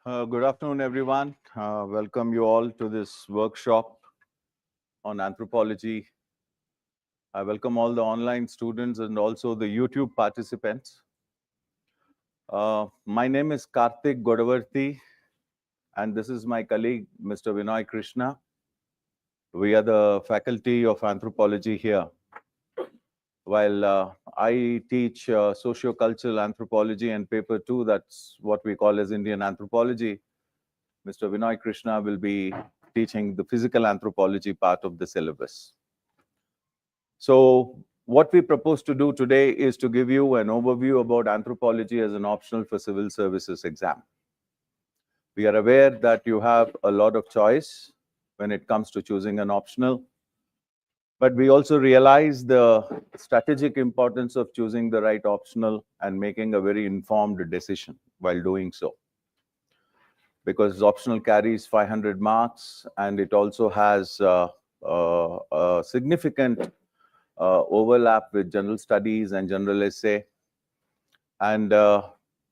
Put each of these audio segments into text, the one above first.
Good afternoon, everyone. Welcome you all to this workshop on anthropology. I welcome all the online students and also the YouTube participants. My name is Karthik Godavarthi, and this is my colleague, Mr. Vinay Krishna. We are the faculty of anthropology here. While I teach socio-cultural anthropology and paper 2, that's what we call as Indian anthropology, Mr. Vinay Krishna will be teaching the physical anthropology part of the syllabus. So what we propose to do today is to give you an overview about anthropology as an optional for civil services exam. We are aware that you have a lot of choice when it comes to choosing an optional, but we also realize the strategic importance of choosing the right optional and making a very informed decision while doing so. Because optional carries 500 marks and it also has a significant overlap with general studies and general essay. And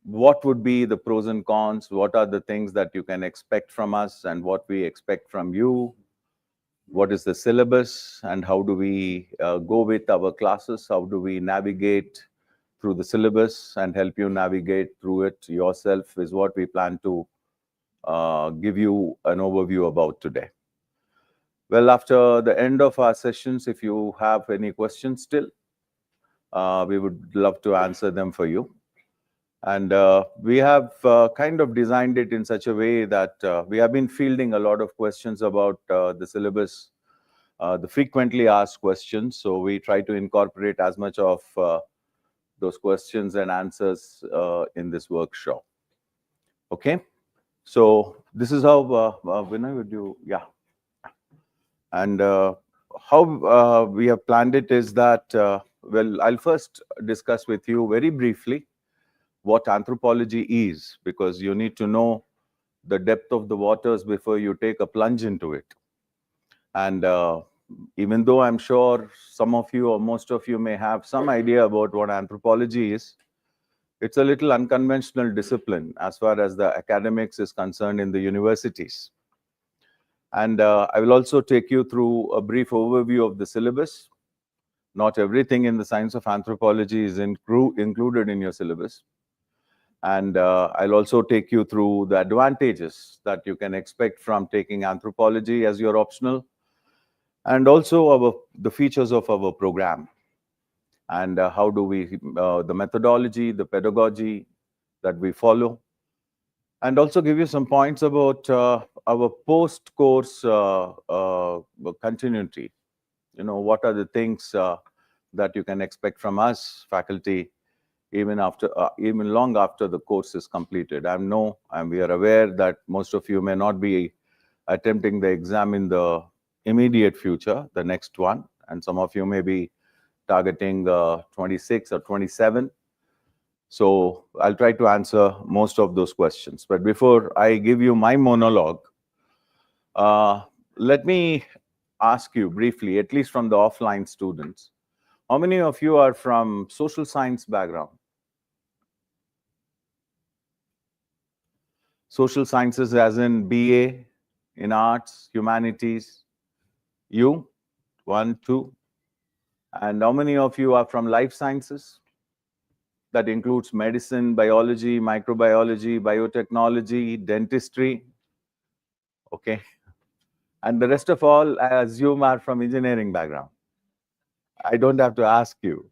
what would be the pros and cons? What are the things that you can expect from us and what we expect from you? What is the syllabus and how do we go with our classes? How do we navigate through the syllabus and help you navigate through it yourself is what we plan to give you an overview about today. Well, after the end of our sessions, if you have any questions still, we would love to answer them for you. And we have kind of designed it in such a way that we have been fielding a lot of questions about the syllabus, the frequently asked questions. So we try to incorporate as much of those questions and answers in this workshop. Okay. So this is how, Vinay, would you, yeah. And how we have planned it is that, well, I'll first discuss with you very briefly what anthropology is, because you need to know the depth of the waters before you take a plunge into it. And even though I'm sure some of you or most of you may have some idea about what anthropology is, it's a little unconventional discipline as far as the academics is concerned in the universities. And I will also take you through a brief overview of the syllabus. Not everything in the science of anthropology is included in your syllabus. And I'll also take you through the advantages that you can expect from taking anthropology as your optional, and also the features of our program. And how do we, the methodology, the pedagogy that we follow. And also give you some points about our post-course continuity. You know, what are the things that you can expect from us, faculty, even long after the course is completed. We are aware that most of you may not be attempting the exam in the immediate future, the next one, and some of you may be targeting 26 or 27. So I'll try to answer most of those questions. But before I give you my monologue, let me ask you briefly, at least from the offline students, how many of you are from social science background? Social sciences as in BA, in arts, humanities? You? 1, 2. And how many of you are from life sciences? That includes medicine, biology, microbiology, biotechnology, dentistry. Okay. And the rest of all, I assume, are from engineering background. I don't have to ask you.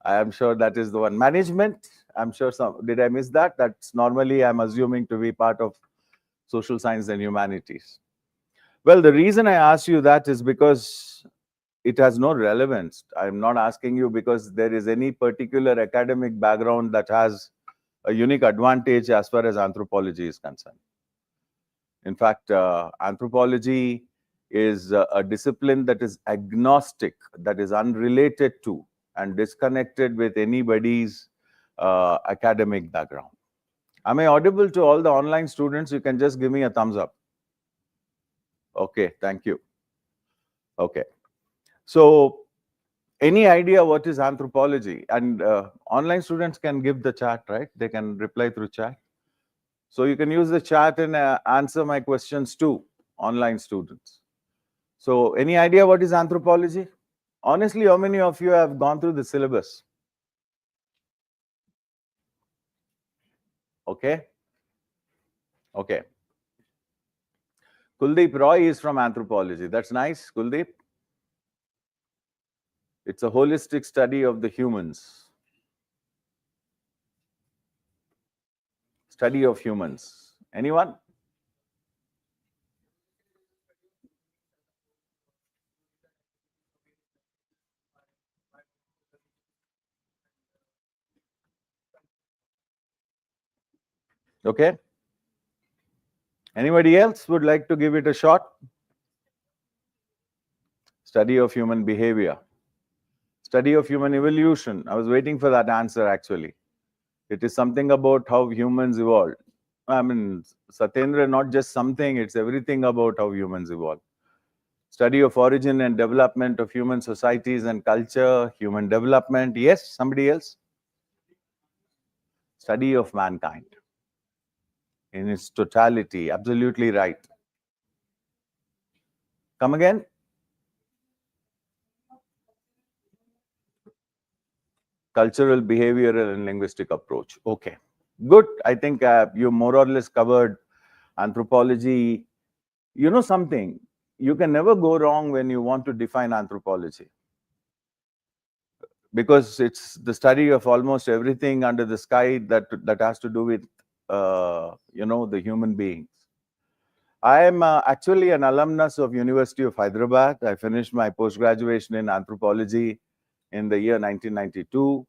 I am sure that is the one. Management, I'm sure did I miss that? That's normally, I'm assuming, to be part of social science and humanities. Well, the reason I ask you that is because it has no relevance. I'm not asking you because there is any particular academic background that has a unique advantage as far as anthropology is concerned. In fact, anthropology is a discipline that is agnostic, that is unrelated to and disconnected with anybody's academic background. Am I audible to all the online students? You can just give me a thumbs up. Okay, thank you. Okay. So, any idea what is anthropology? And online students can give the chat, right? They can reply through chat. So you can use the chat and answer my questions too, online students. So any idea what is anthropology? Honestly, how many of you have gone through the syllabus? Okay. Okay. Kuldeep Roy is from anthropology. That's nice, Kuldeep. It's a holistic study of the humans. Study of humans. Anyone? Okay. Anybody else would like to give it a shot? Study of human behavior. Study of human evolution. I was waiting for that answer actually. It is something about how humans evolved. I mean, Satyendra, not just something, it's everything about how humans evolve. Study of origin and development of human societies and culture, human development. Yes, somebody else? Study of mankind in its totality. Absolutely right. Come again? Cultural, behavioral, and linguistic approach. Okay, good. I think you more or less covered anthropology. You know something, you can never go wrong when you want to define anthropology, because it's the study of almost everything under the sky that has to do with the human beings. I am actually an alumnus of University of Hyderabad. I finished my post-graduation in anthropology in the year 1992.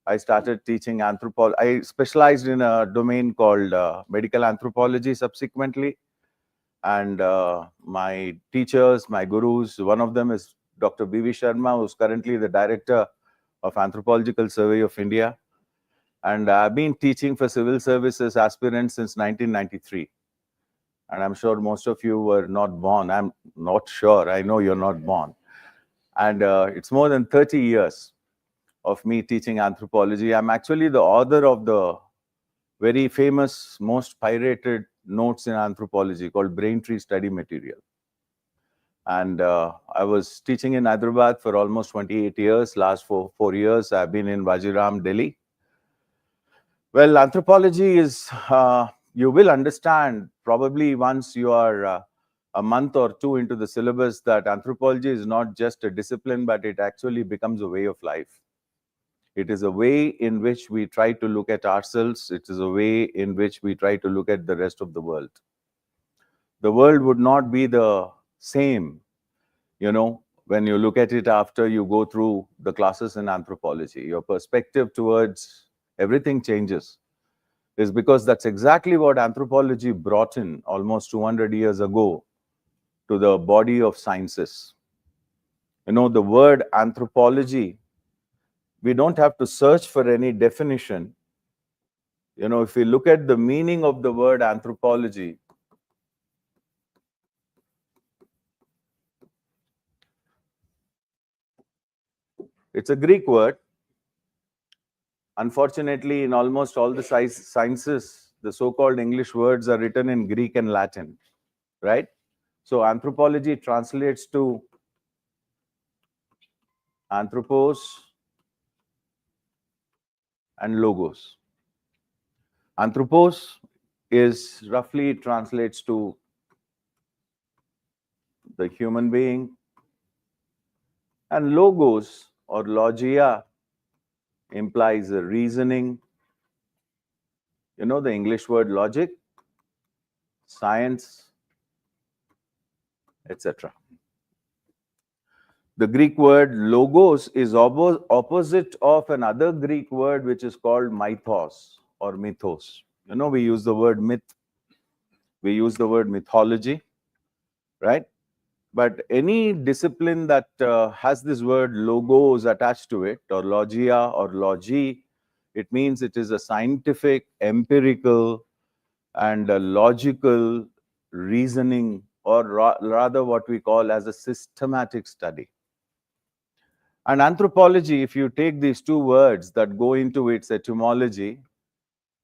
I started teaching anthropology. I specialized in a domain called medical anthropology subsequently. And my teachers, my gurus, one of them is Dr. B.V. Sharma, who's currently the director of Anthropological Survey of India. And I've been teaching for civil services aspirants since 1993. And I'm sure most of you were not born. I'm not sure. I know you're not born. And it's more than 30 years of me teaching anthropology. I'm actually the author of the very famous, most pirated notes in anthropology called Brain Tree Study Material. And I was teaching in Hyderabad for almost 28 years. Last four years, I've been in Vajiram, Delhi. Well, anthropology is, you will understand probably once you are a month or two into the syllabus, that anthropology is not just a discipline, but it actually becomes a way of life. It is a way in which we try to look at ourselves. It is a way in which we try to look at the rest of the world. The world would not be the same, when you look at it after you go through the classes in anthropology. Your perspective towards everything changes. Is because that's exactly what anthropology brought in almost 200 years ago to the body of sciences. The word anthropology, we don't have to search for any definition. If we look at the meaning of the word anthropology, it's a Greek word. Unfortunately, in almost all the sciences, the so-called English words are written in Greek and Latin, right? So anthropology translates to anthropos and logos. Anthropos is roughly translates to the human being, and logos or logia implies a reasoning. The English word logic, science, etc. The Greek word logos is opposite of another Greek word which is called mythos or mythos. We use the word myth, we use the word mythology, right? But any discipline that has this word logos attached to it, or logia or logi, it means it is a scientific, empirical, and a logical reasoning, or rather what we call as a systematic study. And anthropology, if you take these two words that go into its etymology,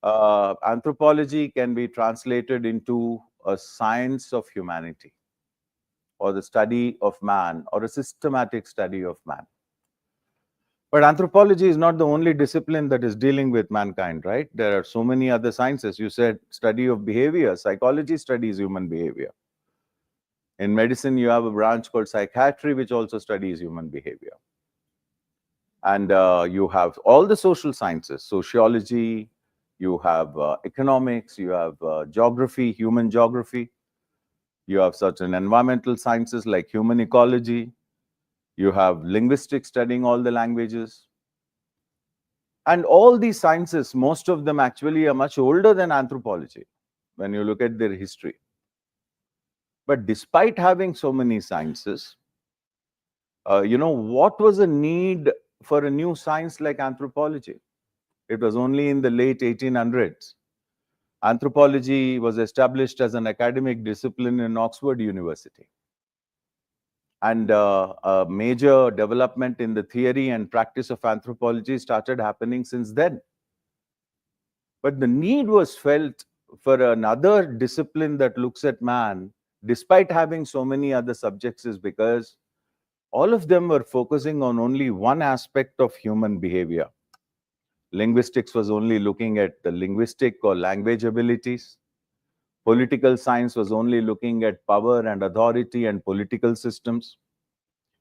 Anthropology can be translated into a science of humanity, or the study of man, or a systematic study of man. But anthropology is not the only discipline that is dealing with mankind, right? There are so many other sciences. You said study of behavior. Psychology studies human behavior. In medicine, you have a branch called psychiatry, which also studies human behavior. And you have all the social sciences, sociology, you have economics, you have geography, human geography. You have certain environmental sciences like human ecology. You have linguistics, studying all the languages. And all these sciences, most of them actually are much older than anthropology when you look at their history. But despite having so many sciences, what was the need for a new science like anthropology? It was only in the late 1800s. Anthropology was established as an academic discipline in Oxford University. And a major development in the theory and practice of anthropology started happening since then. But the need was felt for another discipline that looks at man, despite having so many other subjects, is because all of them were focusing on only one aspect of human behavior. Linguistics was only looking at the linguistic or language abilities. Political science was only looking at power and authority and political systems.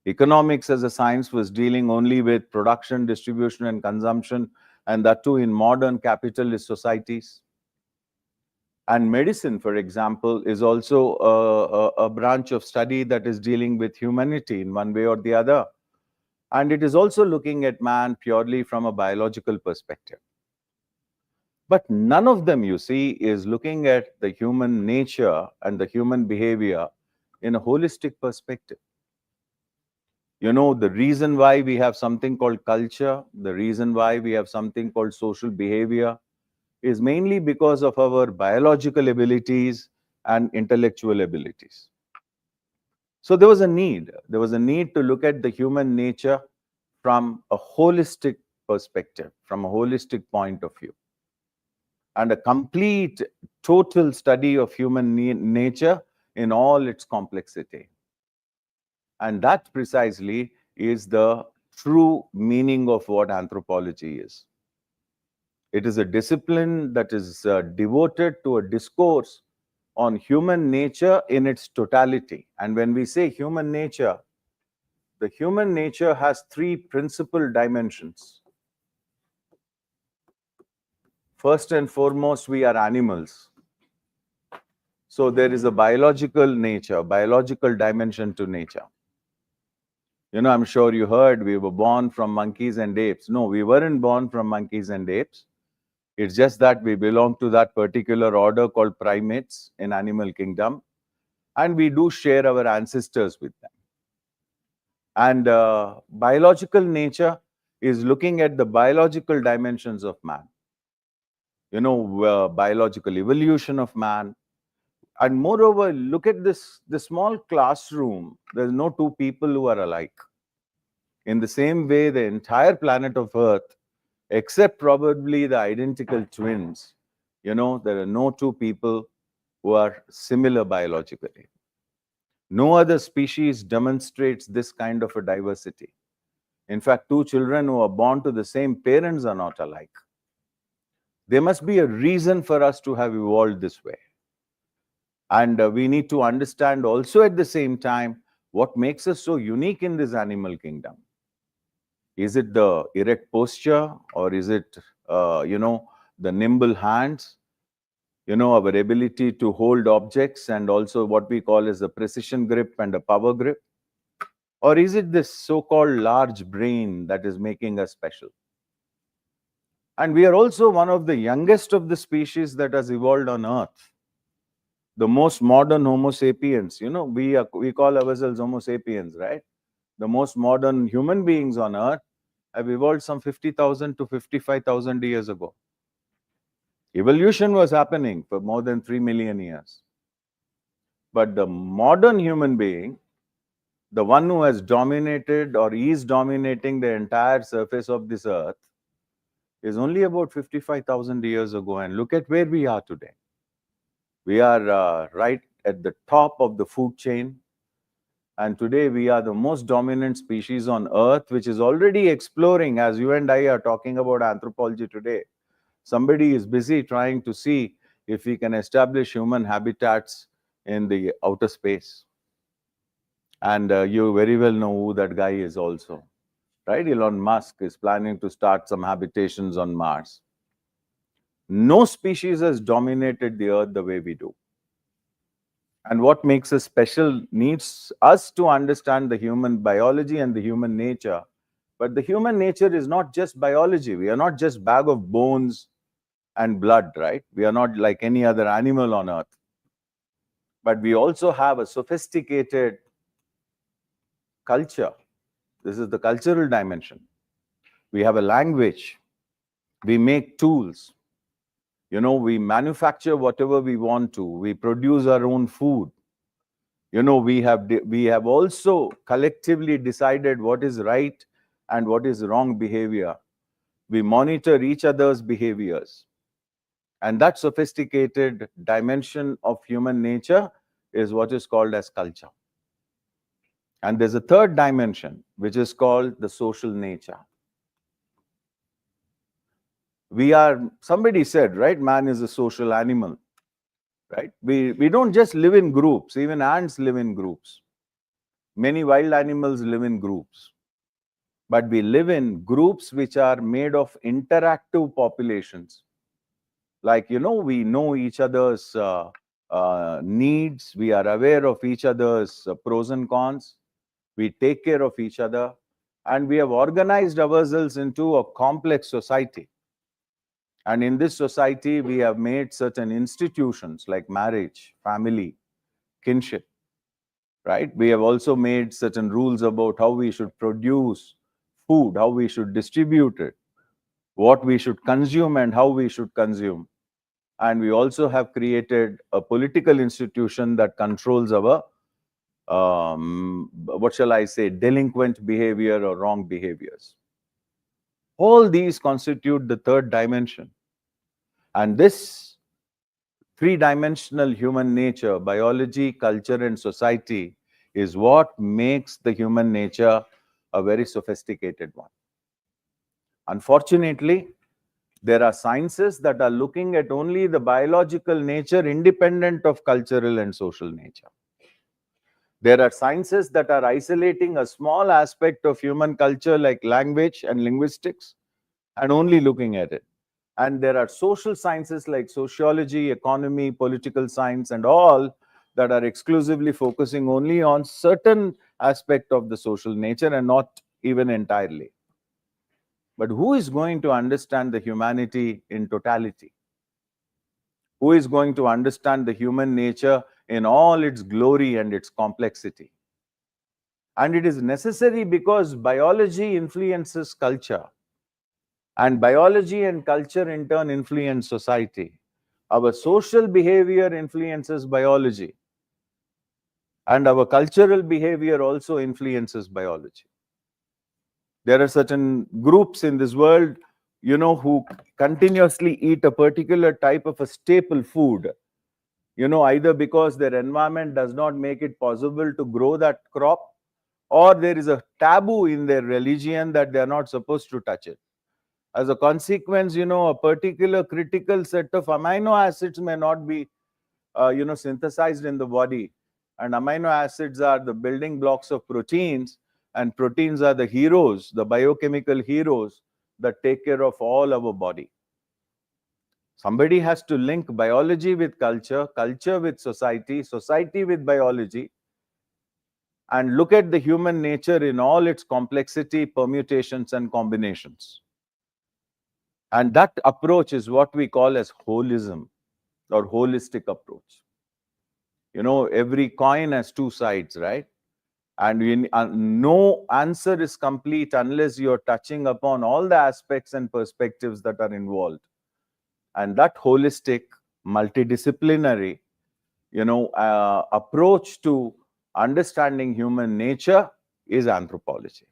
Economics as a science was dealing only with production, distribution, and consumption, and that too in modern capitalist societies. And medicine, for example, is also a branch of study that is dealing with humanity in one way or the other. And it is also looking at man purely from a biological perspective. But none of them, you see, is looking at the human nature and the human behavior in a holistic perspective. You know, the reason why we have something called culture, the reason why we have something called social behavior, is mainly because of our biological abilities and intellectual abilities. So there was a need. There was a need to look at the human nature from a holistic perspective, from a holistic point of view. And a complete, total study of human nature in all its complexity. And that precisely is the true meaning of what anthropology is. It is a discipline that is devoted to a discourse on human nature in its totality. And when we say human nature, the human nature has three principal dimensions. First and foremost, we are animals. So there is a biological nature, biological dimension to nature. You know, I'm sure you heard we were born from monkeys and apes. No, we weren't born from monkeys and apes. It's just that we belong to that particular order called primates in animal kingdom. And we do share our ancestors with them. And biological nature is looking at the biological dimensions of man. You know, biological evolution of man. And moreover, look at this small classroom. There's no two people who are alike. In the same way, the entire planet of Earth, except probably the identical twins, you know, there are no two people who are similar biologically. No other species demonstrates this kind of a diversity. In fact, two children who are born to the same parents are not alike. There must be a reason for us to have evolved this way. And we need to understand also at the same time what makes us so unique in this animal kingdom. Is it the erect posture, or is it, the nimble hands? You know, our ability to hold objects, and also what we call as a precision grip and a power grip? Or is it this so-called large brain that is making us special? And we are also one of the youngest of the species that has evolved on Earth. The most modern Homo sapiens, you know, we call ourselves Homo sapiens, right? The most modern human beings on Earth have evolved some 50,000 to 55,000 years ago. Evolution was happening for more than 3 million years. But the modern human being, the one who has dominated or is dominating the entire surface of this earth, is only about 55,000 years ago. And look at where we are today. We are right at the top of the food chain. And today we are the most dominant species on Earth, which is already exploring, as you and I are talking about anthropology today. Somebody is busy trying to see if we can establish human habitats in the outer space. And you very well know who that guy is also, right? Elon Musk is planning to start some habitations on Mars. No species has dominated the Earth the way we do. And what makes us special needs us to understand the human biology and the human nature. But the human nature is not just biology. We are not just bag of bones and blood, right? We are not like any other animal on Earth. But we also have a sophisticated culture. This is the cultural dimension. We have a language. We make tools. We manufacture whatever we want to. We produce our own food. We have also collectively decided what is right and what is wrong behavior. We monitor each other's behaviors. And that sophisticated dimension of human nature is what is called as culture. And there's a third dimension, which is called the social nature. Somebody said, right, man is a social animal, right? We don't just live in groups. Even ants live in groups. Many wild animals live in groups. But we live in groups which are made of interactive populations. Like, we know each other's needs. We are aware of each other's pros and cons. We take care of each other. And we have organized ourselves into a complex society. And in this society, we have made certain institutions like marriage, family, kinship, right? We have also made certain rules about how we should produce food, how we should distribute it, what we should consume and how we should consume. And we also have created a political institution that controls our, what shall I say, delinquent behavior or wrong behaviors. All these constitute the third dimension. And this three-dimensional human nature, biology, culture, and society, is what makes the human nature a very sophisticated one. Unfortunately, there are sciences that are looking at only the biological nature independent of cultural and social nature. There are sciences that are isolating a small aspect of human culture like language and linguistics and only looking at it. And there are social sciences like sociology, economy, political science, and all that are exclusively focusing only on certain aspect of the social nature and not even entirely. But who is going to understand the humanity in totality? Who is going to understand the human nature in all its glory and its complexity? And it is necessary because biology influences culture. And biology and culture in turn influence society. Our social behavior influences biology. And our cultural behavior also influences biology. There are certain groups in this world, who continuously eat a particular type of a staple food, either because their environment does not make it possible to grow that crop, or there is a taboo in their religion that they are not supposed to touch it. As a consequence, a particular critical set of amino acids may not be, synthesized in the body. And amino acids are the building blocks of proteins, and proteins are the heroes, the biochemical heroes that take care of all our body. Somebody has to link biology with culture, culture with society, society with biology, and look at the human nature in all its complexity, permutations, and combinations. And that approach is what we call as holism or holistic approach. Every coin has two sides, right? And no answer is complete unless you're touching upon all the aspects and perspectives that are involved. And that holistic, multidisciplinary, approach to understanding human nature is anthropology.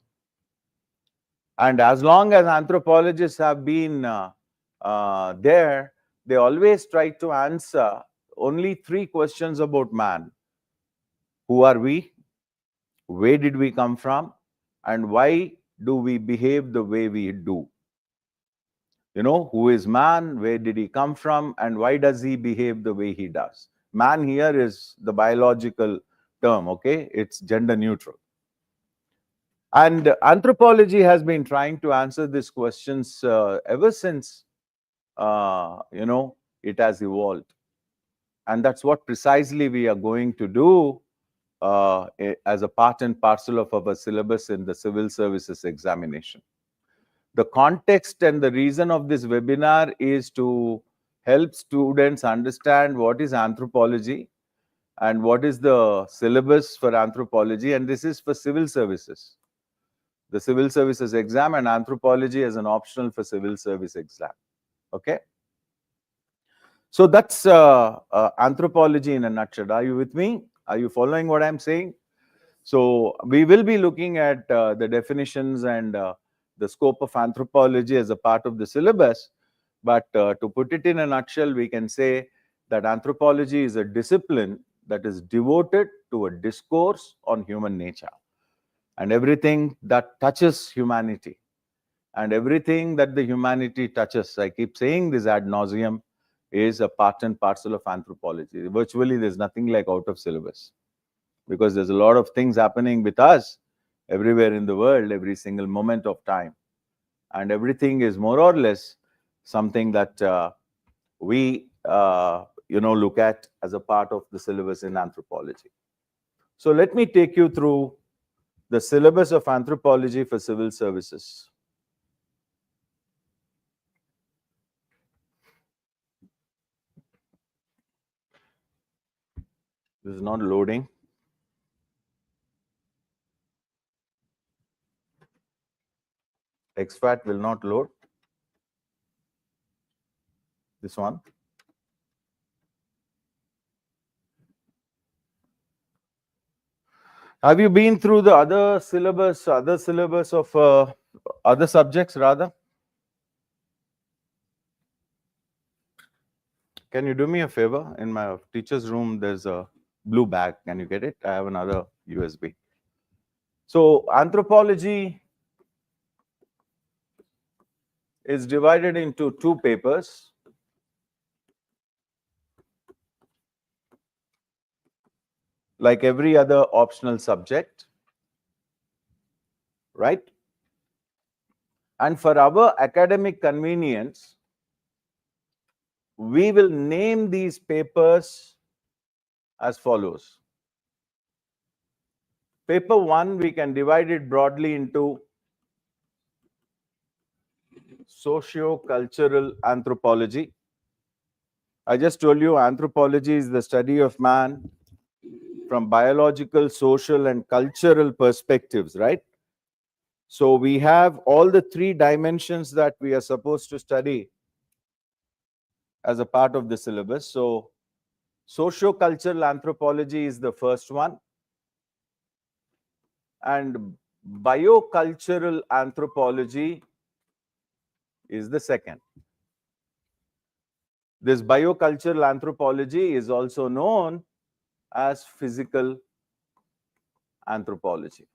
And as long as anthropologists have been there, they always try to answer only 3 questions about man. Who are we? Where did we come from? And why do we behave the way we do? You know, who is man? Where did he come from? And why does he behave the way he does? Man here is the biological term, okay? It's gender neutral. And anthropology has been trying to answer these questions ever since, it has evolved. And that's what precisely we are going to do as a part and parcel of our syllabus in the civil services examination. The context and the reason of this webinar is to help students understand what is anthropology and what is the syllabus for anthropology, and this is for civil services. The civil services exam and anthropology as an optional for civil service exam. Okay. So that's anthropology in a nutshell. Are you with me? Are you following what I'm saying? So we will be looking at the definitions and the scope of anthropology as a part of the syllabus. But to put it in a nutshell, we can say that anthropology is a discipline that is devoted to a discourse on human nature and everything that touches humanity and everything that the humanity touches. I keep saying this ad nauseum, is a part and parcel of anthropology. Virtually, there's nothing like out of syllabus, because there's a lot of things happening with us everywhere in the world, every single moment of time. And everything is more or less something that we look at as a part of the syllabus in anthropology. So let me take you through the syllabus of anthropology for civil services. This is not loading. Expat will not load. This one. Have you been through the other syllabus of other subjects rather? Can you do me a favor? In my teacher's room, there's a blue bag. Can you get it? I have another USB. So anthropology is divided into 2 papers. Like every other optional subject, right? And for our academic convenience, we will name these papers as follows. Paper 1, we can divide it broadly into socio-cultural anthropology. I just told you anthropology is the study of man from biological, social, and cultural perspectives, right? So we have all the 3 dimensions that we are supposed to study as a part of the syllabus. So socio-cultural anthropology is the first one, and biocultural anthropology is the second. This biocultural anthropology is also known as physical anthropology.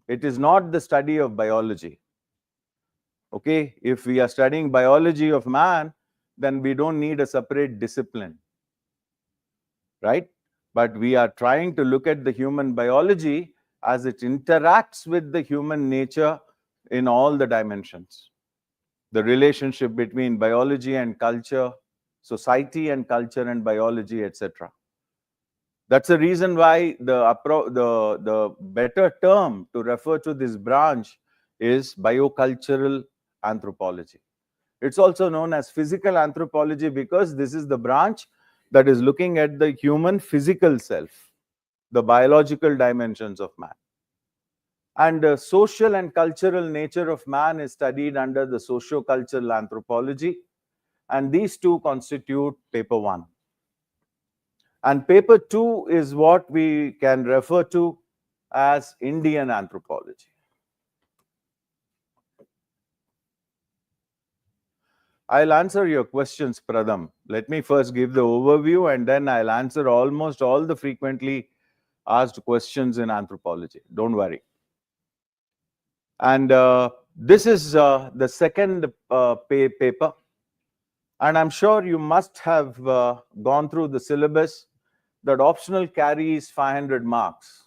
It is not the study of biology. Okay, if we are studying biology of man, then we don't need a separate discipline, right? But we are trying to look at the human biology as it interacts with the human nature in all the dimensions. The relationship between biology and culture, society and culture and biology, etc. That's the reason why the better term to refer to this branch is biocultural anthropology. It's also known as physical anthropology because this is the branch that is looking at the human physical self, the biological dimensions of man. And the social and cultural nature of man is studied under the socio-cultural anthropology, and these 2 constitute paper 1. And paper 2 is what we can refer to as Indian anthropology. I'll answer your questions, Pradham. Let me first give the overview and then I'll answer almost all the frequently asked questions in anthropology. Don't worry. And this is the second paper. And I'm sure you must have gone through the syllabus that optional carries 500 marks.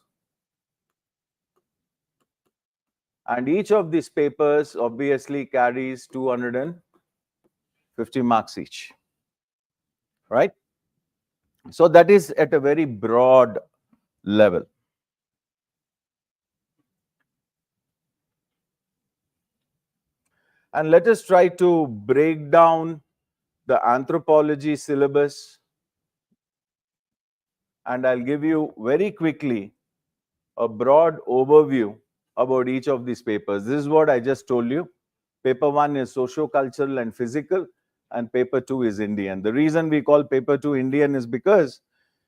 And each of these papers obviously carries 250 marks each, right? So that is at a very broad level. And let us try to break down the anthropology syllabus. And I'll give you very quickly a broad overview about each of these papers. This is what I just told you. Paper 1 is socio-cultural and physical, and paper 2 is Indian. The reason we call paper 2 Indian is because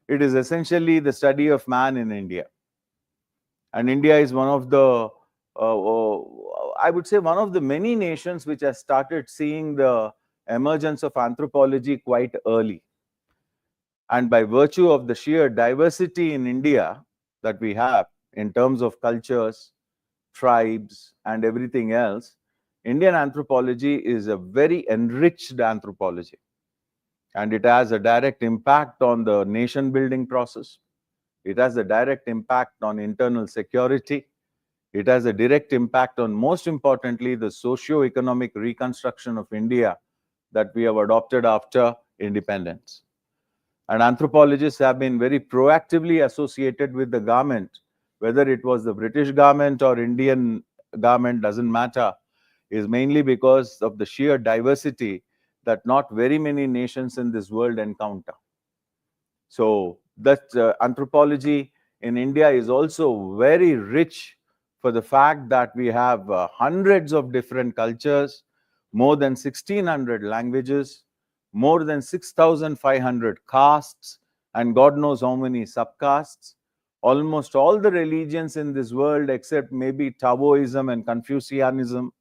it is essentially the study of man in India. And India is one of the, I would say, one of the many nations which has started seeing the emergence of anthropology quite early. And by virtue of the sheer diversity in India that we have in terms of cultures, tribes, and everything else, Indian anthropology is a very enriched anthropology. And it has a direct impact on the nation building process. It has a direct impact on internal security. It has a direct impact on, most importantly, the socio-economic reconstruction of India that we have adopted after independence. And anthropologists have been very proactively associated with the government, whether it was the British government or Indian government, doesn't matter, is mainly because of the sheer diversity that not very many nations in this world encounter. So that anthropology in India is also very rich for the fact that we have hundreds of different cultures, more than 1,600 languages, more than 6,500 castes, and God knows how many subcastes. Almost all the religions in this world, except maybe Taoism and Confucianism.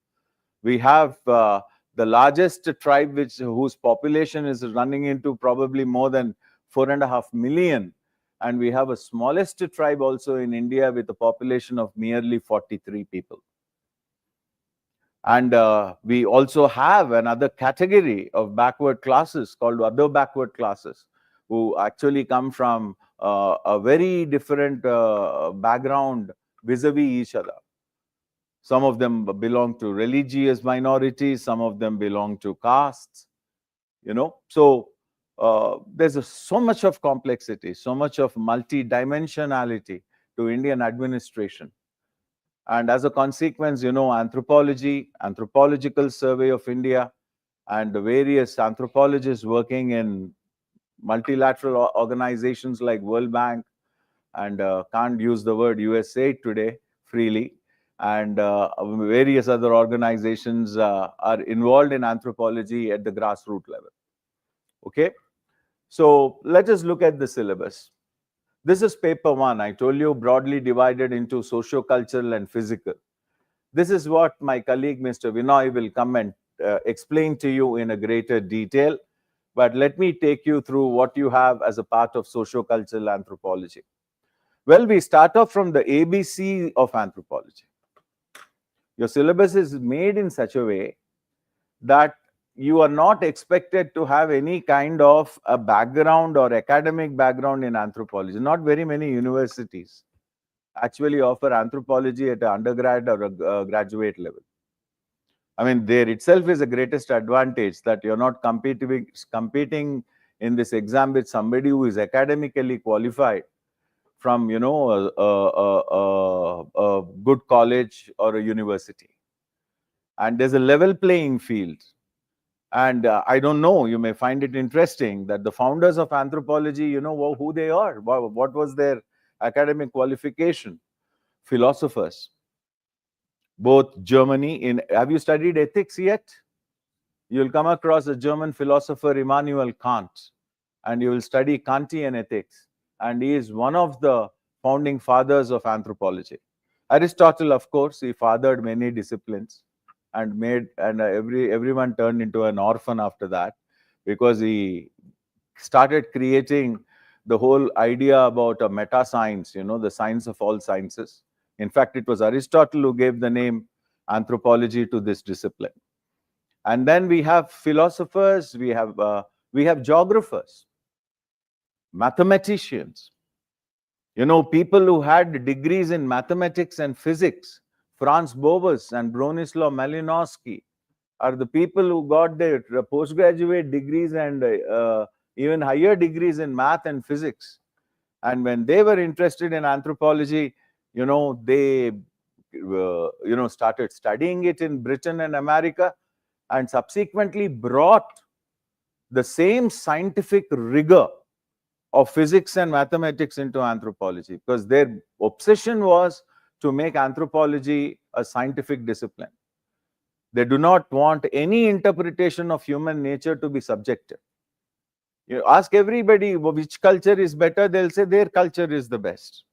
We have the largest tribe whose population is running into probably more than 4.5 million. And we have a smallest tribe also in India with a population of merely 43 people. And we also have another category of backward classes called other backward classes, who actually come from a very different background vis-a-vis each other. Some of them belong to religious minorities, some of them belong to castes, you know. So there's so much of complexity, so much of multi-dimensionality to Indian administration. And as a consequence, you know, anthropology, Anthropological Survey of India, and the various anthropologists working in multilateral organizations like World Bank, and can't use the word USA today freely, and various other organizations are involved in anthropology at the grassroots level. Okay, so let us look at the syllabus. This is paper 1. I told you, broadly divided into socio-cultural and physical. This is what my colleague Mr. Vinoy will come and explain to you in a greater detail. But let me take you through what you have as a part of socio-cultural anthropology. Well, we start off from the ABC of anthropology. Your syllabus is made in such a way that you are not expected to have any kind of a background or academic background in anthropology. Not very many universities actually offer anthropology at an undergrad or a graduate level. I mean, there itself is the greatest advantage, that you're not competing in this exam with somebody who is academically qualified from, you know, a good college or a university. And there's a level playing field. And I don't know, you may find it interesting that the founders of anthropology, you know who they are. What was their academic qualification? Philosophers. Both Germany, have you studied ethics yet? You'll come across a German philosopher, Immanuel Kant, and you will study Kantian ethics. And he is one of the founding fathers of anthropology. Aristotle, of course, he fathered many disciplines. and everyone turned into an orphan after that, because he started creating the whole idea about a meta science, the science of all sciences. In fact, it was Aristotle who gave the name anthropology to this discipline. And then we have philosophers, we have geographers, mathematicians, people who had degrees in mathematics and physics. Franz Boas and Bronislaw Malinowski are the people who got their postgraduate degrees and even higher degrees in math and physics. And when they were interested in anthropology, they started studying it in Britain and America, and subsequently brought the same scientific rigor of physics and mathematics into anthropology, because their obsession was to make anthropology a scientific discipline. They do not want any interpretation of human nature to be subjective. You ask everybody which culture is better, they'll say their culture is the best.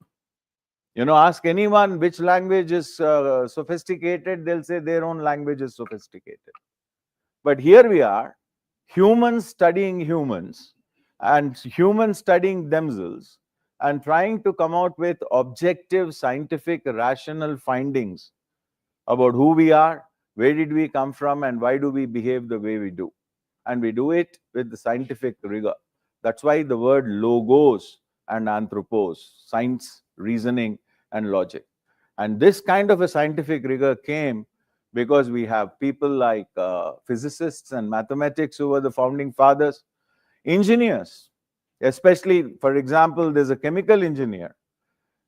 Ask anyone which language is sophisticated, they'll say their own language is sophisticated. But here we are, humans studying humans and humans studying themselves and trying to come out with objective, scientific, rational findings about who we are, where did we come from, and why do we behave the way we do. And we do it with the scientific rigor. That's why the word logos and anthropos, science, reasoning, and logic. And this kind of a scientific rigor came because we have people like physicists and mathematics who were the founding fathers, engineers, especially, for example, there's a chemical engineer.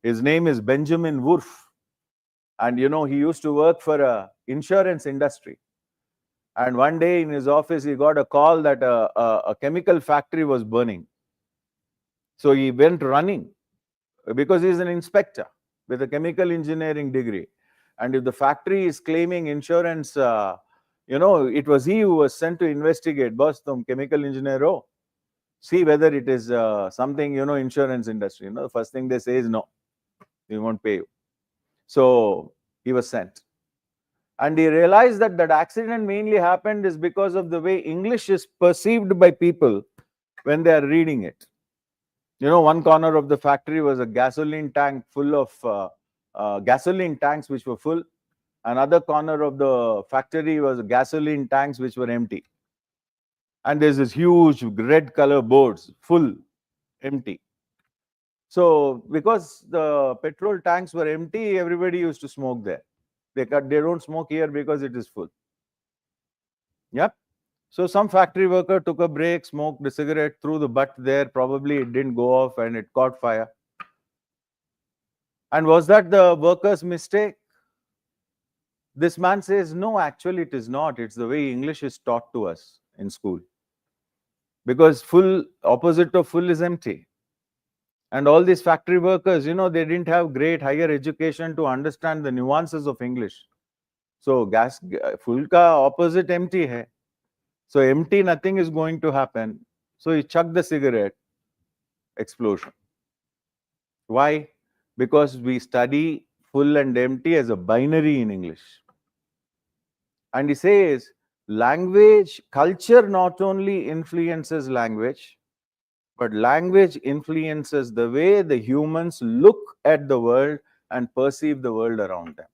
His name is Benjamin Wurf. And he used to work for an insurance industry. And one day in his office, he got a call that a chemical factory was burning. So he went running, because he's an inspector with a chemical engineering degree. And if the factory is claiming insurance, it was he who was sent to investigate. Boss, tum chemical engineer ho, see whether it is something, insurance industry. The first thing they say is no, we won't pay you. So he was sent. And he realized that that accident mainly happened is because of the way English is perceived by people when they are reading it. One corner of the factory was a gasoline tank full of gasoline tanks which were full. Another corner of the factory was gasoline tanks which were empty. And there's this huge red color boards, full, empty. So because the petrol tanks were empty, everybody used to smoke there. They don't smoke here because it is full. Yep. So some factory worker took a break, smoked a cigarette, threw the butt there. Probably it didn't go off and it caught fire. And was that the worker's mistake? This man says, no, actually it is not. It's the way English is taught to us in school. Because full, opposite of full is empty. And all these factory workers, they didn't have great higher education to understand the nuances of English. So full ka opposite empty hai. So empty, nothing is going to happen. So he chucked the cigarette, explosion. Why? Because we study full and empty as a binary in English. And he says, language, culture not only influences language, but language influences the way the humans look at the world and perceive the world around them.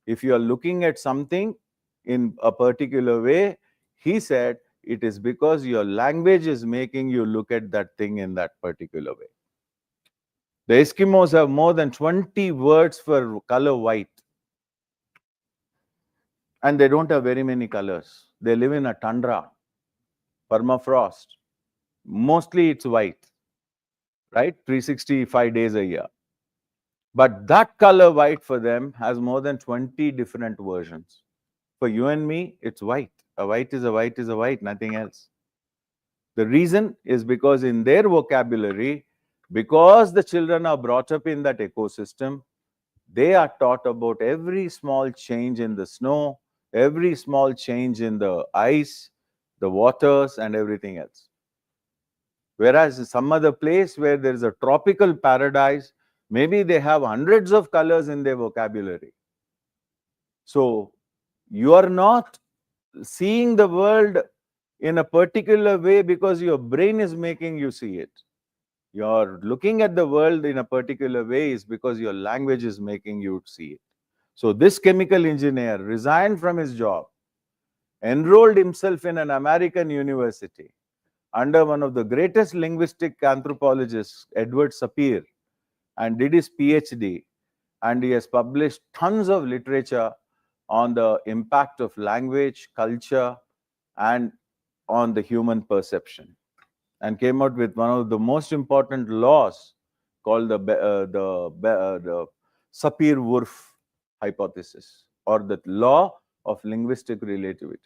If you are looking at something in a particular way, he said, it is because your language is making you look at that thing in that particular way. The Eskimos have more than 20 words for color white. And they don't have very many colors. They live in a tundra, permafrost. Mostly it's white, right? 365 days a year. But that color white for them has more than 20 different versions. For you and me, it's white. A white is a white is a white, nothing else. The reason is because in their vocabulary, because the children are brought up in that ecosystem, they are taught about every small change in the snow, every small change in the ice, the waters, and everything else. Whereas in some other place where there is a tropical paradise, maybe they have hundreds of colors in their vocabulary. So You are not seeing the world in a particular way because your brain is making you see it. You're looking at the world in a particular way is because your language is making you see it. So this chemical engineer resigned from his job, enrolled himself in an American university under one of the greatest linguistic anthropologists, Edward Sapir, and did his PhD. And he has published tons of literature on the impact of language, culture, and on the human perception, and came out with one of the most important laws called the Sapir-Whorf hypothesis, or the law of linguistic relativity.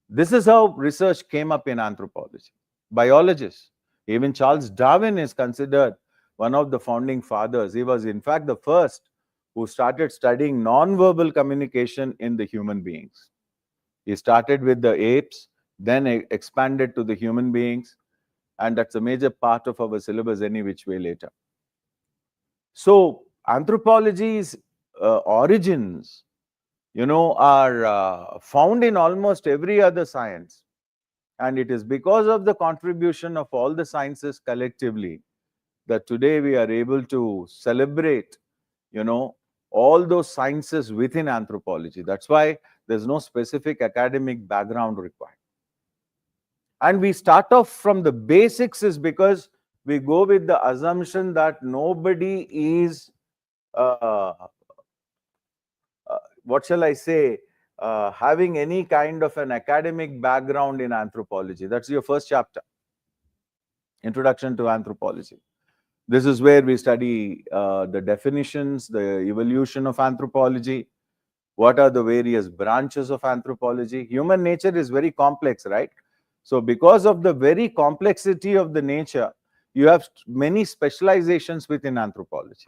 This is how research came up in anthropology. Biologists, even Charles Darwin is considered one of the founding fathers. He was, in fact, the first who started studying non-verbal communication in the human beings. He started with the apes, then expanded to the human beings, and that's a major part of our syllabus any which way later. So anthropology's origins, are found in almost every other science. And it is because of the contribution of all the sciences collectively that today we are able to celebrate, all those sciences within anthropology. That's why there's no specific academic background required. And we start off from the basics is because we go with the assumption that nobody is, what shall I say, having any kind of an academic background in anthropology. That's your first chapter, Introduction to Anthropology. This is where we study the definitions, the evolution of anthropology, what are the various branches of anthropology. Human nature is very complex, right? So because of the very complexity of the nature, you have many specializations within anthropology.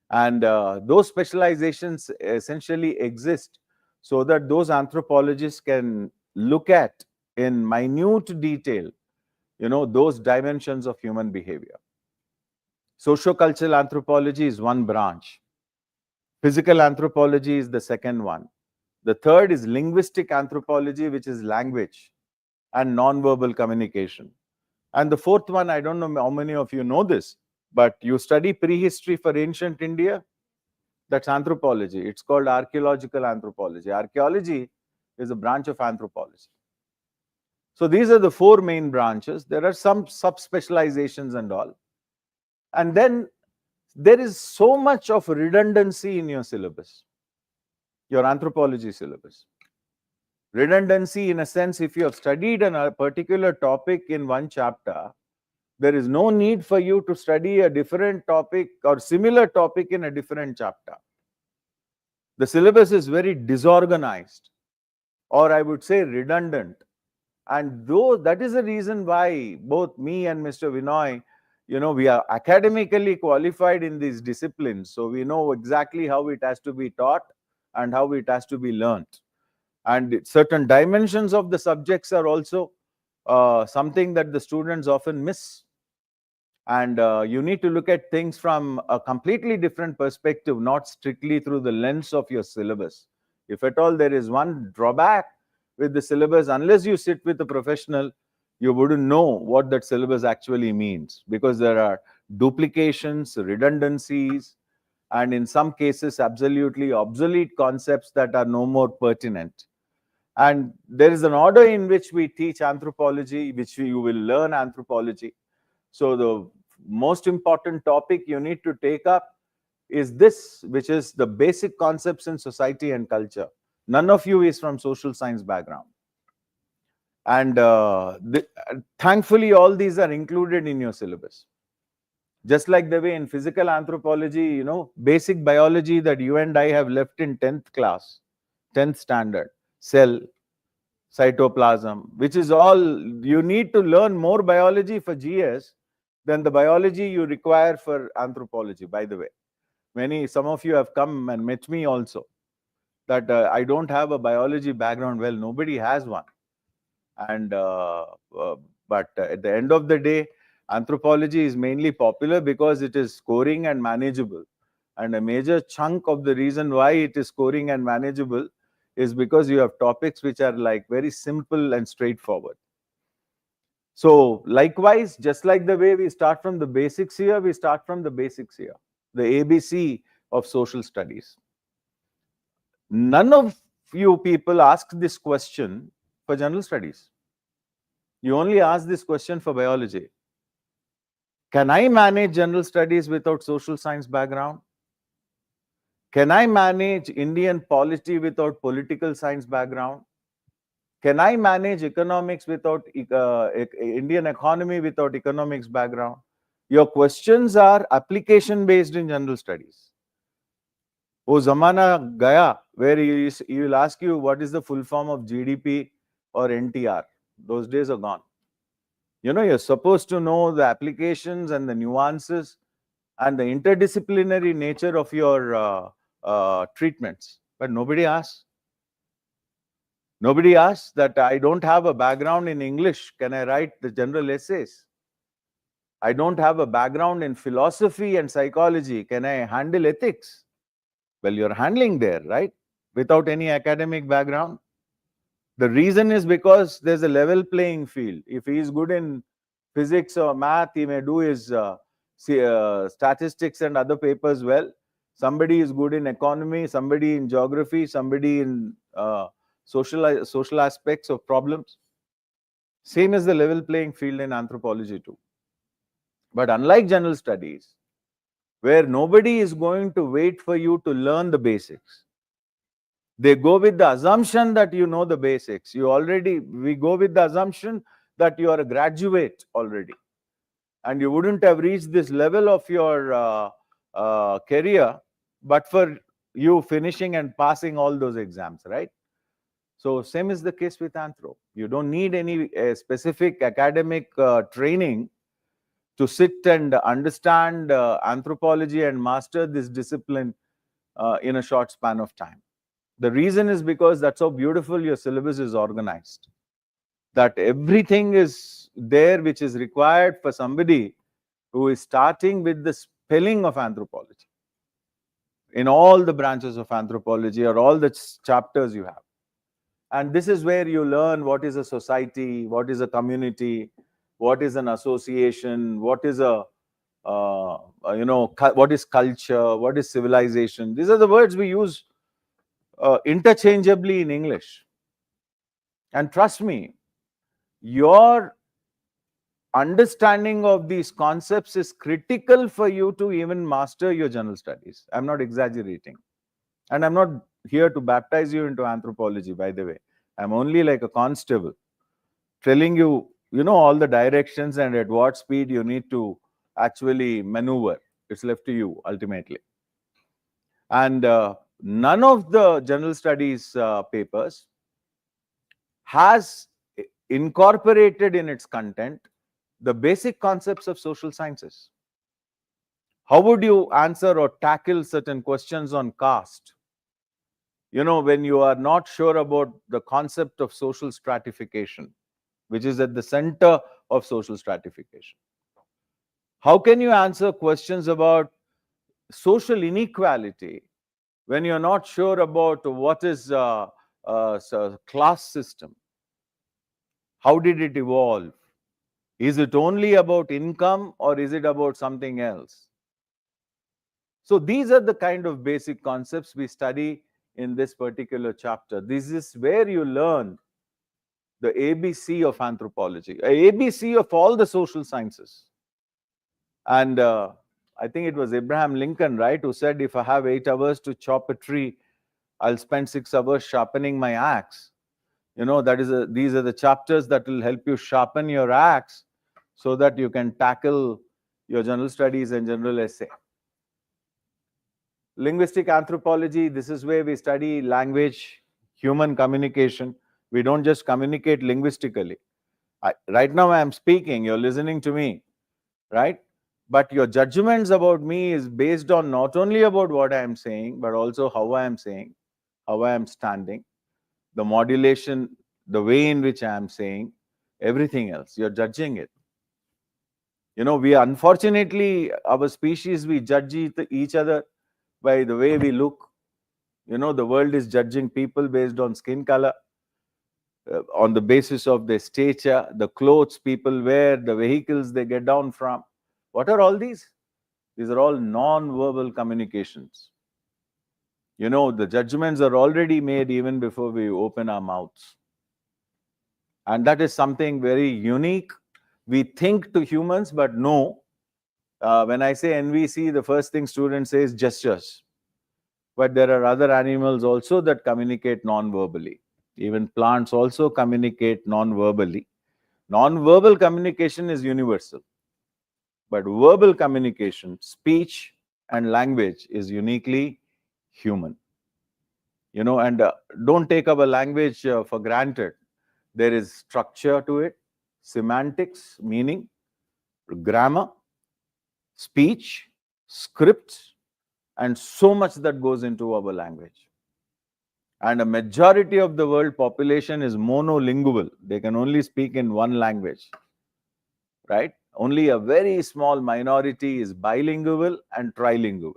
And those specializations essentially exist so that those anthropologists can look at in minute detail, those dimensions of human behavior. Sociocultural anthropology is one branch. Physical anthropology is the second one. The third is linguistic anthropology, which is language and non-verbal communication. And the fourth one, I don't know how many of you know this, but you study prehistory for ancient India, that's anthropology. It's called archaeological anthropology. Archaeology is a branch of anthropology. So these are the four main branches. There are some sub-specializations and all. And then there is so much of redundancy in your syllabus, your anthropology syllabus. Redundancy in a sense, if you have studied a particular topic in one chapter, there is no need for you to study a different topic or similar topic in a different chapter. The syllabus is very disorganized, or I would say redundant. And though that is the reason why both me and Mr. Vinoy, we are academically qualified in these disciplines. So we know exactly how it has to be taught and how it has to be learned. And certain dimensions of the subjects are also something that the students often miss. And you need to look at things from a completely different perspective, not strictly through the lens of your syllabus. If at all there is one drawback with the syllabus, unless you sit with a professional, you wouldn't know what that syllabus actually means, because there are duplications, redundancies, and in some cases absolutely obsolete concepts that are no more pertinent. And there is an order in which we teach anthropology, which you will learn anthropology. So the most important topic you need to take up is this, which is the basic concepts in society and culture. None of you is from social science background. And thankfully, all these are included in your syllabus. Just like the way in physical anthropology, basic biology that you and I have left in 10th class, 10th standard, cell, cytoplasm, which is all, you need to learn more biology for GS than the biology you require for anthropology, by the way. Some of you have come and met me also, that I don't have a biology background. Well, nobody has one. And but at the end of the day, anthropology is mainly popular because it is scoring and manageable. And a major chunk of the reason why it is scoring and manageable is because you have topics which are like very simple and straightforward. So likewise, just like the way we start from the basics here, we start from the basics here, the ABC of social studies. None of you people ask this question for general studies. You only ask this question for biology. Can I manage general studies without social science background? Can I manage Indian polity without political science background? Can I manage economics without Indian economy without economics background? Your questions are application based in general studies. वो जमाना गया where he will ask you what is the full form of GDP or NTR. Those days are gone. You know, you're supposed to know the applications and the nuances and the interdisciplinary nature of your treatments. But nobody asks. Nobody asks that I don't have a background in English. Can I write the general essays? I don't have a background in philosophy and psychology. Can I handle ethics? Well, you're handling there, right? Without any academic background. The reason is because there's a level playing field. If he is good in physics or math, he may do his statistics and other papers well. Somebody is good in economy, somebody in geography, somebody in social aspects of problems. Same as the level playing field in anthropology too. But unlike general studies, where nobody is going to wait for you to learn the basics, they go with the assumption that you know the basics. We go with the assumption that you are a graduate already. And you wouldn't have reached this level of your career, but for you finishing and passing all those exams, right? So same is the case with Anthro. You don't need any specific academic training to sit and understand anthropology and master this discipline in a short span of time. The reason is because that's how beautiful your syllabus is organized. That everything is there which is required for somebody who is starting with the spelling of anthropology in all the branches of anthropology or all the chapters you have. And this is where you learn what is a society, what is a community, what is an association, what is what is culture, what is civilization. These are the words we use interchangeably in English. And trust me, your understanding of these concepts is critical for you to even master your general studies. I'm not exaggerating. And I'm not here to baptize you into anthropology, by the way. I'm only like a constable telling you, all the directions and at what speed you need to actually maneuver. It's left to you ultimately. And none of the general studies papers has incorporated in its content the basic concepts of social sciences. How would you answer or tackle certain questions on caste? When you are not sure about the concept of social stratification, which is at the center of social stratification. How can you answer questions about social inequality when you're not sure about what is a class system? How did it evolve? Is it only about income or is it about something else? So these are the kind of basic concepts we study in this particular chapter. This is where you learn the ABC of anthropology, ABC of all the social sciences. And I think it was Abraham Lincoln, right, who said, if I have 8 hours to chop a tree, I'll spend 6 hours sharpening my axe. These are the chapters that will help you sharpen your axe so that you can tackle your general studies and general essay. Linguistic anthropology, this is where we study language, human communication. We don't just communicate linguistically. Right now I am speaking, you're listening to me, right? But your judgments about me is based on not only about what I am saying, but also how I am saying, how I am standing, the modulation, the way in which I am saying, everything else. You're judging it. We unfortunately, our species, we judge each other by the way we look. The world is judging people based on skin color, on the basis of their stature, the clothes people wear, the vehicles they get down from. What are all these? These are all non-verbal communications. The judgments are already made even before we open our mouths. And that is something very unique. We think to humans, but no. When I say NVC, the first thing students say is gestures. But there are other animals also that communicate non-verbally. Even plants also communicate non-verbally. Non-verbal communication is universal. But verbal communication, speech and language is uniquely human. And don't take our language for granted. There is structure to it, semantics, meaning, grammar, speech, scripts, and so much that goes into our language. And a majority of the world population is monolingual. They can only speak in one language, right? Only a very small minority is bilingual and trilingual.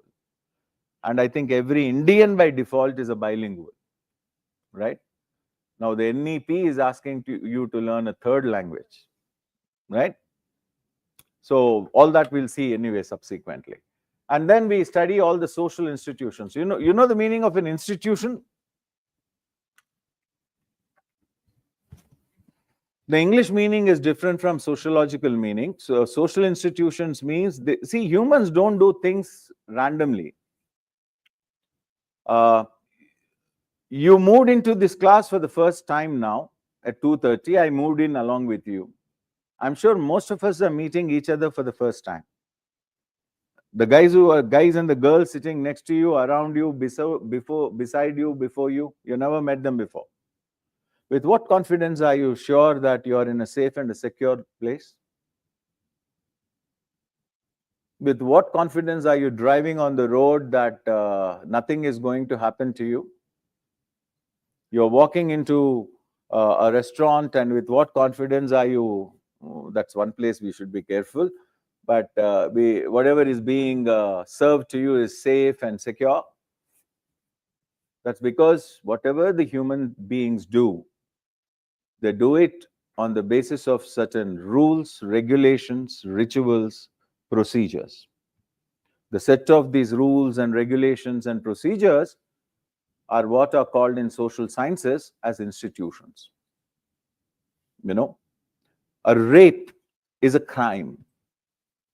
And I think every Indian by default is a bilingual, right? Now, the NEP is asking you to learn a third language, right? So, all that we'll see anyway subsequently. And then we study all the social institutions. You know the meaning of an institution? The English meaning is different from sociological meaning. So, social institutions means, see, humans don't do things randomly. You moved into this class for the first time now at 2:30. I moved in along with you. I'm sure most of us are meeting each other for the first time. The guys and the girls sitting next to you, around you, beside you, before you, you never met them before. With what confidence are you sure that you're in a safe and a secure place? With what confidence are you driving on the road that nothing is going to happen to you? You're walking into a restaurant, and with what confidence are you? That's one place we should be careful. But whatever is being served to you is safe and secure. That's because whatever the human beings do, they do it on the basis of certain rules, regulations, rituals, procedures. The set of these rules and regulations and procedures are what are called in social sciences as institutions. A rape is a crime.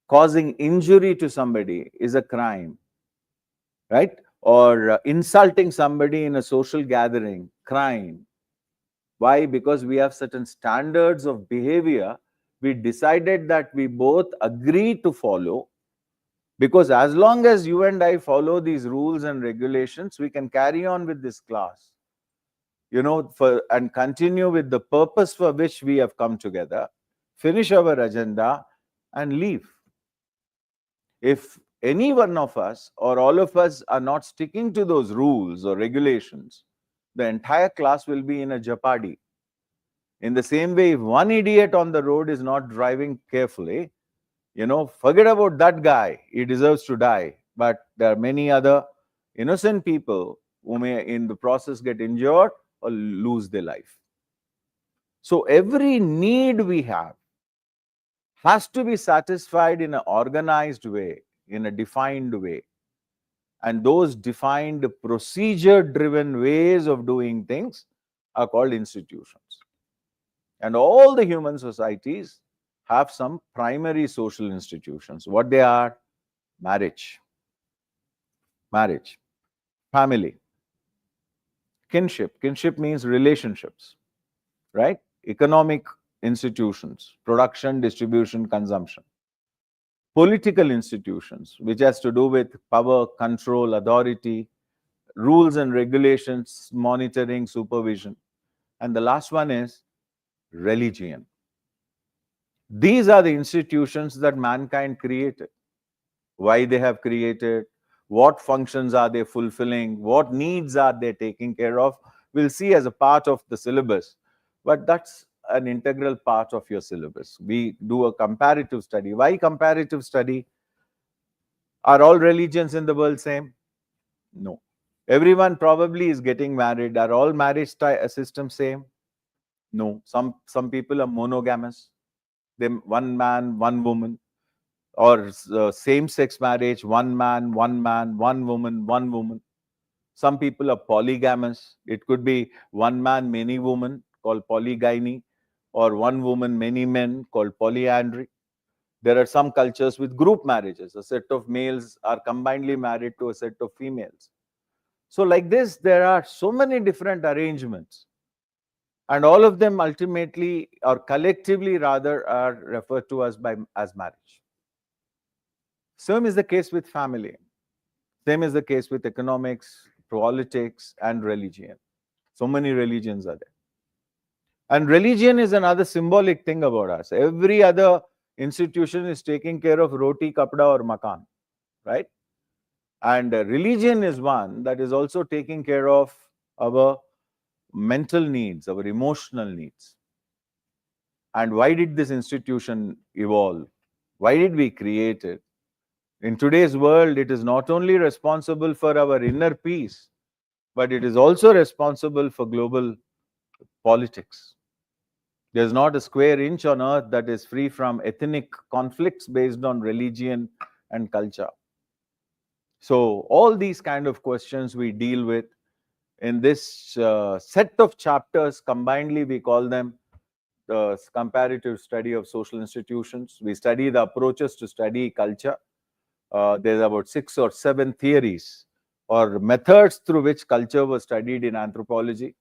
Causing injury to somebody is a crime, right? Or insulting somebody in a social gathering, crime. Why? Because we have certain standards of behavior we decided that we both agree to follow, because as long as you and I follow these rules and regulations, we can carry on with this class, and continue with the purpose for which we have come together, finish our agenda and leave. If any one of us or all of us are not sticking to those rules or regulations, the entire class will be in a jeopardy. In the same way, if one idiot on the road is not driving carefully, forget about that guy. He deserves to die. But there are many other innocent people who may in the process get injured or lose their life. So every need we have has to be satisfied in an organized way, in a defined way. And those defined procedure-driven ways of doing things are called institutions. And all the human societies have some primary social institutions. What they are? Marriage, family, kinship. Kinship means relationships, right? Economic institutions, production, distribution, consumption. Political institutions, which has to do with power, control, authority, rules and regulations, monitoring, supervision. And the last one is religion. These are the institutions that mankind created. Why they have created, what functions are they fulfilling, what needs are they taking care of, we'll see as a part of the syllabus. But that's an integral part of your syllabus. We do a comparative study. Why comparative study? Are all religions in the world same? No. Everyone probably is getting married. Are all marriage systems same? No. Some people are monogamous. Them one man, one woman, or same-sex marriage, one man, one woman, one woman. Some people are polygamous. It could be one man, many women, called polygyny, or one woman, many men, called polyandry. There are some cultures with group marriages. A set of males are combinedly married to a set of females. So like this, there are so many different arrangements. And all of them ultimately, or collectively rather, are referred to as marriage. Same is the case with family. Same is the case with economics, politics, and religion. So many religions are there. And religion is another symbolic thing about us. Every other institution is taking care of roti, kapda, or makan, right? And religion is one that is also taking care of our mental needs, our emotional needs. And why did this institution evolve? Why did we create it? In today's world, it is not only responsible for our inner peace, but it is also responsible for global politics. There's not a square inch on earth that is free from ethnic conflicts based on religion and culture. So all these kind of questions we deal with in this set of chapters. Combinedly, we call them the comparative study of social institutions. We study the approaches to study culture. There's about 6 or 7 theories or methods through which culture was studied in anthropology.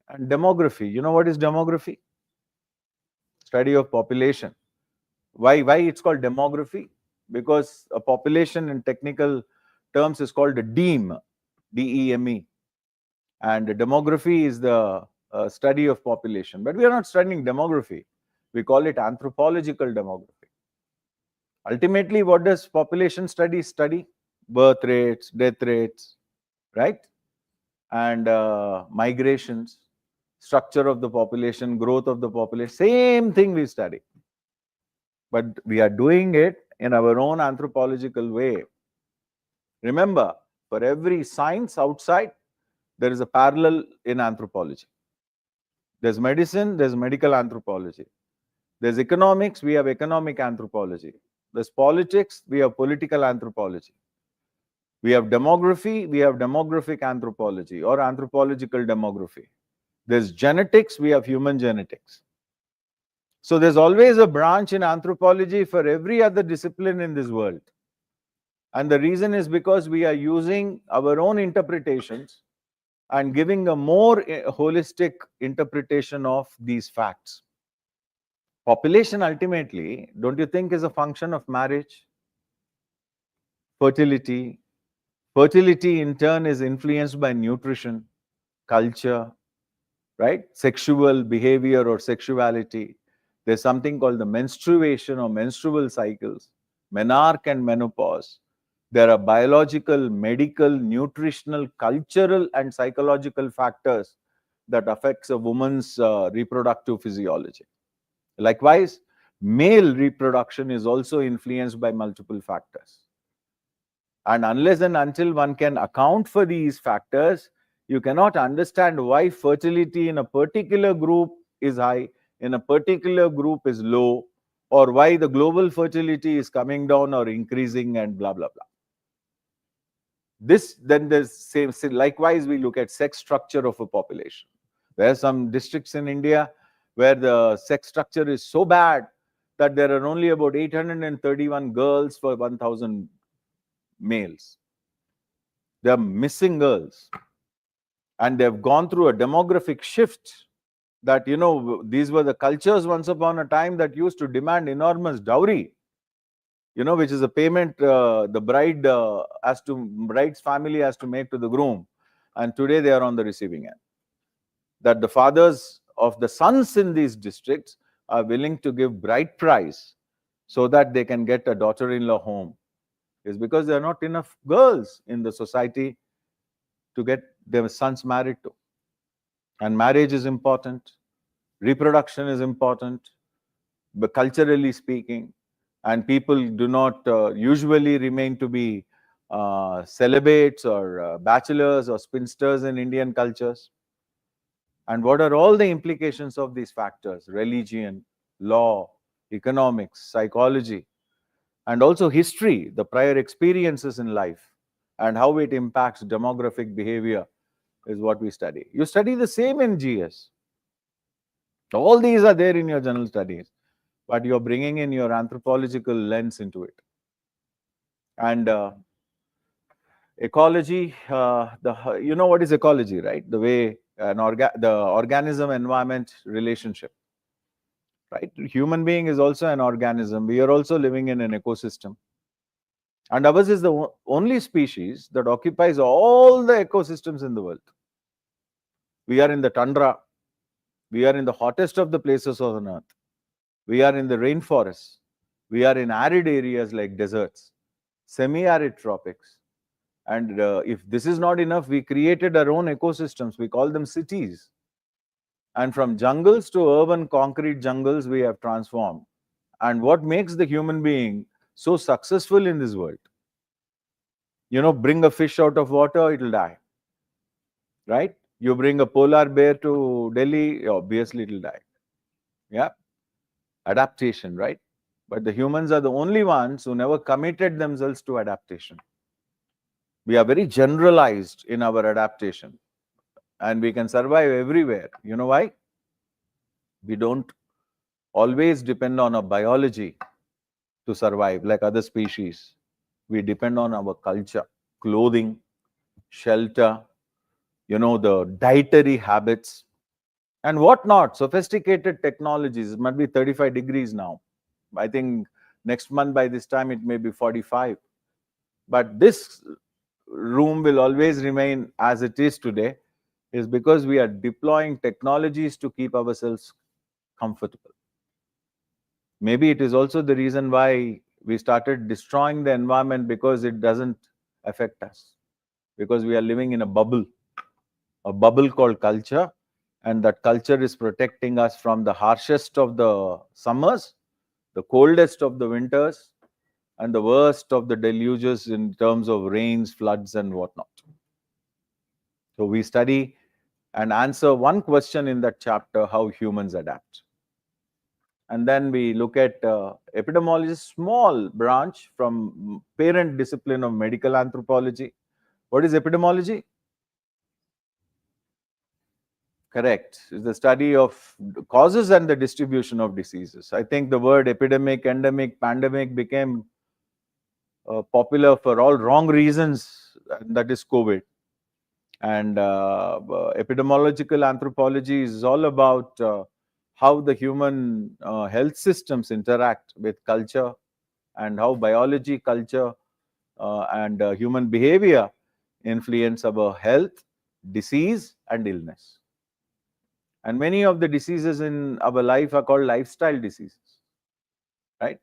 And demography. You know what is demography? Study of population. Why it's called demography? Because a population in technical terms is called a DEME, DEME. And demography is the study of population. But we are not studying demography. We call it anthropological demography. Ultimately, what does population study study? Birth rates, death rates, right? And migrations, structure of the population, growth of the population. Same thing we study. But we are doing it in our own anthropological way. Remember, for every science outside, there is a parallel in anthropology. There's medicine, there's medical anthropology. There's economics, we have economic anthropology. There's politics, we have political anthropology. We have demography, we have demographic anthropology or anthropological demography. There's genetics, we have human genetics. So there's always a branch in anthropology for every other discipline in this world. And the reason is because we are using our own interpretations and giving a more holistic interpretation of these facts. Population ultimately, don't you think, is a function of marriage? Fertility. Fertility in turn is influenced by nutrition, culture, right? Sexual behavior or sexuality. There's something called the menstruation or menstrual cycles, menarche and menopause. There are biological, medical, nutritional, cultural, and psychological factors that affects a woman's reproductive physiology. Likewise, male reproduction is also influenced by multiple factors. And unless and until one can account for these factors, you cannot understand why fertility in a particular group is high, in a particular group is low, or why the global fertility is coming down or increasing and blah, blah, blah. This, then there's same, likewise, we look at sex structure of a population. There are some districts in India where the sex structure is so bad that there are only about 831 girls for 1,000 males. They are missing girls. And they've gone through a demographic shift that, you know, these were the cultures once upon a time that used to demand enormous dowry, you know, which is a payment the bride's family has to make to the groom. And today they are on the receiving end. That the fathers of the sons in these districts are willing to give bride price so that they can get a daughter-in-law home, is because there are not enough girls in the society to get their sons married to. And marriage is important, reproduction is important, but culturally speaking, and people do not usually remain to be celibates or bachelors or spinsters in Indian cultures? And what are all the implications of these factors? Religion, law, economics, psychology, and also history, the prior experiences in life, and how it impacts demographic behavior is what we study. You study the same in GS. All these are there in your general studies, but you're bringing in your anthropological lens into it. And ecology, you know what is ecology, right? The way the organism-environment relationship, right? Human being is also an organism. We are also living in an ecosystem. And ours is the only species that occupies all the ecosystems in the world. We are in the tundra. We are in the hottest of the places on earth. We are in the rainforests. We are in arid areas like deserts, semi-arid tropics. And if this is not enough, we created our own ecosystems. We call them cities. And from jungles to urban concrete jungles, we have transformed. And what makes the human being so successful in this world? You know, bring a fish out of water, it'll die. Right? You bring a polar bear to Delhi, obviously it'll die. Yeah? Adaptation, right? But the humans are the only ones who never committed themselves to adaptation. We are very generalized in our adaptation and we can survive everywhere. You know why? We don't always depend on our biology to survive like other species. We depend on our culture, clothing, shelter, you know, the dietary habits and whatnot, sophisticated technologies. It might be 35 degrees now. I think next month by this time it may be 45. But this room will always remain as it is today is because we are deploying technologies to keep ourselves comfortable. Maybe it is also the reason why we started destroying the environment because it doesn't affect us. Because we are living in a bubble called culture, and that culture is protecting us from the harshest of the summers, the coldest of the winters, and the worst of the deluges in terms of rains, floods, and whatnot. So we study and answer one question in that chapter, how humans adapt. And then we look at epidemiology, small branch from parent discipline of medical anthropology. What is epidemiology? Correct. It's the study of causes and the distribution of diseases. I think the word epidemic, endemic, pandemic became popular for all wrong reasons, and that is COVID. And epidemiological anthropology is all about how the human health systems interact with culture and how biology, culture, and human behavior influence our health, disease, and illness. And many of the diseases in our life are called lifestyle diseases, right?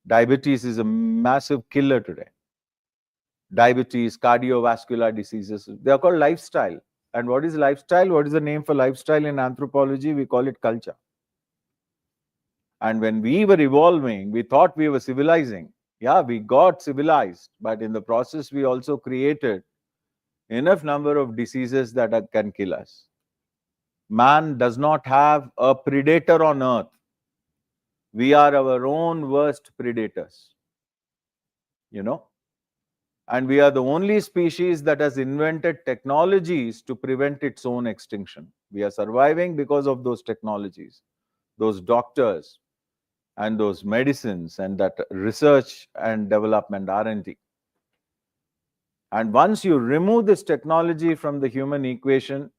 Diabetes is a massive killer today. Diabetes, cardiovascular diseases, they are called lifestyle. And what is lifestyle? What is the name for lifestyle in anthropology? We call it culture. And when we were evolving, we thought we were civilizing. Yeah, we got civilized, but in the process, we also created enough number of diseases that can kill us. Man does not have a predator on earth. We are our own worst predators, you know. And we are the only species that has invented technologies to prevent its own extinction. We are surviving because of those technologies, those doctors, and those medicines, and that research and development, R&D. And once you remove this technology from the human equation,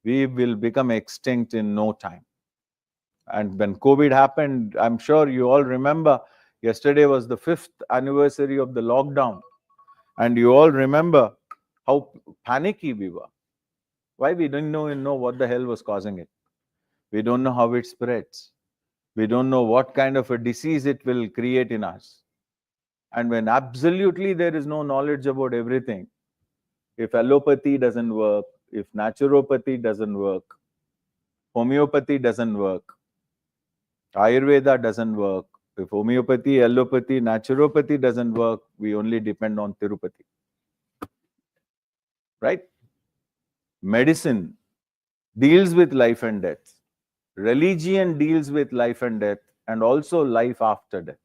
we will become extinct in no time. And when COVID happened, I'm sure you all remember, yesterday was the 5th anniversary of the lockdown. And you all remember how panicky we were. Why? We didn't know what the hell was causing it. We don't know how it spreads. We don't know what kind of a disease it will create in us. And when absolutely there is no knowledge about everything, if allopathy doesn't work, if naturopathy doesn't work, homeopathy doesn't work, Ayurveda doesn't work, If homeopathy, allopathy, naturopathy doesn't work, we only depend on Tirupati. Right? Medicine deals with life and death. Religion deals with life and death, and also life after death.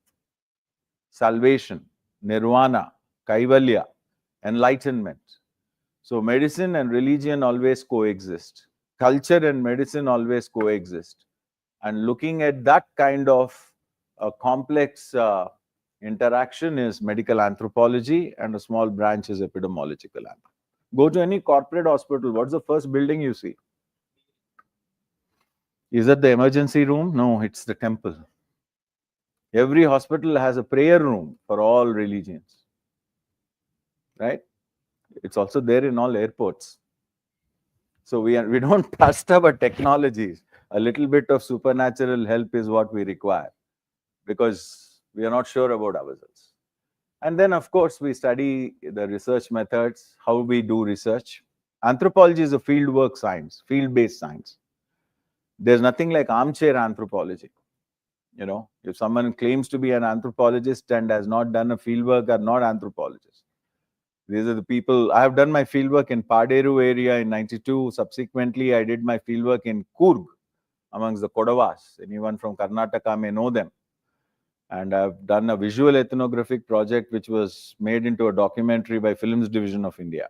Salvation, nirvana, kaivalya, enlightenment. So medicine and religion always coexist. Culture and medicine always coexist. And looking at that kind of complex interaction is medical anthropology, and a small branch is epidemiological anthropology. Go to any corporate hospital, what's the first building you see? Is it the emergency room? No, it's the temple. Every hospital has a prayer room for all religions. Right? It's also there in all airports. So we don't trust our technologies. A little bit of supernatural help is what we require, because we are not sure about ourselves. And then, of course, we study the research methods, how we do research. Anthropology is a fieldwork science, field-based science. There's nothing like armchair anthropology. You know, if someone claims to be an anthropologist and has not done a fieldwork, are not anthropologists. These are the people. I have done my fieldwork in Paderu area in '92. Subsequently, I did my fieldwork in Coorg amongst the Kodavas. Anyone from Karnataka may know them. And I've done a visual ethnographic project which was made into a documentary by Films Division of India.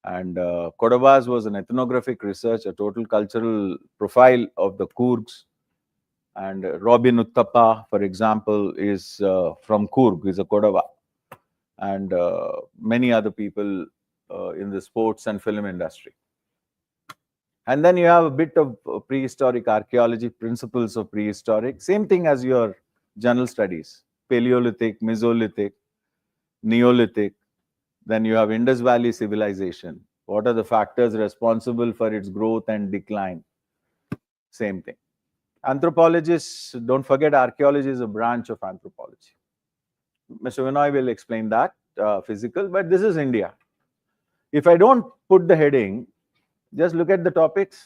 And Kodavas was an ethnographic research, a total cultural profile of the Coorgs. And Robin Uttappa, for example, is from Coorg, is a Kodava. And many other people in the sports and film industry. And then you have a bit of prehistoric archaeology, principles of prehistoric, same thing as your general studies, Paleolithic, Mesolithic, Neolithic. Then you have Indus Valley civilization. What are the factors responsible for its growth and decline? Same thing. Anthropologists, don't forget, archaeology is a branch of anthropology. Mr. Vinoy will explain that, physical, but this is India. If I don't put the heading, just look at the topics.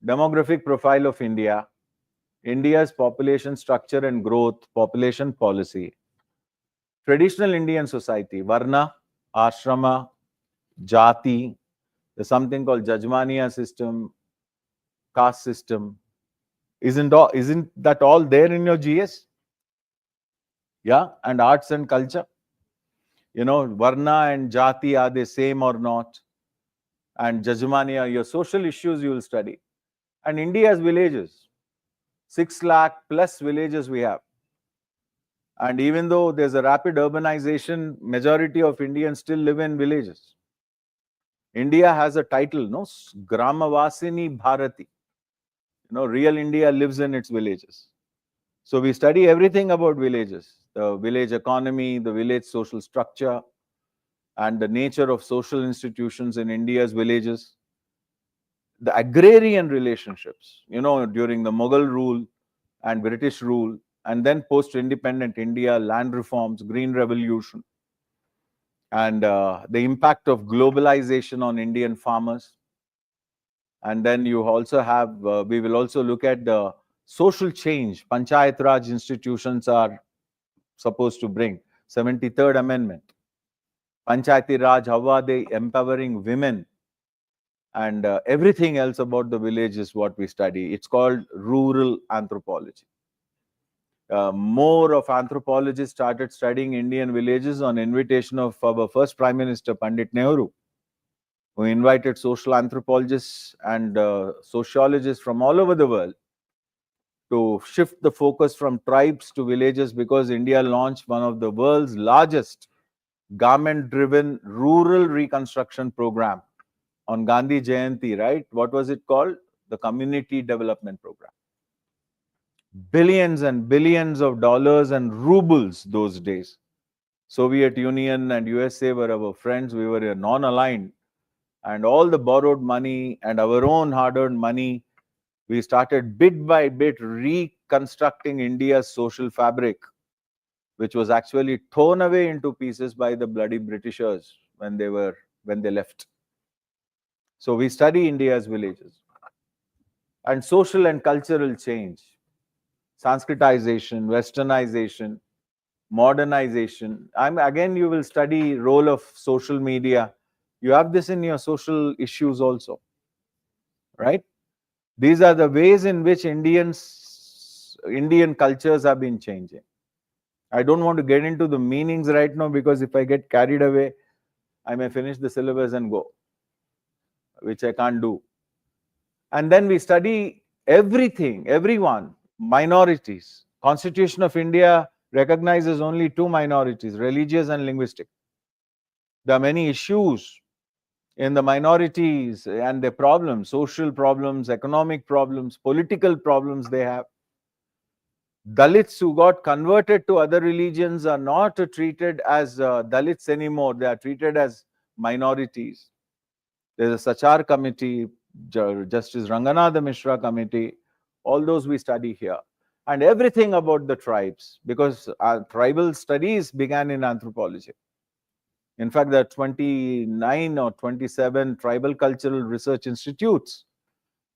Demographic profile of India, India's population structure and growth, population policy, traditional Indian society, Varna, Ashrama, Jati, there's something called Jajmaniya system, caste system. Isn't that all there in your GS? Yeah, and arts and culture. You know, Varna and Jati, are they same or not? And Jajmaniya, your social issues you will study. And India's villages, 6 lakh plus villages we have. And even though there's a rapid urbanization, majority of Indians still live in villages. India has a title, no? Gramavasini Bharati. You know, real India lives in its villages. So we study everything about villages, the village economy, the village social structure, and the nature of social institutions in India's villages. The agrarian relationships, you know, during the Mughal rule and British rule, and then post-independent India, land reforms, Green Revolution, and the impact of globalization on Indian farmers. And then you also have, we will also look at the social change Panchayat Raj institutions are supposed to bring. 73rd Amendment. Panchayati Raj, how are they empowering women? And everything else about the village is what we study. It's called rural anthropology. More of anthropologists started studying Indian villages on invitation of our first Prime Minister, Pandit Nehru, who invited social anthropologists and sociologists from all over the world to shift the focus from tribes to villages, because India launched one of the world's largest government-driven rural reconstruction program on Gandhi Jayanti, right? What was it called? The Community Development Program. Billions and billions of dollars and rubles those days. Soviet Union and USA were our friends. We were non-aligned. And all the borrowed money and our own hard-earned money, we started bit by bit reconstructing India's social fabric, which was actually torn away into pieces by the bloody Britishers when they left. So we study India's villages. And social and cultural change. Sanskritization, westernization, modernization. Again, you will study role of social media. You have this in your social issues also, right? These are the ways in which Indian cultures have been changing. I don't want to get into the meanings right now, because if I get carried away, I may finish the syllabus and go, which I can't do. And then we study everything, everyone, minorities. Constitution of India recognizes only two minorities, religious and linguistic. There are many issues in the minorities and their problems, social problems, economic problems, political problems they have. Dalits who got converted to other religions are not treated as Dalits anymore. They are treated as minorities. There's a Sachar committee, Justice Ranganatha Mishra committee. All those we study here. And everything about the tribes, because our tribal studies began in anthropology. In fact, there are 29 or 27 tribal cultural research institutes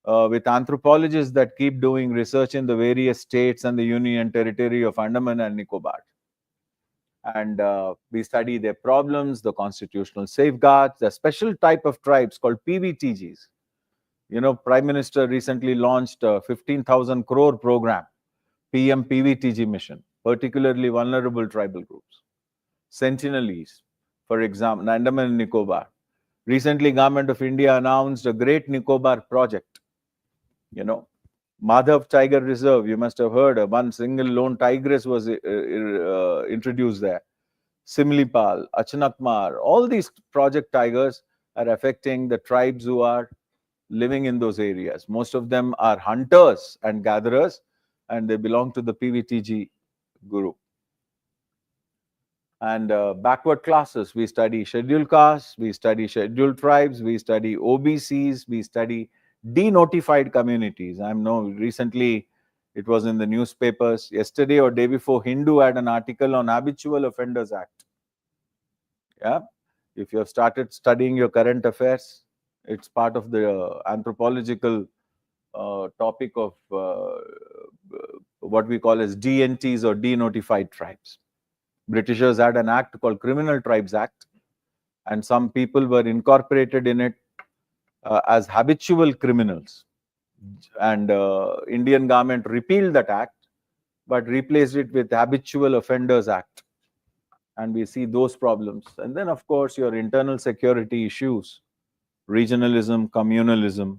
with anthropologists that keep doing research in the various states and the Union Territory of Andaman and Nicobar. And we study their problems, the constitutional safeguards, the special type of tribes called PVTGs. You know, Prime Minister recently launched a 15,000 crore program, PM PVTG mission, particularly vulnerable tribal groups. Sentinelese, for example, Andaman and Nicobar. Recently, Government of India announced a Great Nicobar project. You know, Madhav Tiger Reserve, you must have heard, one single lone tigress was introduced there. Simlipal, Achanakmar, all these project tigers are affecting the tribes who are living in those areas. Most of them are hunters and gatherers, and they belong to the PVTG group. And backward classes, we study scheduled castes, we study scheduled tribes, we study OBCs, we study denotified communities. I know recently it was in the newspapers, yesterday or day before, Hindu had an article on Habitual Offenders Act. Yeah, if you have started studying your current affairs, it's part of the anthropological topic of what we call as DNTs or denotified tribes. Britishers had an act called Criminal Tribes Act, and some people were incorporated in it as habitual criminals. And Indian government repealed that act, but replaced it with Habitual Offenders Act. And we see those problems. And then, of course, your internal security issues, regionalism, communalism,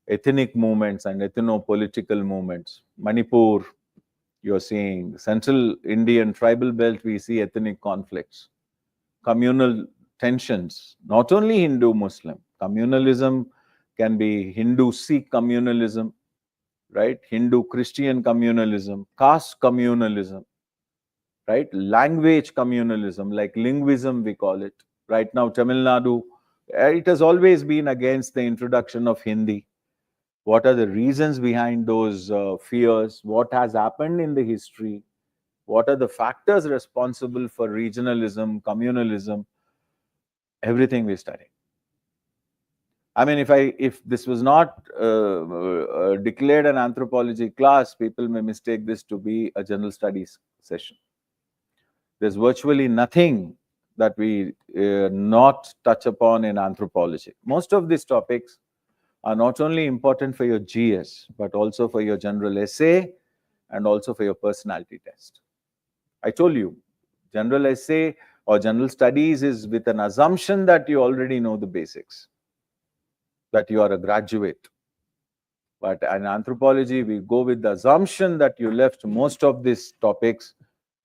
ethnic movements and ethno-political movements. Manipur, you're seeing Central Indian tribal belt, we see ethnic conflicts, communal tensions, not only Hindu-Muslim. Communalism can be Hindu-Sikh communalism, right? Hindu-Christian communalism, caste communalism, right? Language communalism, like linguism we call it. Right now, Tamil Nadu, it has always been against the introduction of Hindi. What are the reasons behind those fears? What has happened in the history? What are the factors responsible for regionalism, communalism? Everything we study. I mean, if this was not declared an anthropology class, people may mistake this to be a general studies session. There's virtually nothing that we not touch upon in anthropology. Most of these topics are not only important for your GS, but also for your general essay and also for your personality test. I told you, general essay or general studies is with an assumption that you already know the basics, that you are a graduate. But in anthropology, we go with the assumption that you left most of these topics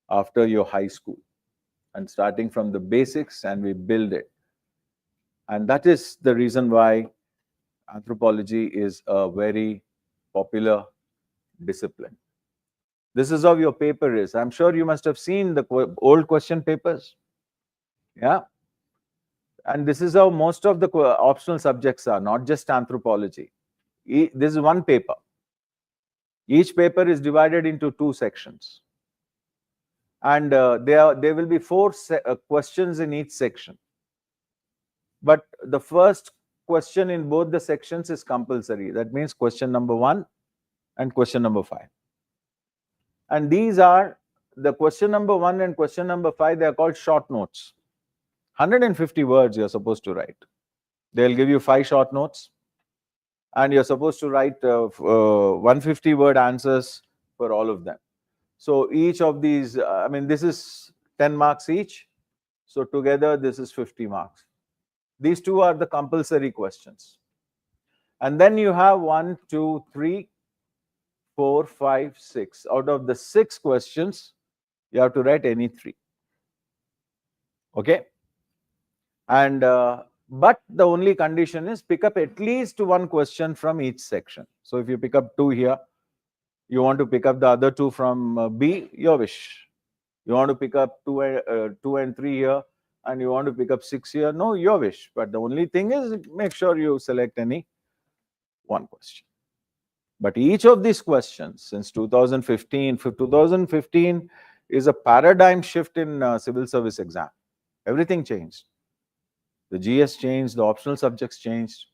after your high school, and starting from the basics, and we build it. And that is the reason why anthropology is a very popular discipline. This is how your paper is. I'm sure you must have seen the old question papers. Yeah. And this is how most of the optional subjects are, not just anthropology. This is one paper. Each paper is divided into 2 sections. And there will be 4 questions in each section. But the first question in both the sections is compulsory. That means question number 1 and question number 5. And these are the question number 1 and question number 5, they are called short notes. 150 words you're supposed to write. They'll give you 5 short notes, and you're supposed to write 150 word answers for all of them. So each of these, I mean, this is 10 marks each. So together, this is 50 marks. These two are the compulsory questions. And then you have 1, 2, 3, 4, 5, 6. Out of the 6 questions, you have to write any 3. Okay? And but the only condition is pick up at least 1 question from each section. So if you pick up 2 here, you want to pick up the other 2 from B, your wish. You want to pick up 2 and 3 here, and you want to pick up 6 here, no, your wish. But the only thing is, make sure you select any 1 question. But each of these questions since 2015 is a paradigm shift in civil service exam. Everything changed. The GS changed, the optional subjects changed.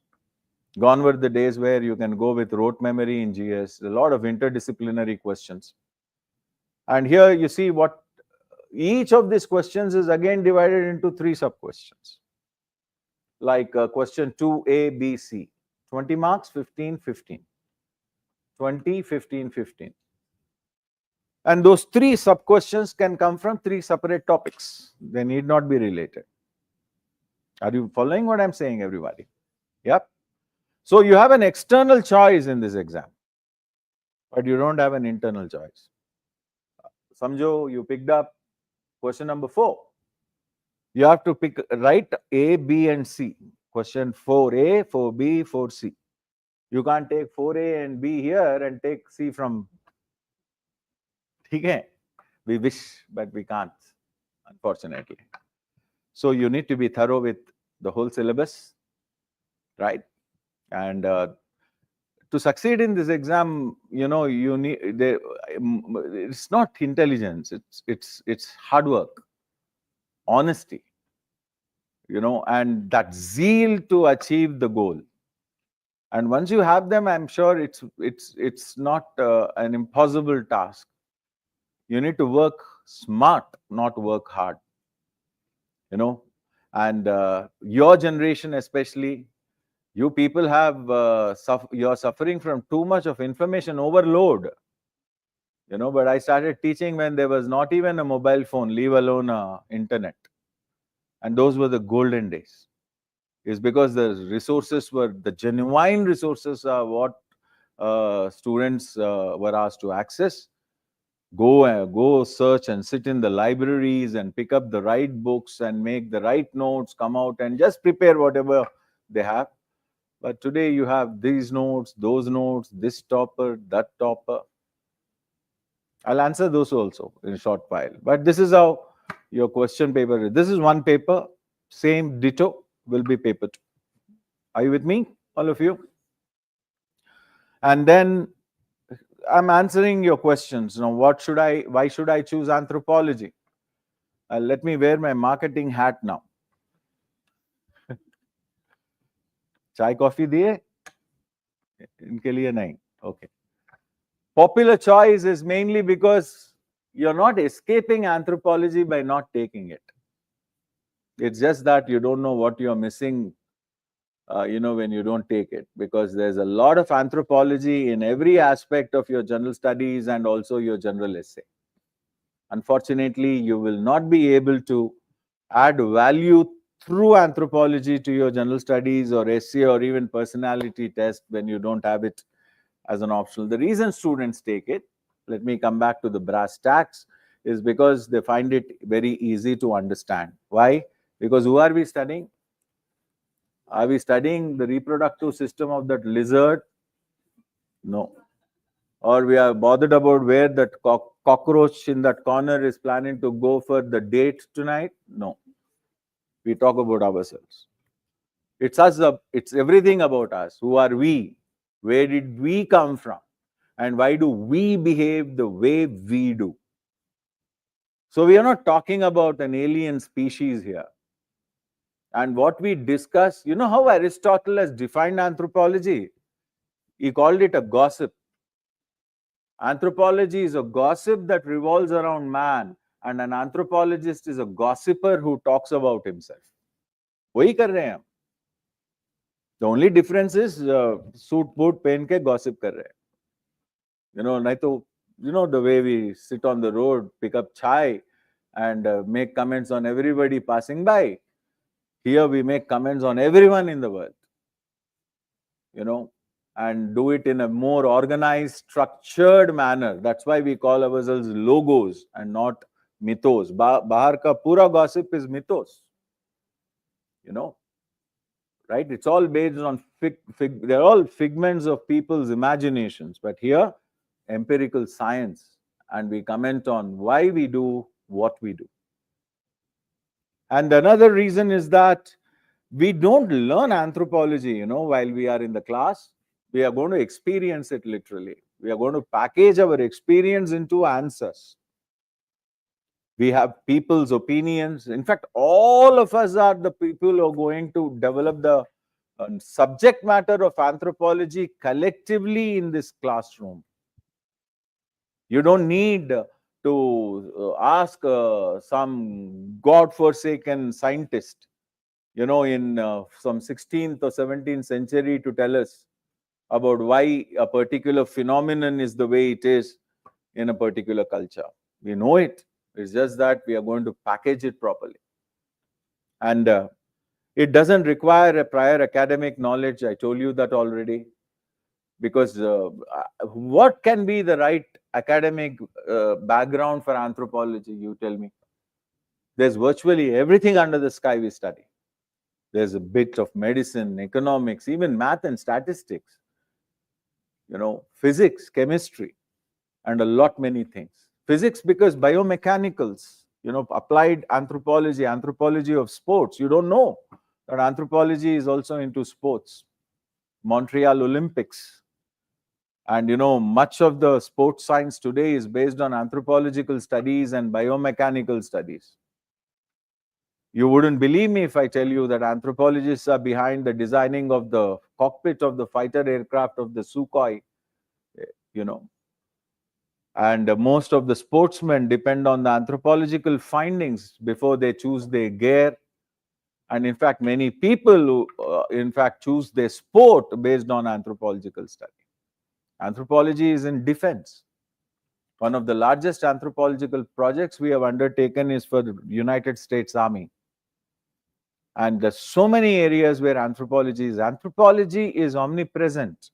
Gone were the days where you can go with rote memory in GS, a lot of interdisciplinary questions. And here you see what each of these questions is again divided into 3 sub-questions. Like question 2A, B, C. 20 marks, 15, 15. 20, 15, 15. And those 3 sub-questions can come from 3 separate topics. They need not be related. Are you following what I'm saying, everybody? Yep. So you have an external choice in this exam, but you don't have an internal choice. Samjho, you picked up question number 4. You have to write A, B, and C. Question 4A, 4B, 4C. You can't take 4A and B here and take C from. Okay? We wish, but we can't, unfortunately. So you need to be thorough with the whole syllabus, right? And to succeed in this exam, you know, you need it's not intelligence, it's hard work, honesty, you know, and that zeal to achieve the goal. And once you have them, I'm sure it's not an impossible task. You need to work smart, not work hard, you know. And your generation especially, you people have you're suffering from too much of information overload, you know. But I started teaching when there was not even a mobile phone, leave alone internet, and those were the golden days. Is because the resources were the genuine resources are what students were asked to access. Go search and sit in the libraries and pick up the right books and make the right notes, come out and just prepare whatever they have. But today you have these notes, those notes, this topper, that topper. I'll answer those also in a short while. But this is how your question paper is. This is one paper, same ditto will be paper 2. Are you with me, all of you? And then I'm answering your questions. Now, why should I choose anthropology? Let me wear my marketing hat now. Chai coffee diye? Inke liye nahi. Okay. Popular choice is mainly because you're not escaping anthropology by not taking it. It's just that you don't know what you're missing, you know, when you don't take it, because there's a lot of anthropology in every aspect of your general studies and also your general essay. Unfortunately, you will not be able to add value through anthropology to your general studies or essay or even personality test when you don't have it as an optional. The reason students take it, let me come back to the brass tacks, is because they find it very easy to understand. Why? Because who are we studying? Are we studying the reproductive system of that lizard? No. Or we are bothered about where that cockroach in that corner is planning to go for the date tonight? No. We talk about ourselves. It's us, it's everything about us. Who are we? Where did we come from? And why do we behave the way we do? So we are not talking about an alien species here. And what we discuss, you know how Aristotle has defined anthropology? He called it a gossip. Anthropology is a gossip that revolves around man, and an anthropologist is a gossiper who talks about himself. वही कर रहे हैं हम. The only difference is suit boot पहन के gossip कर रहे हैं. नहीं तो the way we sit on the road, pick up chai and make comments on everybody passing by. Here we make comments on everyone in the world. And do it in a more organized, structured manner. That's why we call ourselves logos and not mythos. Bahar ka pura gossip is mythos. Right? It's all based on they're all figments of people's imaginations. But here, empirical science, and we comment on why we do what we do. And another reason is that we don't learn anthropology, while we are in the class. We are going to experience it literally. We are going to package our experience into answers. We have people's opinions. In fact, all of us are the people who are going to develop the subject matter of anthropology collectively in this classroom. You don't need to ask some God-forsaken scientist, in some 16th or 17th century to tell us about why a particular phenomenon is the way it is in a particular culture. We know it. It's just that we are going to package it properly. And it doesn't require a prior academic knowledge. I told you that already. Because what can be the right academic background for anthropology? You tell me. There's virtually everything under the sky we study. There's a bit of medicine, economics, even math and statistics. Physics, chemistry, and a lot many things. Physics because biomechanicals, applied anthropology, anthropology of sports. You don't know that anthropology is also into sports. Montreal Olympics. And much of the sports science today is based on anthropological studies and biomechanical studies. You wouldn't believe me if I tell you that anthropologists are behind the designing of the cockpit of the fighter aircraft of the Sukhoi, And most of the sportsmen depend on the anthropological findings before they choose their gear. And in fact, many people, choose their sport based on anthropological study. Anthropology is in defense. One of the largest anthropological projects we have undertaken is for the United States Army. And there's so many areas where anthropology is omnipresent.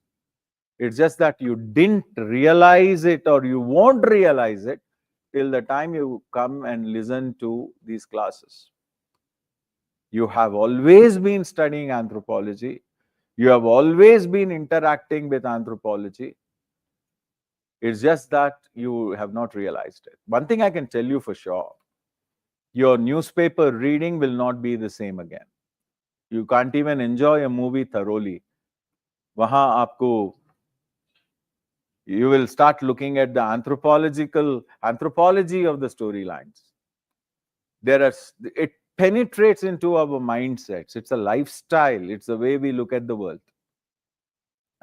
It's just that you didn't realize it or you won't realize it till the time you come and listen to these classes. You have always been studying anthropology. You have always been interacting with anthropology. It's just that you have not realized it. One thing I can tell you for sure, your newspaper reading will not be the same again. You can't even enjoy a movie thoroughly. You will start looking at the anthropology of the storylines. It penetrates into our mindsets. It's a lifestyle. It's the way we look at the world.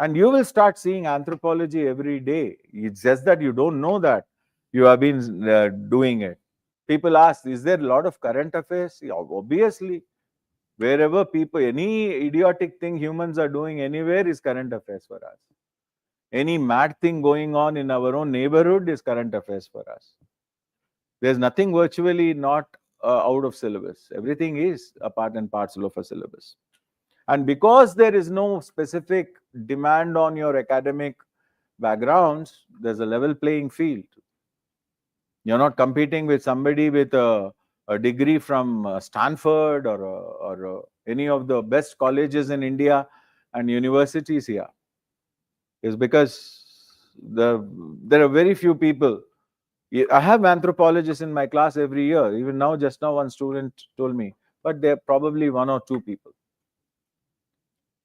And you will start seeing anthropology every day. It's just that you don't know that you have been doing it. People ask, is there a lot of current affairs? Yeah, obviously. Wherever any idiotic thing humans are doing anywhere is current affairs for us. Any mad thing going on in our own neighborhood is current affairs for us. There's nothing virtually not out of syllabus. Everything is a part and parcel of a syllabus. And because there is no specific demand on your academic backgrounds, there's a level playing field. You're not competing with somebody with a degree from Stanford or any of the best colleges in India and universities here. It's because there are very few people. I have anthropologists in my class every year. Even now, just now, one student told me, but there are probably one or two people.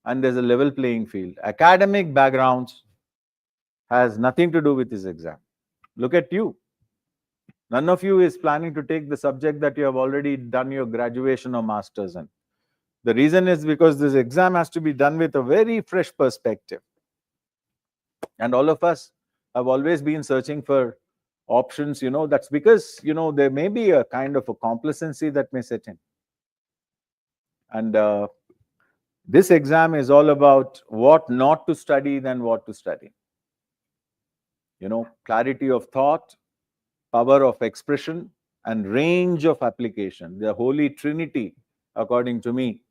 And there's a level playing field. Academic backgrounds has nothing to do with this exam. Look at you. None of you is planning to take the subject that you have already done your graduation or master's in. The reason is because this exam has to be done with a very fresh perspective. And all of us I've always been searching for options, that's because, there may be a kind of a complacency that may set in. And this exam is all about what not to study than what to study. Clarity of thought, power of expression, and range of application. The holy trinity, according to me,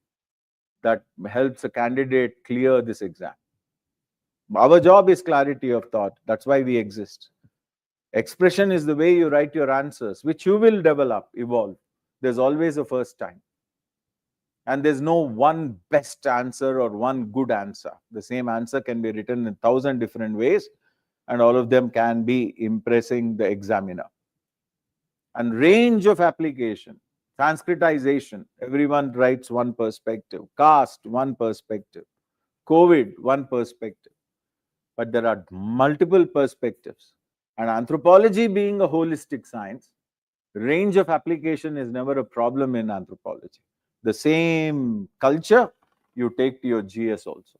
that helps a candidate clear this exam. Our job is clarity of thought. That's why we exist. Expression is the way you write your answers, which you will develop, evolve. There's always a first time. And there's no one best answer or one good answer. The same answer can be written in 1,000 different ways, and all of them can be impressing the examiner. And range of application, Sanskritization, everyone writes one perspective, caste, one perspective, COVID, one perspective. But there are multiple perspectives. And anthropology being a holistic science, range of application is never a problem in anthropology. The same culture you take to your GS also.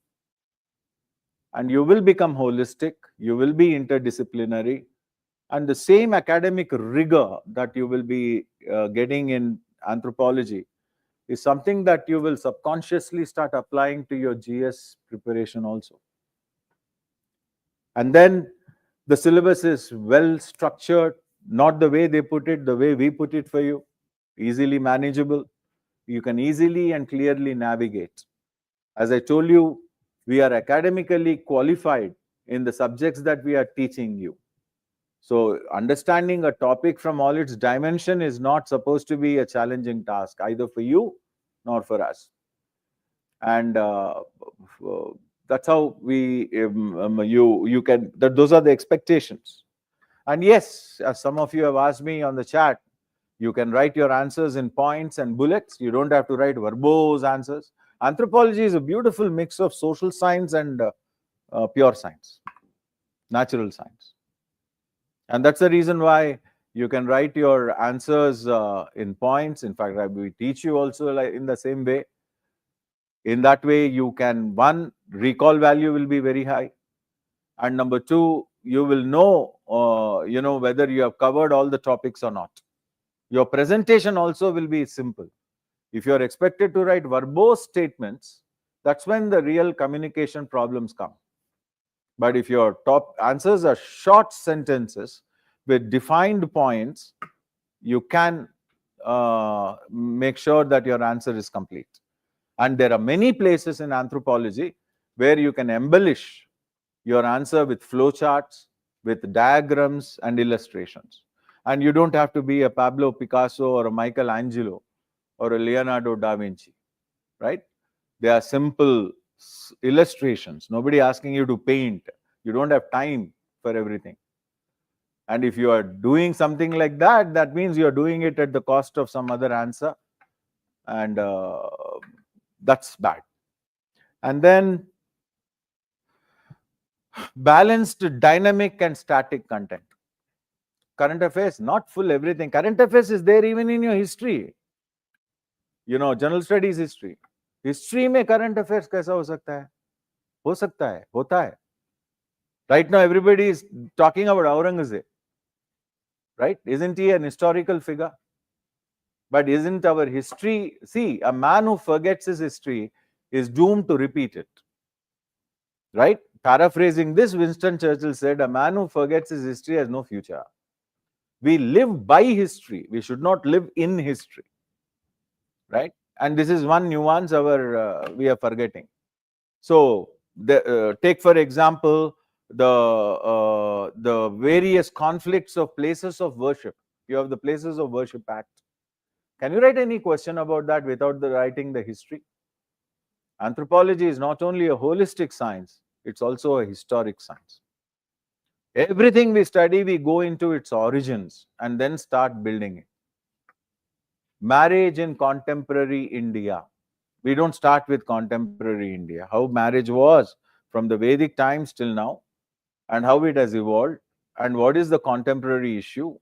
And you will become holistic, you will be interdisciplinary, and the same academic rigor that you will be getting in anthropology is something that you will subconsciously start applying to your GS preparation also. And then the syllabus is well structured, not the way they put it, the way we put it for you, easily manageable. You can easily and clearly navigate. As I told you, we are academically qualified in the subjects that we are teaching you. So understanding a topic from all its dimension is not supposed to be a challenging task, either for you nor for us. And that's how we, you can, those are the expectations. And yes, as some of you have asked me on the chat, you can write your answers in points and bullets. You don't have to write verbose answers. Anthropology is a beautiful mix of social science and pure science, natural science. And that's the reason why you can write your answers in points. In fact, we teach you also in the same way. In that way, you can, one, recall value will be very high. And number two, you will know, whether you have covered all the topics or not. Your presentation also will be simple. If you are expected to write verbose statements, that's when the real communication problems come. But if your top answers are short sentences with defined points, you can make sure that your answer is complete. And there are many places in anthropology where you can embellish your answer with flowcharts, with diagrams and illustrations. And you don't have to be a Pablo Picasso or a Michelangelo or a Leonardo da Vinci, right? They are simple illustrations. Nobody asking you to paint. You don't have time for everything. And if you are doing something like that, that means you are doing it at the cost of some other answer. And that's bad. And then balanced dynamic and static content. Current affairs, not full everything. Current affairs is there even in your history. General studies history. History में current affairs कैसा हो सकता है? हो सकता है, होता है. Right now, everybody is talking about Aurangzeb. Right? Isn't he an historical figure? But isn't our history... See, a man who forgets his history is doomed to repeat it. Right? Paraphrasing this, Winston Churchill said, a man who forgets his history has no future. We live by history. We should not live in history. Right? And this is one nuance we are forgetting. So, take for example, the various conflicts of places of worship. You have the Places of Worship Act. Can you write any question about that without writing the history? Anthropology is not only a holistic science, it's also a historic science. Everything we study, we go into its origins and then start building it. Marriage in contemporary India. We don't start with contemporary India. How marriage was from the Vedic times till now, and how it has evolved, and what is the contemporary issue,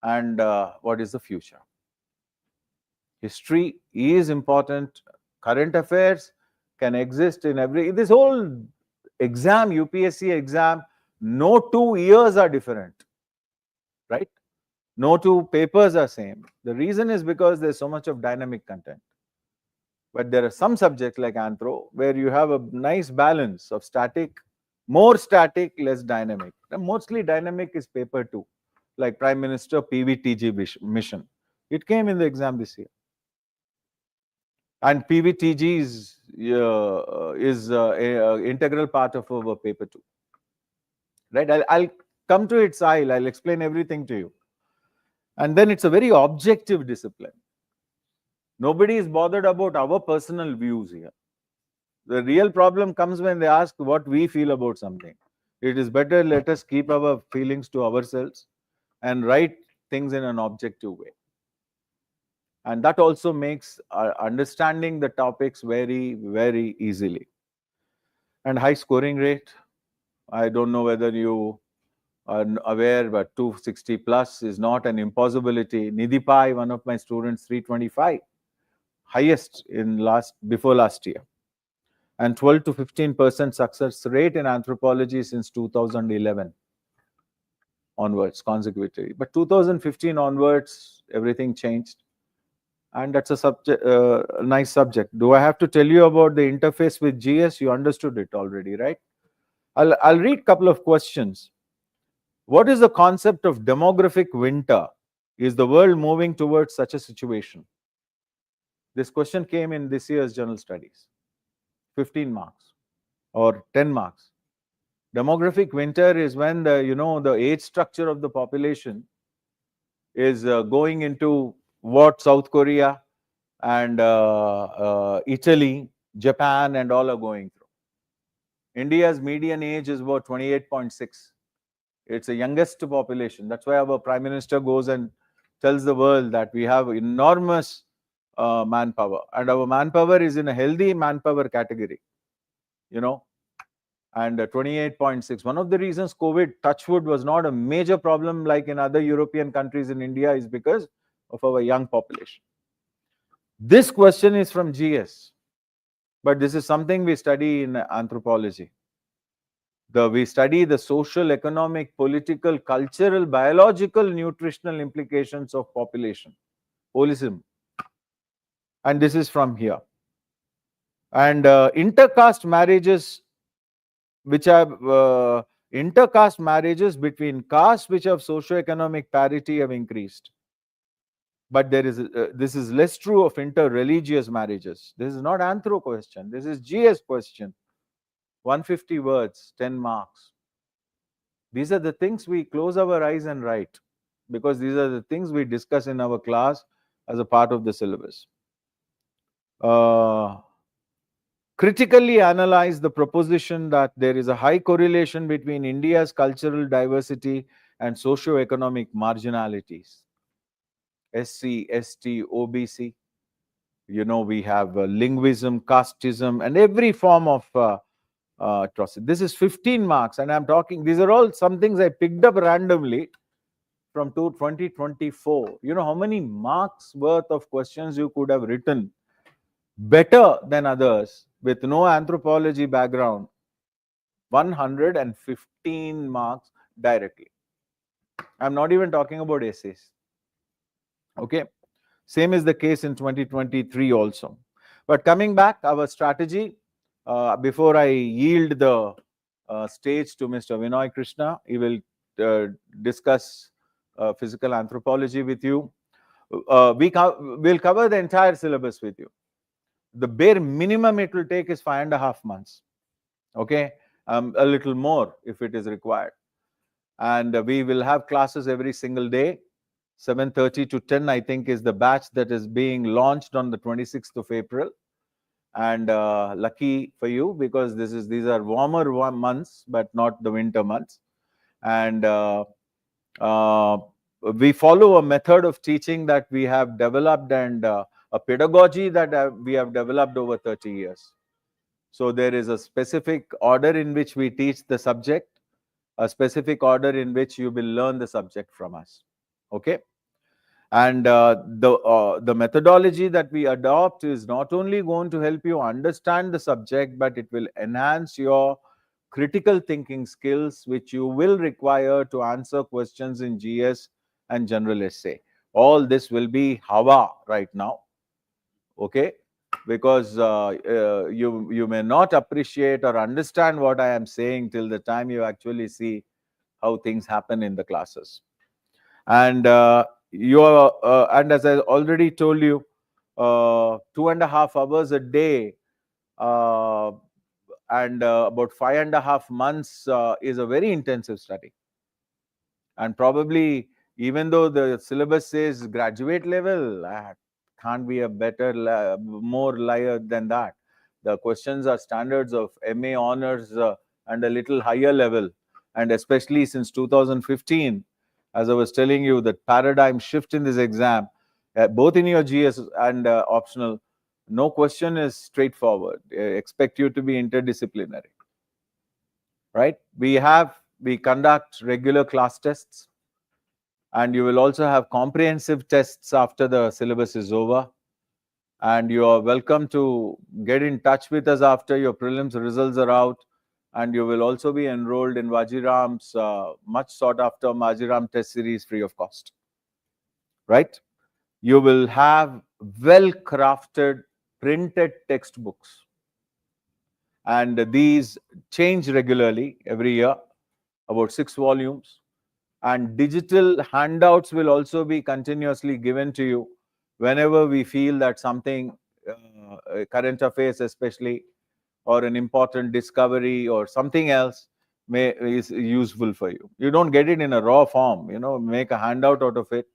and what is the future. History is important. Current affairs can exist in this whole exam, UPSC exam, no 2 years are different, right? No two papers are same. The reason is because there's so much of dynamic content. But there are some subjects like Anthro where you have a nice balance of static, more static, less dynamic. And mostly dynamic is paper 2, like Prime Minister PVTG mission. It came in the exam this year. And PVTG is a integral part of our paper 2. Right? I'll come to its aisle. I'll explain everything to you. And then it's a very objective discipline. Nobody is bothered about our personal views here. The real problem comes when they ask what we feel about something. It is better let us keep our feelings to ourselves and write things in an objective way. And that also makes understanding the topics very, very easily. And high scoring rate. I don't know whether you are aware, but 260 plus is not an impossibility. Nidhi, one of my students, 325, highest in before last year. And 12 to 15% success rate in anthropology since 2011 onwards, consecutively. But 2015 onwards, everything changed. And that's a nice subject. Do I have to tell you about the interface with GS? You understood it already, right? I'll read a couple of questions. What is the concept of demographic winter? Is the world moving towards such a situation? This question came in this year's General Studies. 15 marks or 10 marks. Demographic winter is when the age structure of the population is going into what South Korea and Italy, Japan and all are going through. India's median age is about 28.6. It's the youngest population. That's why our Prime Minister goes and tells the world that we have enormous manpower. And our manpower is in a healthy manpower category, and 28.6. One of the reasons COVID, touchwood, was not a major problem like in other European countries in India is because of our young population. This question is from GS, but this is something we study in anthropology. We study the social, economic, political, cultural, biological, nutritional implications of population, holism. And this is from here. And intercaste marriages, which have intercaste marriages between castes which have socio-economic parity have increased. But this is less true of inter-religious marriages. This is not Anthro question. This is GS question. 150 words, 10 marks. These are the things we close our eyes and write, because these are the things we discuss in our class as a part of the syllabus. Critically analyze the proposition that there is a high correlation between India's cultural diversity and socio-economic marginalities. SC, ST, OBC. We have linguism, casteism, and every form of atrocity. This is 15 marks, and I'm talking, these are all some things I picked up randomly from 2024. You know how many marks worth of questions you could have written better than others with no anthropology background? 115 marks directly. I'm not even talking about essays. Okay. Same is the case in 2023 also. But coming back, our strategy, before I yield the stage to Mr. Vinay Krishna, he will discuss physical anthropology with you. We'll cover the entire syllabus with you. The bare minimum it will take is 5.5 months. Okay, a little more if it is required. And we will have classes every single day. 7:30 to 10, I think, is the batch that is being launched on the 26th of April. And lucky for you, because these are warmer months, but not the winter months. And we follow a method of teaching that we have developed, and a pedagogy that we have developed over 30 years. So there is a specific order in which we teach the subject, a specific order in which you will learn the subject from us. Okay. And the methodology that we adopt is not only going to help you understand the subject, but it will enhance your critical thinking skills which you will require to answer questions in GS and general essay. All this will be Hawa right now, okay? Because you may not appreciate or understand what I am saying till the time you actually see how things happen in the classes. And and as I already told you, 2.5 hours a day and about 5.5 months is a very intensive study. And probably, even though the syllabus says graduate level, can't be a better, more liar than that. The questions are standards of MA honors and a little higher level. And especially since 2015, as I was telling you, the paradigm shift in this exam, both in your GS and optional, no question is straightforward. Expect you to be interdisciplinary, right? We conduct regular class tests, and you will also have comprehensive tests after the syllabus is over. And you are welcome to get in touch with us after your prelims results are out. And you will also be enrolled in Vajiram's much sought after Vajiram test series free of cost, right? You will have well crafted printed textbooks, and these change regularly every year, about 6 volumes. And digital handouts will also be continuously given to you whenever we feel that something, current affairs especially, or an important discovery or something else is useful for you. You don't get it in a raw form, make a handout out of it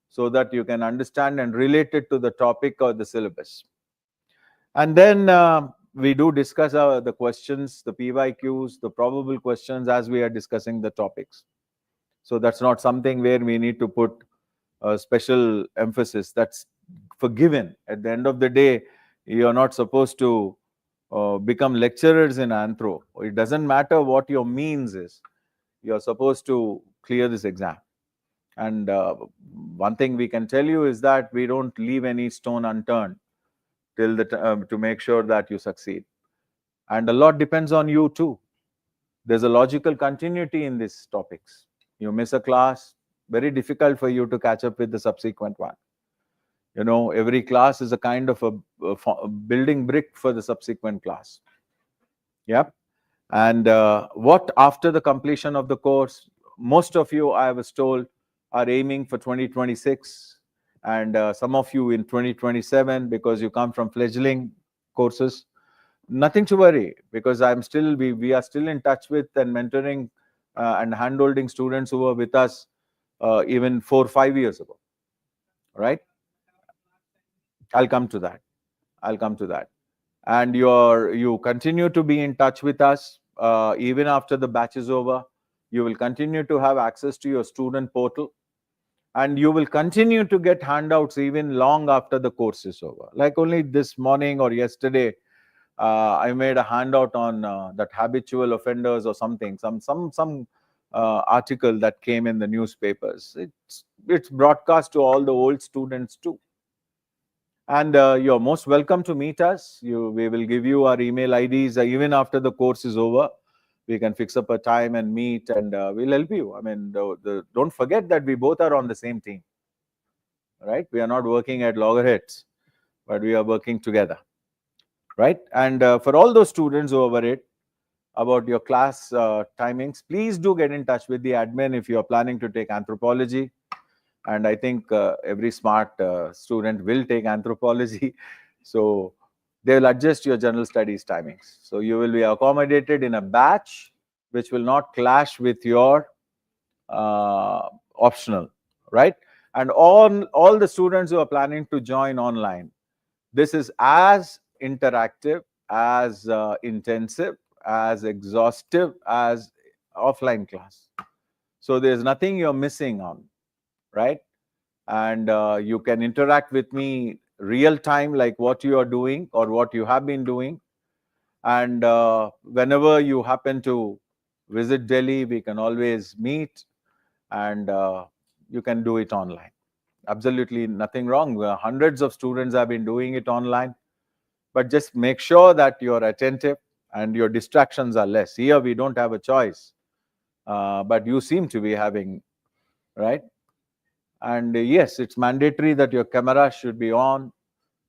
so that you can understand and relate it to the topic or the syllabus. And then we do discuss the questions, the PYQs, the probable questions as we are discussing the topics. So that's not something where we need to put a special emphasis. That's forgiven. At the end of the day, you're not supposed to become lecturers in anthro. It doesn't matter what your means is. You're supposed to clear this exam. And one thing we can tell you is that we don't leave any stone unturned till to make sure that you succeed. And a lot depends on you too. There's a logical continuity in these topics. You miss a class, very difficult for you to catch up with the subsequent one. Every class is a kind of a building brick for the subsequent class. Yep. And what after the completion of the course, most of you, I was told, are aiming for 2026, and some of you in 2027 because you come from fledgling courses. Nothing to worry, because we are still in touch with and mentoring and handholding students who were with us even 4 or 5 years ago, right? I'll come to that. And you continue to be in touch with us even after the batch is over. You will continue to have access to your student portal, and you will continue to get handouts even long after the course is over. Like only this morning or yesterday, I made a handout on that habitual offenders or something, some article that came in the newspapers. It's broadcast to all the old students too. And you're most welcome to meet us. We will give you our email IDs even after the course is over. We can fix up a time and meet, and we'll help you. I mean, don't forget that we both are on the same team, right? We are not working at loggerheads, but we are working together, right? And for all those students who are worried about your class timings, please do get in touch with the admin if you are planning to take anthropology. And I think every smart student will take anthropology. So they will adjust your general studies timings. So you will be accommodated in a batch which will not clash with your optional, right? And all the students who are planning to join online, this is as interactive, as intensive, as exhaustive as offline class. So there's nothing you're missing on, right? And you can interact with me real time, like what you are doing or what you have been doing. And whenever you happen to visit Delhi, we can always meet, and you can do it online. Absolutely nothing wrong. Hundreds of students have been doing it online, but just make sure that you're attentive and your distractions are less. Here we don't have a choice, but you seem to be having, right? And yes, it's mandatory that your camera should be on,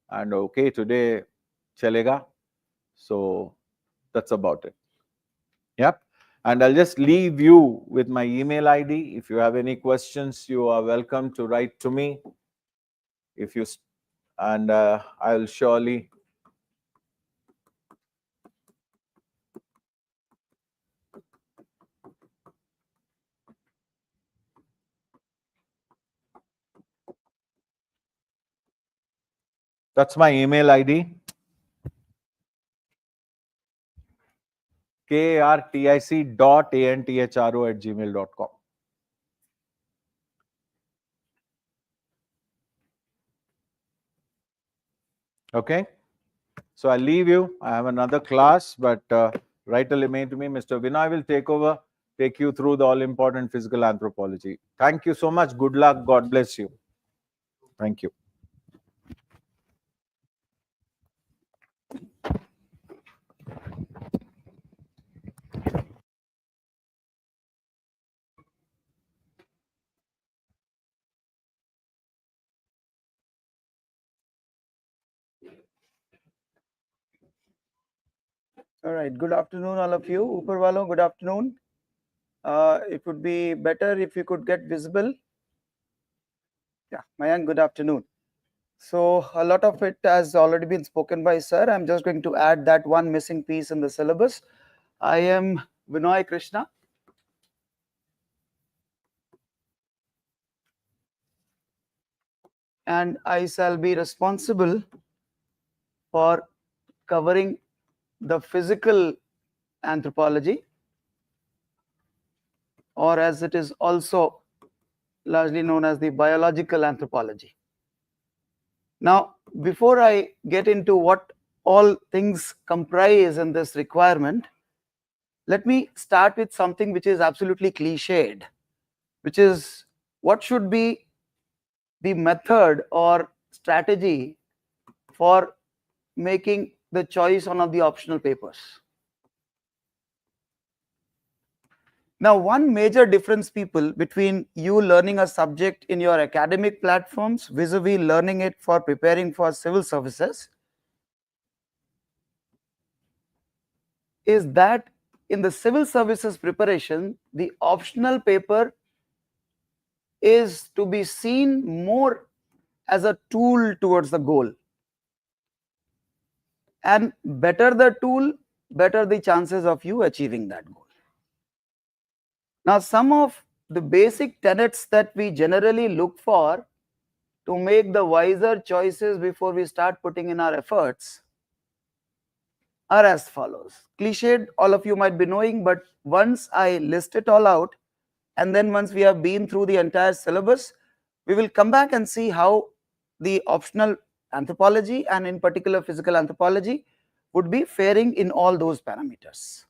and okay, today chalega. So that's about it. Yep. And I'll just leave you with my email ID. If you have any questions, you are welcome to write to me. If you and I'll surely that's my email ID, kartic.anthro@gmail.com. Okay. So I'll leave you. I have another class, but write a email to me. Mr. Vinay will take over, take you through the all-important physical anthropology. Thank you so much. Good luck. God bless you. Thank you. All right. Good afternoon, all of you. Upar walo, good afternoon. It would be better if you could get visible. Yeah, Mayank, good afternoon. So a lot of it has already been spoken by sir. I'm just going to add that one missing piece in the syllabus. I am Vinoy Krishna. And I shall be responsible for covering the physical anthropology, or as it is also largely known as the biological anthropology. Now, before I get into what all things comprise in this requirement, let me start with something which is absolutely cliched, which is what should be the method or strategy for making the choice on one of the optional papers. Now, one major difference, people, between you learning a subject in your academic platforms vis-a-vis learning it for preparing for civil services is that in the civil services preparation, the optional paper is to be seen more as a tool towards the goal. And better the tool, better the chances of you achieving that goal. Now, some of the basic tenets that we generally look for to make the wiser choices before we start putting in our efforts are as follows. Cliched, all of you might be knowing, but once I list it all out, and then once we have been through the entire syllabus, we will come back and see how the optional anthropology and in particular physical anthropology would be faring in all those parameters.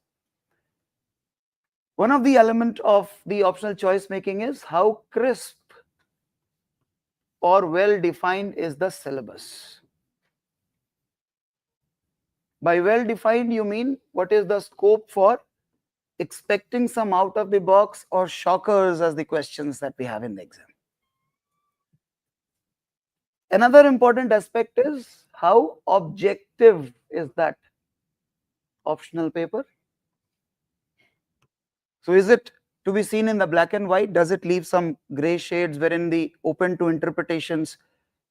One of the elements of the optional choice making is how crisp or well defined is the syllabus. By well defined, you mean what is the scope for expecting some out of the box or shockers as the questions that we have in the exam. Another important aspect is how objective is that optional paper. So is it to be seen in the black and white? Does it leave some gray shades wherein the open to interpretations,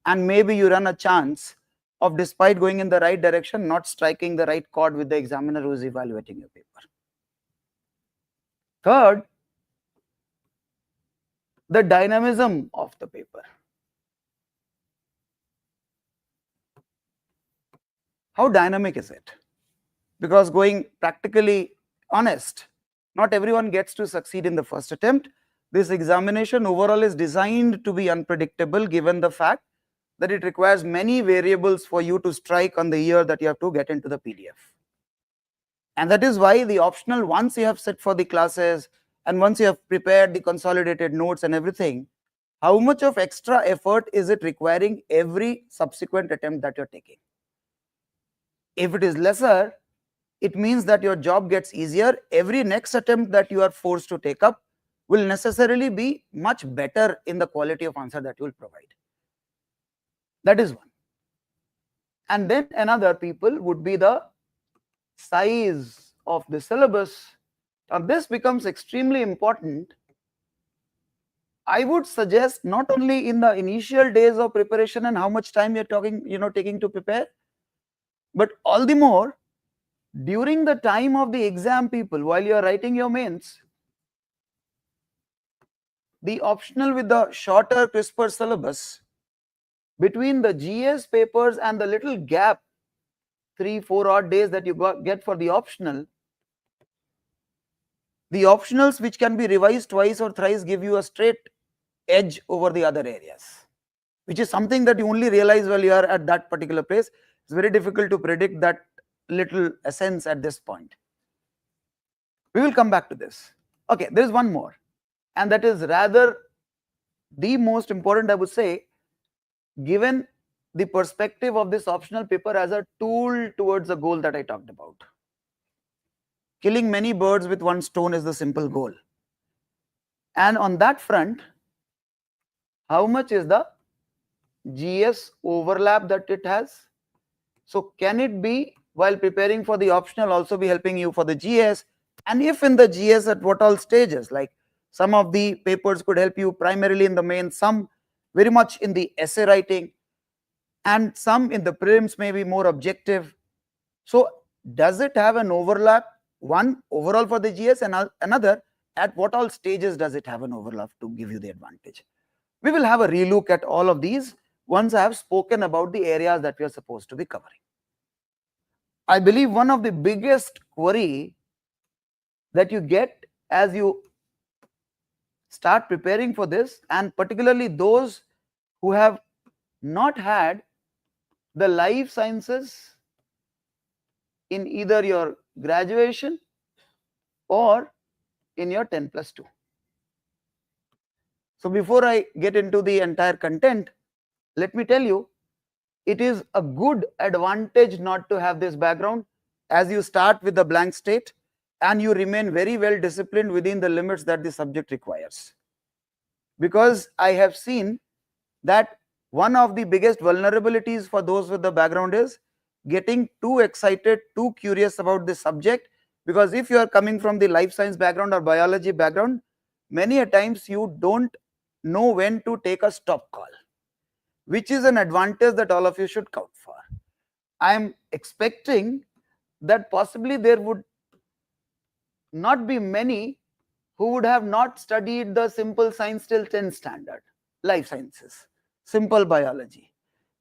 and maybe you run a chance of, despite going in the right direction, not striking the right chord with the examiner who is evaluating your paper. Third, the dynamism of the paper. How dynamic is it? Because going practically honest, not everyone gets to succeed in the first attempt. This examination overall is designed to be unpredictable given the fact that it requires many variables for you to strike on the year that you have to get into the PDF. And that is why the optional, once you have set for the classes and once you have prepared the consolidated notes and everything, how much of extra effort is it requiring every subsequent attempt that you're taking? If it is lesser, it means that your job gets easier. Every next attempt that you are forced to take up will necessarily be much better in the quality of answer that you will provide. That is one. And then another people would be the size of the syllabus. Now this becomes extremely important. I would suggest not only in the initial days of preparation and how much time you're taking to prepare, but all the more during the time of the exam, people, while you're writing your mains, the optional with the shorter, crisper syllabus between the GS papers and the little gap, 3-4 odd days that you get for the optional, the optionals which can be revised twice or thrice give you a straight edge over the other areas, which is something that you only realize while you are at that particular place. It's very difficult to predict that little essence at this point. We will come back to this. Okay, there is one more, and that is rather the most important, I would say, given the perspective of this optional paper as a tool towards the goal that I talked about. Killing many birds with one stone is the simple goal. And on that front, how much is the GS overlap that it has? So can it be, while preparing for the optional, also be helping you for the GS? And if in the GS, at what all stages? Like some of the papers could help you primarily in the main, some very much in the essay writing, and some in the prelims may be more objective. So does it have an overlap? One overall for the GS, and another at what all stages does it have an overlap to give you the advantage? We will have a relook at all of these once I have spoken about the areas that we are supposed to be covering. I believe one of the biggest query that you get as you start preparing for this, and particularly those who have not had the life sciences in either your graduation or in your 10+2. So before I get into the entire content, let me tell you, it is a good advantage not to have this background, as you start with the blank slate and you remain very well disciplined within the limits that the subject requires. Because I have seen that one of the biggest vulnerabilities for those with the background is getting too excited, too curious about the subject. Because if you are coming from the life science background or biology background, many a times you don't know when to take a stop call, which is an advantage that all of you should count for. I am expecting that possibly there would not be many who would have not studied the simple science till 10th standard, life sciences, simple biology.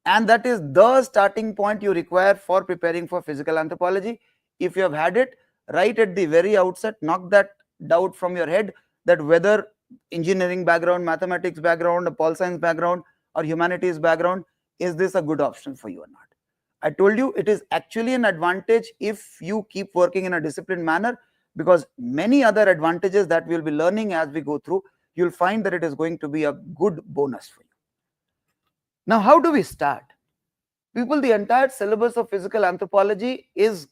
And that is the starting point you require for preparing for physical anthropology. If you have had it, right at the very outset, knock that doubt from your head that whether engineering background, mathematics background, a pol science background, or humanities background, is this a good option for you or not? I told you it is actually an advantage if you keep working in a disciplined manner, because many other advantages that we will be learning as we go through, you'll find that it is going to be a good bonus for you. Now, how do we start? People, the entire syllabus of physical anthropology is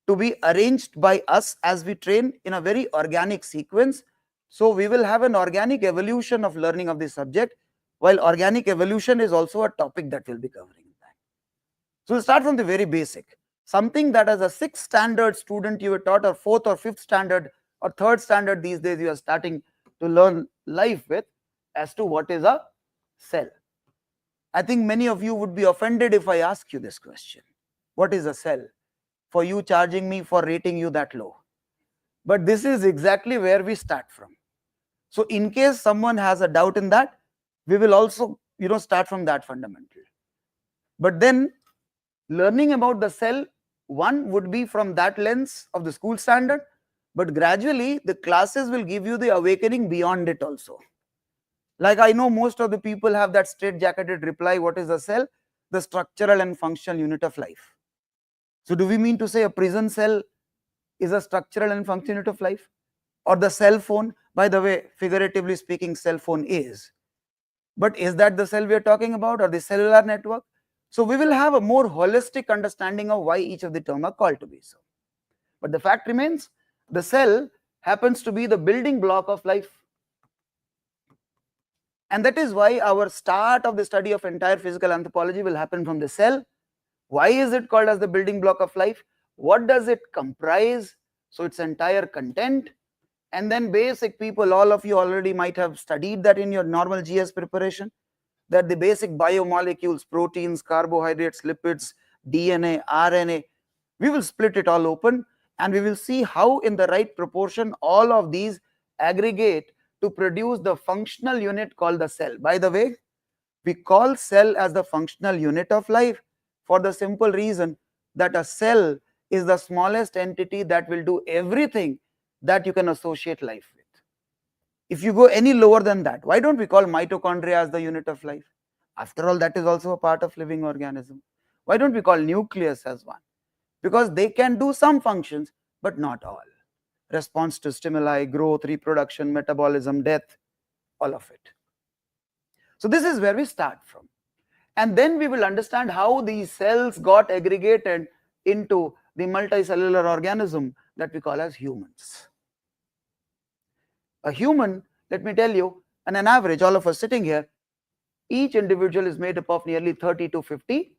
to be arranged by us as we train in a very organic sequence. So we will have an organic evolution of learning of this subject, while organic evolution is also a topic that we'll be covering. So we'll start from the very basic. Something that as a 6th standard student you were taught, or 4th or 5th standard or 3rd standard these days you are starting to learn life with, as to what is a cell. I think many of you would be offended if I ask you this question. What is a cell? For you charging me for rating you that low. But this is exactly where we start from. So in case someone has a doubt in that, we will also start from that fundamental. But then learning about the cell, one would be from that lens of the school standard, but gradually the classes will give you the awakening beyond it also. Like I know most of the people have that straight-jacketed reply, what is a cell? The structural and functional unit of life. So do we mean to say a prison cell is a structural and functional unit of life? Or the cell phone, by the way, figuratively speaking, cell phone is. But is that the cell we are talking about, or the cellular network? So we will have a more holistic understanding of why each of the terms are called to be so. But the fact remains, the cell happens to be the building block of life. And that is why our start of the study of entire physical anthropology will happen from the cell. Why is it called as the building block of life? What does it comprise? So its entire content. And then basic people, all of you already might have studied that in your normal GS preparation, that the basic biomolecules, proteins, carbohydrates, lipids, DNA, RNA, we will split it all open and we will see how in the right proportion all of these aggregate to produce the functional unit called the cell. By the way, we call cell as the functional unit of life for the simple reason that a cell is the smallest entity that will do everything that you can associate life with. If you go any lower than that, why don't we call mitochondria as the unit of life? After all, that is also a part of living organism. Why don't we call nucleus as one? Because they can do some functions, but not all. Response to stimuli, growth, reproduction, metabolism, death, all of it. So this is where we start from. And then we will understand how these cells got aggregated into the multicellular organism that we call as humans. A human, let me tell you, on an average, all of us sitting here, each individual is made up of nearly 30 to 50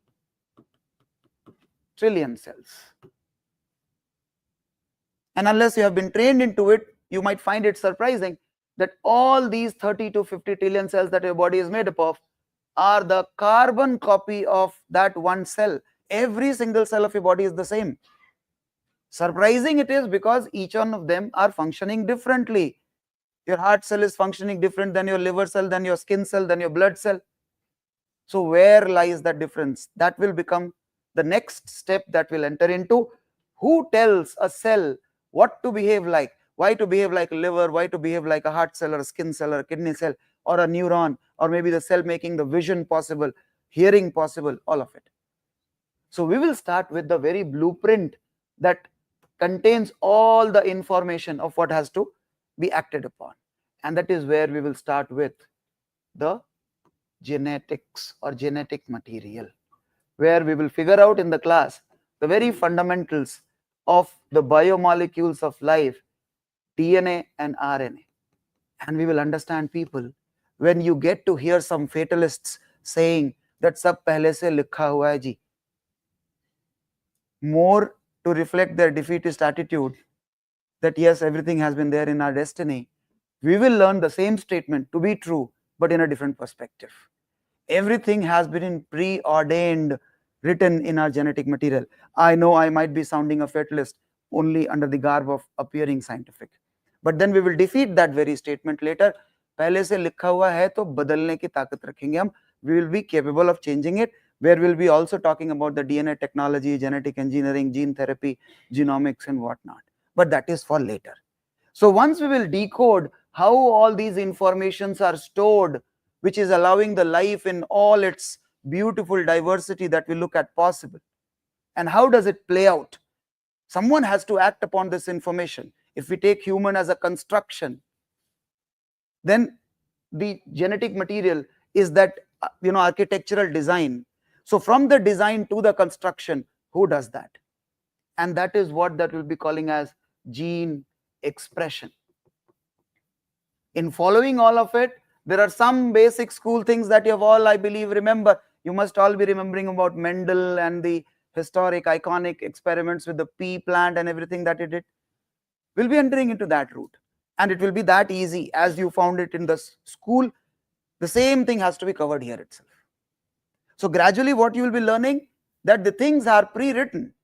trillion cells. And unless you have been trained into it, you might find it surprising that all these 30 to 50 trillion cells that your body is made up of are the carbon copy of that one cell. Every single cell of your body is the same. Surprising it is because each one of them are functioning differently. Your heart cell is functioning different than your liver cell, than your skin cell, than your blood cell. So where lies that difference? That will become the next step that we'll enter into. Who tells a cell what to behave like? Why to behave like a liver? Why to behave like a heart cell or a skin cell or a kidney cell or a neuron, or maybe the cell making the vision possible, hearing possible, all of it. So we will start with the very blueprint that contains all the information of what has to be acted upon. And that is where we will start with the genetics or genetic material, where we will figure out in the class the very fundamentals of the biomolecules of life, DNA and RNA. And we will understand people when you get to hear some fatalists saying that sab pehle se likha hua hai ji, more to reflect their defeatist attitude that yes, everything has been there in our destiny, we will learn the same statement to be true, but in a different perspective. Everything has been preordained, written in our genetic material. I know I might be sounding a fatalist only under the garb of appearing scientific, but then we will defeat that very statement later. पहले से लिखा हुआ है तो बदलने की ताकत रखेंगे हम. We will be capable of changing it, where we'll be also talking about the DNA technology, genetic engineering, gene therapy, genomics and whatnot. But that is for later. So once we will decode how all these informations are stored, which is allowing the life in all its beautiful diversity that we look at possible, and how does it play out? Someone has to act upon this information. If we take human as a construction, then the genetic material is that architectural design. So from the design to the construction, who does that? And that is what that will be calling as gene expression. In following all of it, there are some basic school things that you have all, I believe, remember. You must all be remembering about Mendel and the historic, iconic experiments with the pea plant and everything that he did. We'll be entering into that route. And it will be that easy as you found it in the school. The same thing has to be covered here itself. So gradually what you will be learning, that the things are pre-written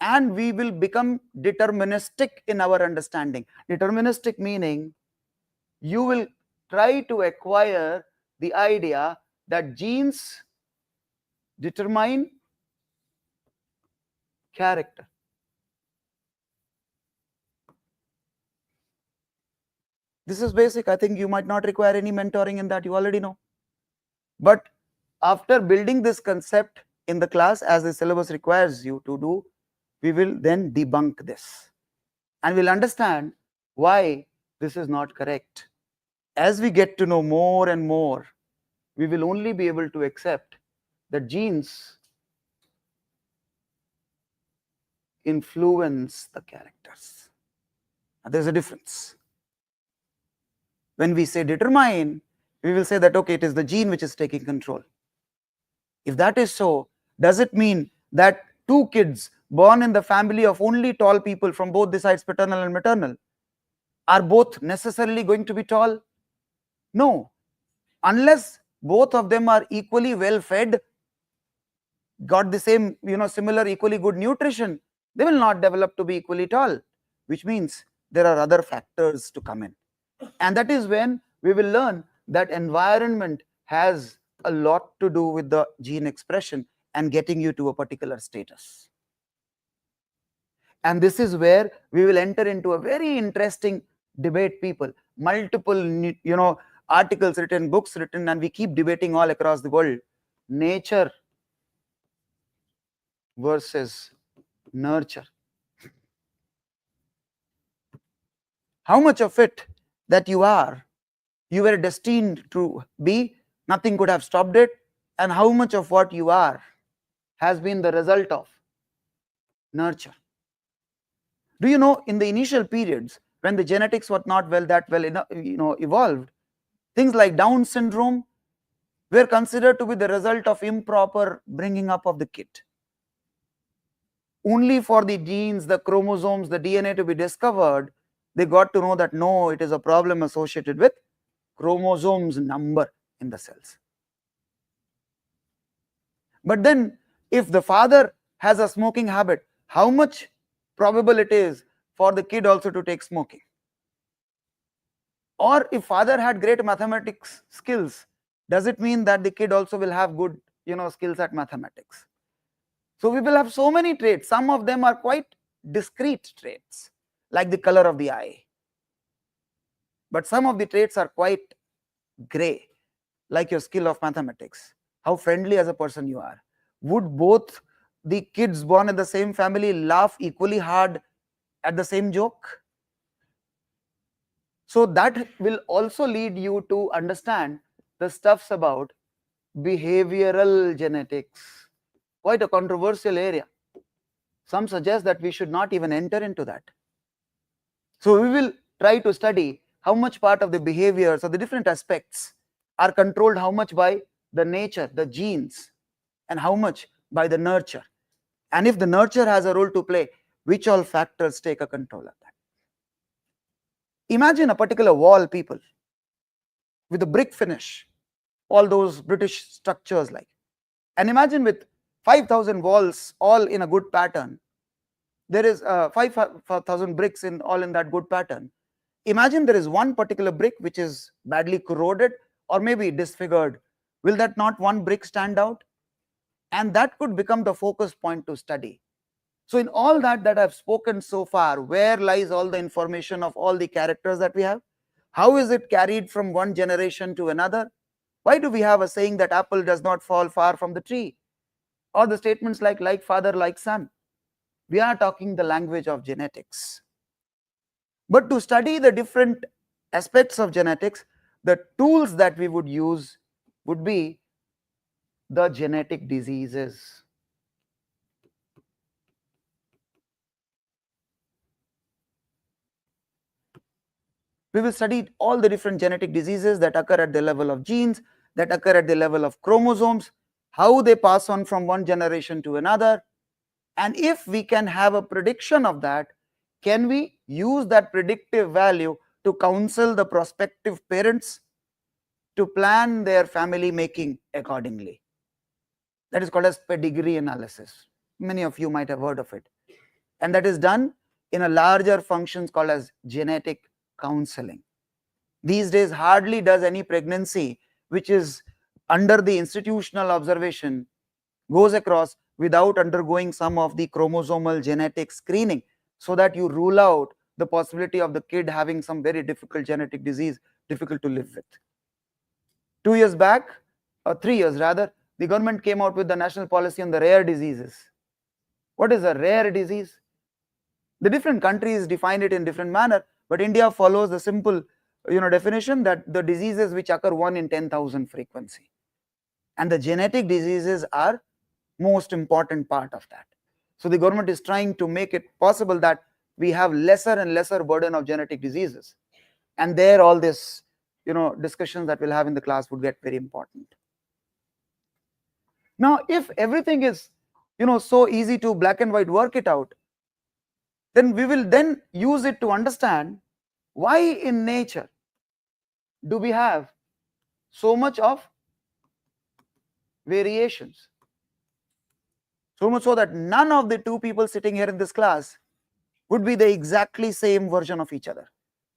and we will become deterministic in our understanding. Deterministic meaning you will try to acquire the idea that genes determine character. This is basic. I think you might not require any mentoring in that. You already know. But after building this concept in the class, as the syllabus requires you to do, we will then debunk this. And we'll understand why this is not correct. As we get to know more and more, we will only be able to accept that genes influence the characters. Now, there's a difference. When we say determine, we will say that, okay, it is the gene which is taking control. If that is so, does it mean that two kids born in the family of only tall people from both the sides, paternal and maternal, are both necessarily going to be tall? No. Unless both of them are equally well fed, got the same, similar equally good nutrition, they will not develop to be equally tall, which means there are other factors to come in. And that is when we will learn that environment has a lot to do with the gene expression and getting you to a particular status. And this is where we will enter into a very interesting debate, people. Multiple, articles written, books written, and we keep debating all across the world. Nature versus nurture. How much of it that you were destined to be, nothing could have stopped it, and how much of what you are has been the result of nurture. Do you know, in the initial periods when the genetics were not evolved, things like Down syndrome were considered to be the result of improper bringing up of the kid. Only for the genes, the chromosomes, the DNA to be discovered, they got to know that no, it is a problem associated with chromosomes number in the cells. But then if the father has a smoking habit, how much probable it is for the kid also to take smoking? Or if father had great mathematics skills, does it mean that the kid also will have good skills at mathematics? So we will have so many traits. Some of them are quite discrete traits, like the color of the eye. But some of the traits are quite gray, like your skill of mathematics, how friendly as a person you are. Would both the kids born in the same family laugh equally hard at the same joke? So that will also lead you to understand the stuffs about behavioral genetics. Quite a controversial area. Some suggest that we should not even enter into that. So we will try to study how much part of the behaviors or the different aspects are controlled, how much by the nature, the genes, and how much by the nurture. And if the nurture has a role to play, which all factors take a control of that? Imagine a particular wall, people, with a brick finish, all those British structures like. And imagine with 5,000 walls all in a good pattern. There is 5,000 bricks all in that good pattern. Imagine there is one particular brick which is badly corroded or maybe disfigured. Will that not one brick stand out? And that could become the focus point to study. So in all that I've spoken so far, where lies all the information of all the characters that we have? How is it carried from one generation to another? Why do we have a saying that apple does not fall far from the tree? Or the statements like father, like son? We are talking the language of genetics. But to study the different aspects of genetics, the tools that we would use would be the genetic diseases. We will study all the different genetic diseases that occur at the level of genes, that occur at the level of chromosomes, how they pass on from one generation to another. And if we can have a prediction of that, can we use that predictive value to counsel the prospective parents to plan their family making accordingly? That is called as pedigree analysis. Many of you might have heard of it. And that is done in a larger functions called as genetic counseling. These days, hardly does any pregnancy which is under the institutional observation goes across without undergoing some of the chromosomal genetic screening, so that you rule out the possibility of the kid having some very difficult genetic disease, difficult to live with. 2 years back, or 3 years rather, the government came out with the national policy on the rare diseases. What is a rare disease? The different countries define it in different manner, but India follows the simple definition that the diseases which occur 1 in 10,000 frequency. And the genetic diseases are most important part of that. So the government is trying to make it possible that we have lesser and lesser burden of genetic diseases. And there all this, discussions that we'll have in the class would get very important. Now, if everything is, so easy to black and white work it out, then we will then use it to understand why in nature do we have so much of variations. So much so that none of the two people sitting here in this class would be the exactly same version of each other.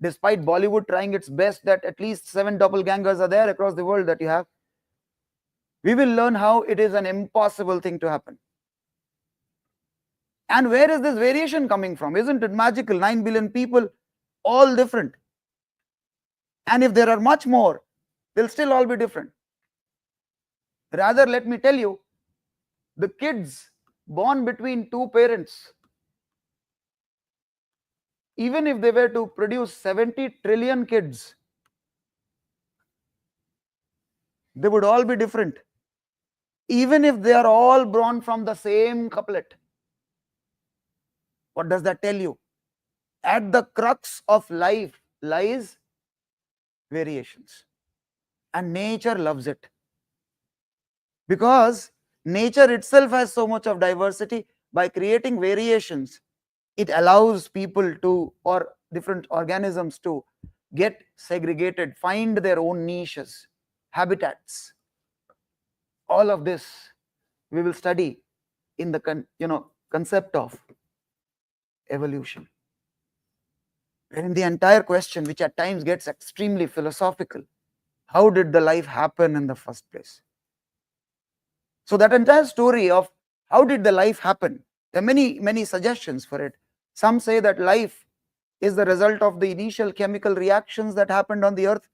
Despite Bollywood trying its best that at least 7 doppelgangers are there across the world that you have, we will learn how it is an impossible thing to happen. And where is this variation coming from? Isn't it magical? 9 billion people, all different. And if there are much more, they'll still all be different. Rather, let me tell you, the kids born between two parents, even if they were to produce 70 trillion kids, they would all be different. Even if they are all born from the same couplet. What does that tell you? At the crux of life lies variations. And nature loves it. Because nature itself has so much of diversity. By creating variations, it allows people to, or different organisms to, get segregated, find their own niches, habitats. All of this we will study in the concept of evolution. And the entire question, which at times gets extremely philosophical, how did the life happen in the first place? So that entire story of how did the life happen, there are many suggestions for it. Some say that life is the result of the initial chemical reactions that happened on the earth,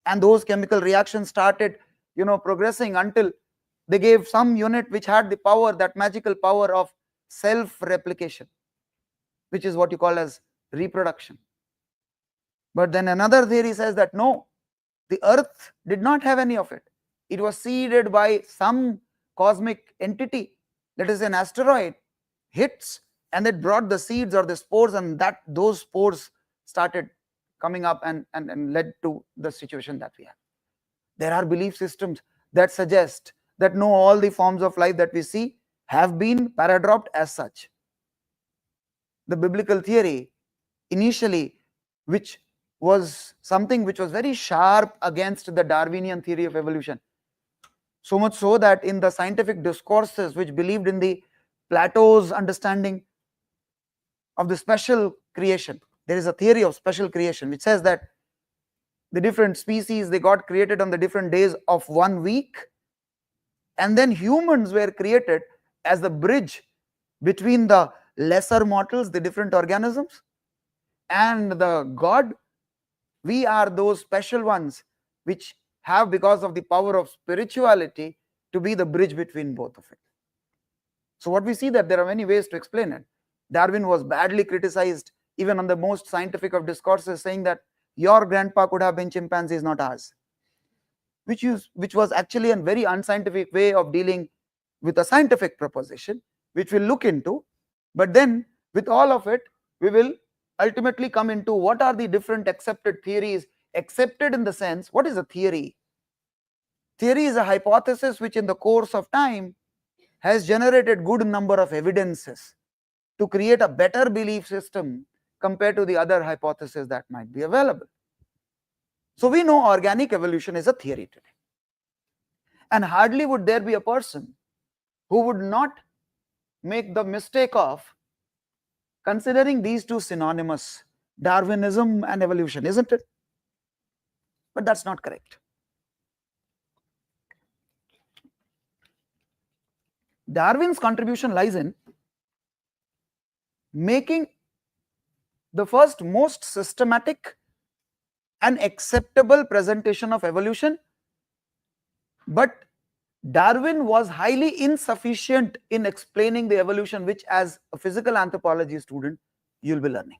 and those chemical reactions started progressing until they gave some unit which had the power, that magical power of self-replication, which is what you call as reproduction. But then another theory says that no, the earth did not have any of it. It was seeded by some cosmic entity, that is an asteroid, hits, and it brought the seeds or the spores, and that those spores started coming up and led to the situation that we have. There are belief systems that suggest that no, all the forms of life that we see have been paradropped as such. The biblical theory initially, which was something which was very sharp against the Darwinian theory of evolution, so much so that in the scientific discourses which believed in the Plato's understanding of the special creation, there is a theory of special creation which says that the different species, they got created on the different days of 1 week, and then humans were created as the bridge between the lesser mortals, the different organisms, and the God. We are those special ones which have, because of the power of spirituality, to be the bridge between both of it. So what we see that there are many ways to explain it. Darwin was badly criticized even on the most scientific of discourses, saying that your grandpa could have been chimpanzees, not ours, which was actually a very unscientific way of dealing with a scientific proposition, which we'll look into. But then with all of it, we will ultimately come into what are the different accepted theories. Accepted in the sense, what is a theory? Theory is a hypothesis which in the course of time has generated good number of evidences to create a better belief system compared to the other hypotheses that might be available. So we know organic evolution is a theory today. And hardly would there be a person who would not make the mistake of considering these two synonymous, Darwinism and evolution, isn't it? But that's not correct. Darwin's contribution lies in making the first most systematic and acceptable presentation of evolution, but Darwin was highly insufficient in explaining the evolution which, as a physical anthropology student, you'll be learning.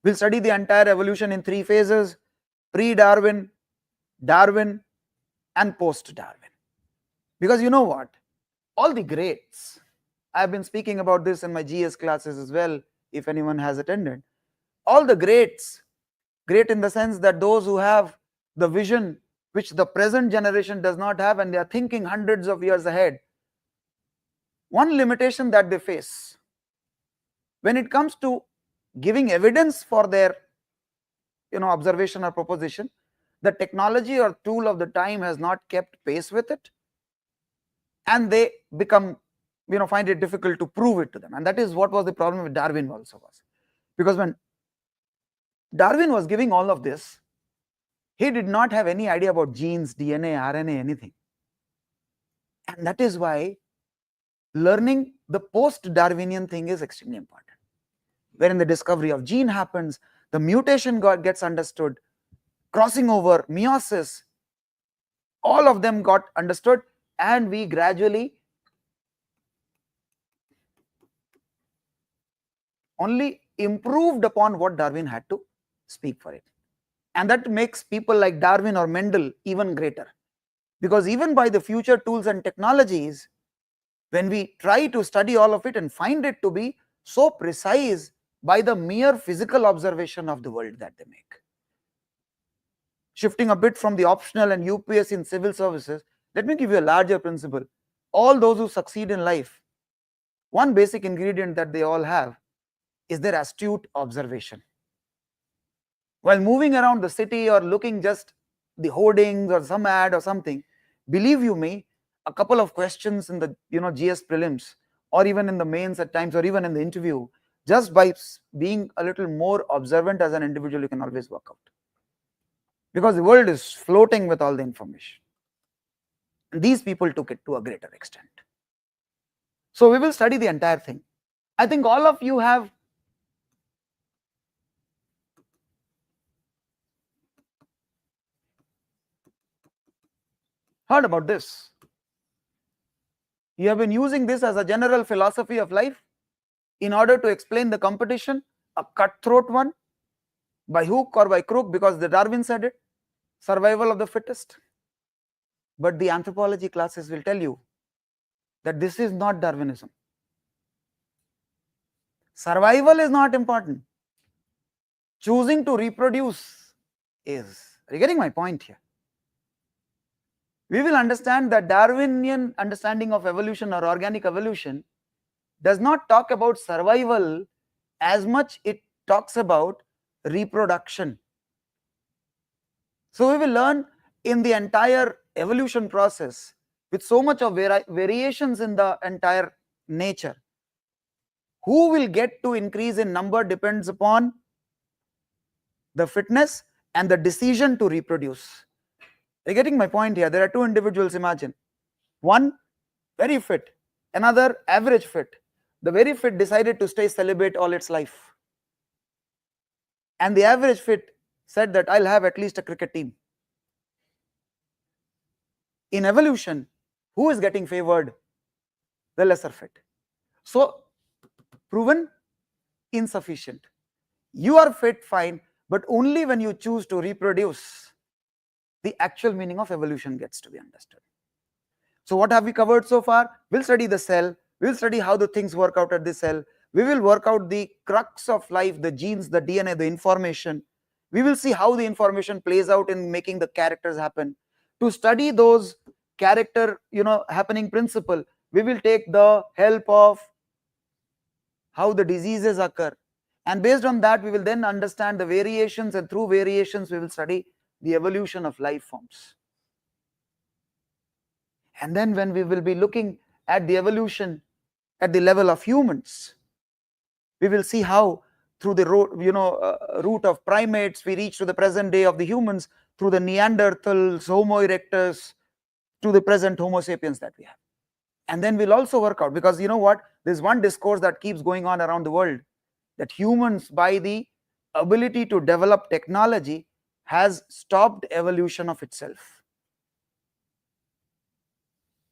We'll study the entire evolution in 3 phases: pre-Darwin, Darwin, and post-Darwin. Because you know what? All the greats, I've been speaking about this in my GS classes as well, if anyone has attended. All the greats, great in the sense that those who have the vision which the present generation does not have, and they are thinking hundreds of years ahead. One limitation that they face when it comes to giving evidence for their observation or proposition, the technology or tool of the time has not kept pace with it, and they become find it difficult to prove it to them. And that is what was the problem with Darwin also was, because when Darwin was giving all of this, he did not have any idea about genes, DNA, RNA, anything. And that is why learning the post-Darwinian thing is extremely important, wherein the discovery of gene happens, the mutation gets understood, crossing over, meiosis, all of them got understood, and we gradually only improved upon what Darwin had to speak for it. And that makes people like Darwin or Mendel even greater, because even by the future tools and technologies, when we try to study all of it and find it to be so precise by the mere physical observation of the world that they make. Shifting a bit from the optional and UPSC in civil services, let me give you a larger principle. All those who succeed in life, one basic ingredient that they all have is their astute observation. While moving around the city or looking just the hoardings or some ad or something, believe you me, a couple of questions in the GS prelims or even in the mains at times or even in the interview, just by being a little more observant as an individual, you can always work out, because the world is floating with all the information. And these people took it to a greater extent. So we will study the entire thing. I think all of you have heard about this. You have been using this as a general philosophy of life in order to explain the competition, a cutthroat one, by hook or by crook, because the Darwin said it, survival of the fittest. But the anthropology classes will tell you that this is not Darwinism. Survival is not important. Choosing to reproduce is. Are you getting my point here? We will understand that Darwinian understanding of evolution or organic evolution does not talk about survival as much it talks about reproduction. So we will learn in the entire evolution process, with so much of variations in the entire nature, who will get to increase in number depends upon the fitness and the decision to reproduce. You're getting my point here. There are two individuals, imagine. One very fit, another average fit. The very fit decided to stay celibate all its life. And the average fit said that I'll have at least a cricket team. In evolution, who is getting favored? The lesser fit. So, proven insufficient. You are fit, fine, but only when you choose to reproduce, the actual meaning of evolution gets to be understood. So what have we covered so far? We'll study the cell, we'll study how the things work out at the cell, we will work out the crux of life, the genes, the DNA, the information. We will see how the information plays out in making the characters happen. To study those character, happening principle, we will take the help of how the diseases occur. And based on that, we will then understand the variations, and through variations, we will study the evolution of life forms. And then when we will be looking at the evolution at the level of humans, we will see how through the route of primates, we reach to the present day of the humans, through the Neanderthals, Homo erectus, to the present Homo sapiens that we have. And then we'll also work out, because you know what, there's one discourse that keeps going on around the world, that humans, by the ability to develop technology, has stopped evolution of itself.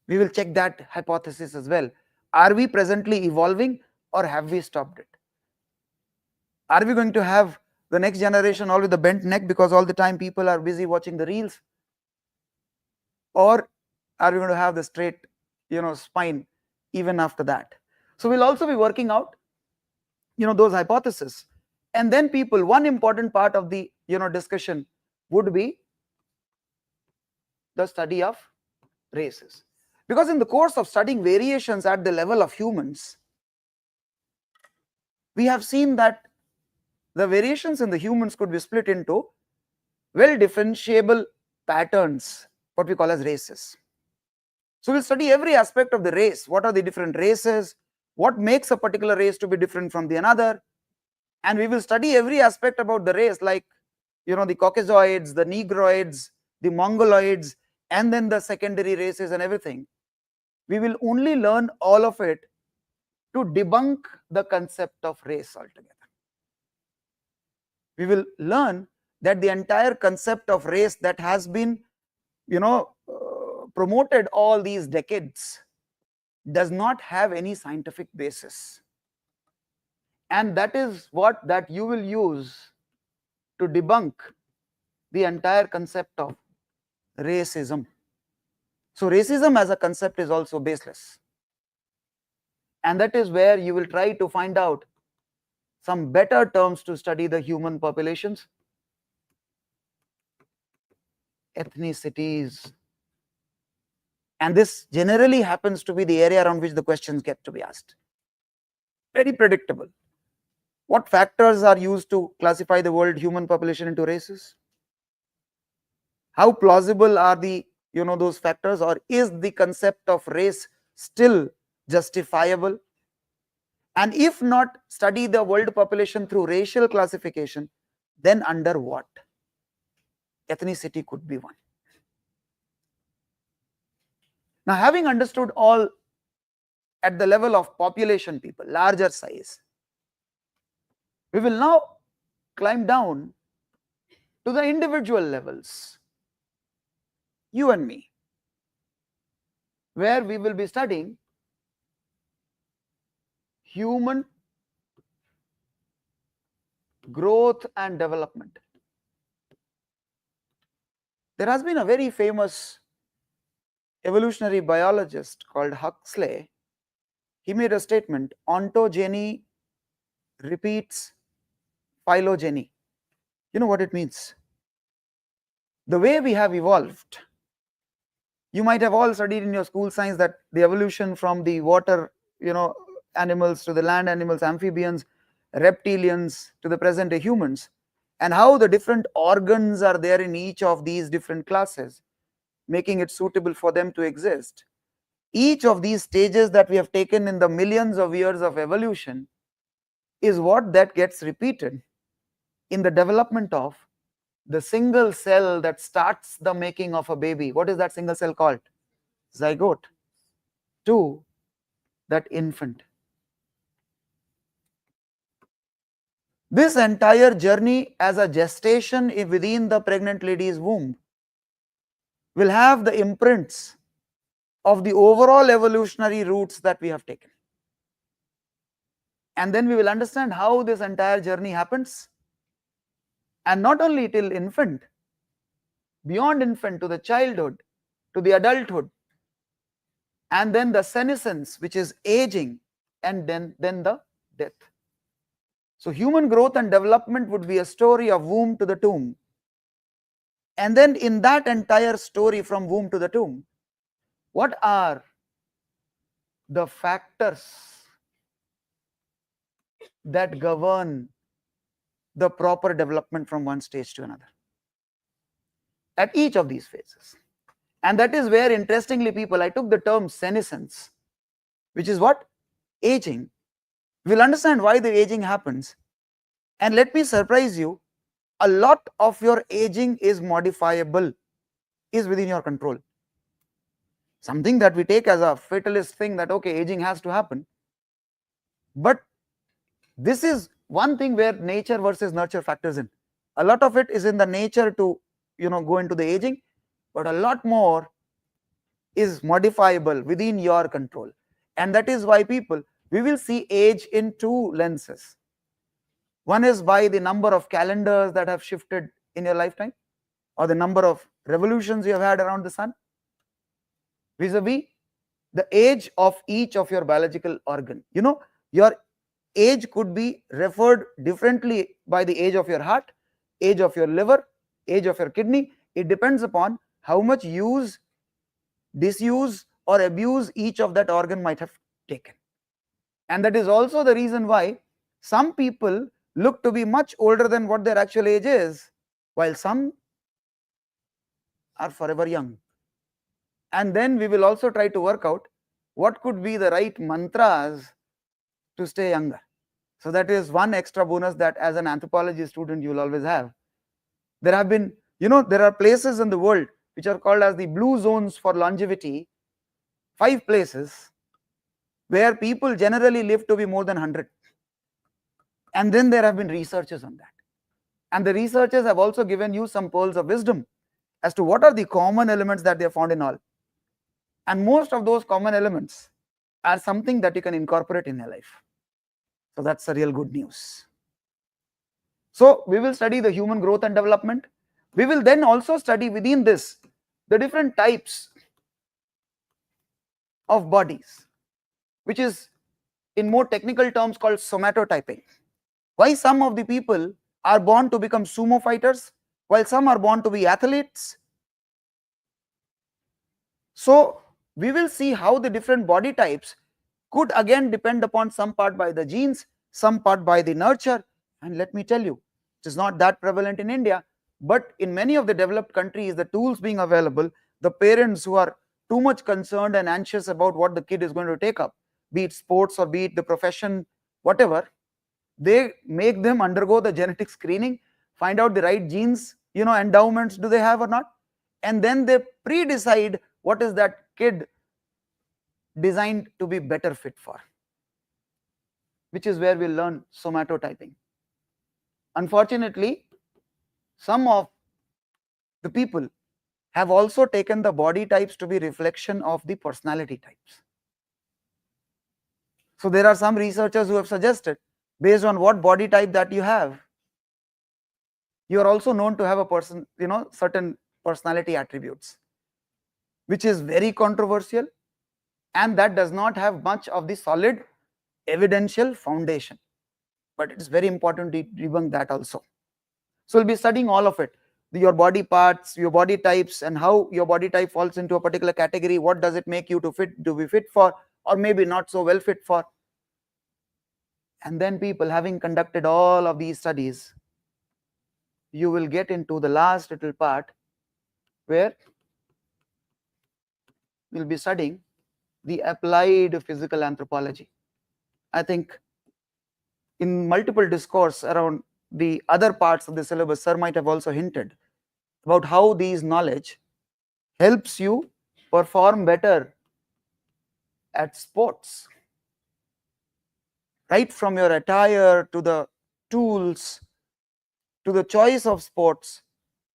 We will check that hypothesis as well. Are we presently evolving, or have we stopped it? Are we going to have the next generation all with a bent neck because all the time people are busy watching the reels? Or are we going to have the straight, spine even after that? So we'll also be working out, those hypotheses. And then people, one important part of the, discussion would be the study of races. Because in the course of studying variations at the level of humans, we have seen that the variations in the humans could be split into well differentiable patterns, what we call as races. So we'll study every aspect of the race. What are the different races? What makes a particular race to be different from the another? And we will study every aspect about the race, like the Caucasoids, the Negroids, the Mongoloids, and then the secondary races and everything. We will only learn all of it to debunk the concept of race altogether. We will learn that the entire concept of race that has been promoted all these decades does not have any scientific basis, and that is what that you will use to debunk the entire concept of racism. So racism as a concept is also baseless, and that is where you will try to find out some better terms to study the human populations. Ethnicities, and this generally happens to be the area around which the questions get to be asked. Very predictable. What factors are used to classify the world human population into races? How plausible are the those factors, or is the concept of race still justifiable? And if not study the world population through racial classification, then under what? Ethnicity could be one. Now, having understood all at the level of population people, larger size, we will now climb down to the individual levels, you and me, where we will be studying human growth and development. There has been a very famous evolutionary biologist called Huxley. He made a statement: ontogeny repeats phylogeny. You know what it means? The way we have evolved, you might have all studied in your school science that the evolution from the water, animals to the land animals, amphibians, reptilians, to the present day humans, and how the different organs are there in each of these different classes, making it suitable for them to exist. Each of these stages that we have taken in the millions of years of evolution is what that gets repeated in the development of the single cell that starts the making of a baby. What is that single cell called? Zygote. To that infant. This entire journey as a gestation within the pregnant lady's womb will have the imprints of the overall evolutionary routes that we have taken. And then we will understand how this entire journey happens. And not only till infant, beyond infant to the childhood, to the adulthood, and then the senescence, which is aging, and then the death. So human growth and development would be a story of womb to the tomb. And then in that entire story from womb to the tomb, what are the factors that govern the proper development from one stage to another at each of these phases? And that is where, interestingly, people, I took the term senescence, which is what? Aging. We'll understand why the aging happens. And let me surprise you, a lot of your aging is modifiable, is within your control. Something that we take as a fatalist thing that, okay, aging has to happen. But this is one thing where nature versus nurture factors in. A lot of it is in the nature to, go into the aging, but a lot more is modifiable within your control. And that is why people, we will see age in two lenses. One is by the number of calendars that have shifted in your lifetime, or the number of revolutions you have had around the sun, vis-a-vis the age of each of your biological organ. You know, your age could be referred differently by the age of your heart, age of your liver, age of your kidney. It depends upon how much use, disuse, or abuse each of that organ might have taken. And that is also the reason why some people look to be much older than what their actual age is, while some are forever young. And then we will also try to work out what could be the right mantras to stay younger. So that is one extra bonus that as an anthropology student you will always have. There have been, there are places in the world which are called as the blue zones for longevity, 5 places where people generally live to be more than 100. And then there have been researches on that. And the researchers have also given you some pearls of wisdom as to what are the common elements that they have found in all. And most of those common elements are something that you can incorporate in your life. So that's the real good news. So we will study the human growth and development. We will then also study within this the different types of bodies, which is in more technical terms called somatotyping. Why some of the people are born to become sumo fighters while some are born to be athletes. So we will see how the different body types could again depend upon some part by the genes, some part by the nurture. And let me tell you, it is not that prevalent in India, but in many of the developed countries, the tools being available, the parents who are too much concerned and anxious about what the kid is going to take up, be it sports or be it the profession, whatever, they make them undergo the genetic screening, find out the right genes, endowments do they have or not, and then they pre-decide what is that kid designed to be better fit for, which is where we'll learn somatotyping. Unfortunately, some of the people have also taken the body types to be reflection of the personality types. So there are some researchers who have suggested, based on what body type that you have, you are also known to have a certain personality attributes, which is very controversial, and that does not have much of the solid evidential foundation. But it is very important to debunk that also. So we'll be studying all of it, your body parts, your body types, and how your body type falls into a particular category. What does it make you to be fit for, or maybe not so well fit for? And then people, having conducted all of these studies, you will get into the last little part where we'll be studying the applied physical anthropology. I think in multiple discourse around the other parts of the syllabus, sir might have also hinted about how these knowledge helps you perform better at sports, right from your attire to the tools to the choice of sports.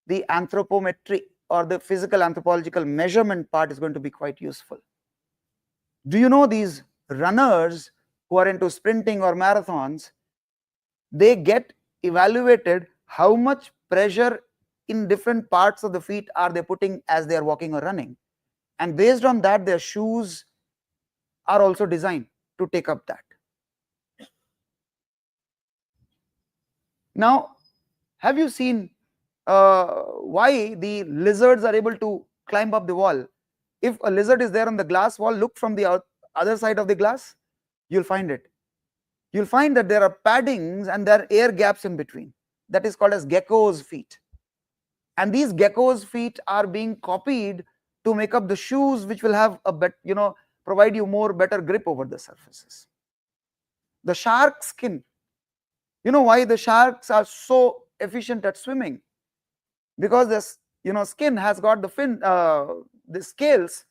The anthropometry or the physical anthropological measurement part is going to be quite useful. Do you know these runners who are into sprinting or marathons, they get evaluated how much pressure in different parts of the feet are they putting as they are walking or running, and based on that their shoes are also designed to take up that. Now, have you seen why the lizards are able to climb up the wall? If a lizard is there on the glass wall, look from the other side of the glass, you'll find it. You'll find that there are paddings and there are air gaps in between. That is called as gecko's feet. And these gecko's feet are being copied to make up the shoes, which will have provide you more better grip over the surfaces. The shark skin. You know why the sharks are so efficient at swimming? Because this skin has got the scales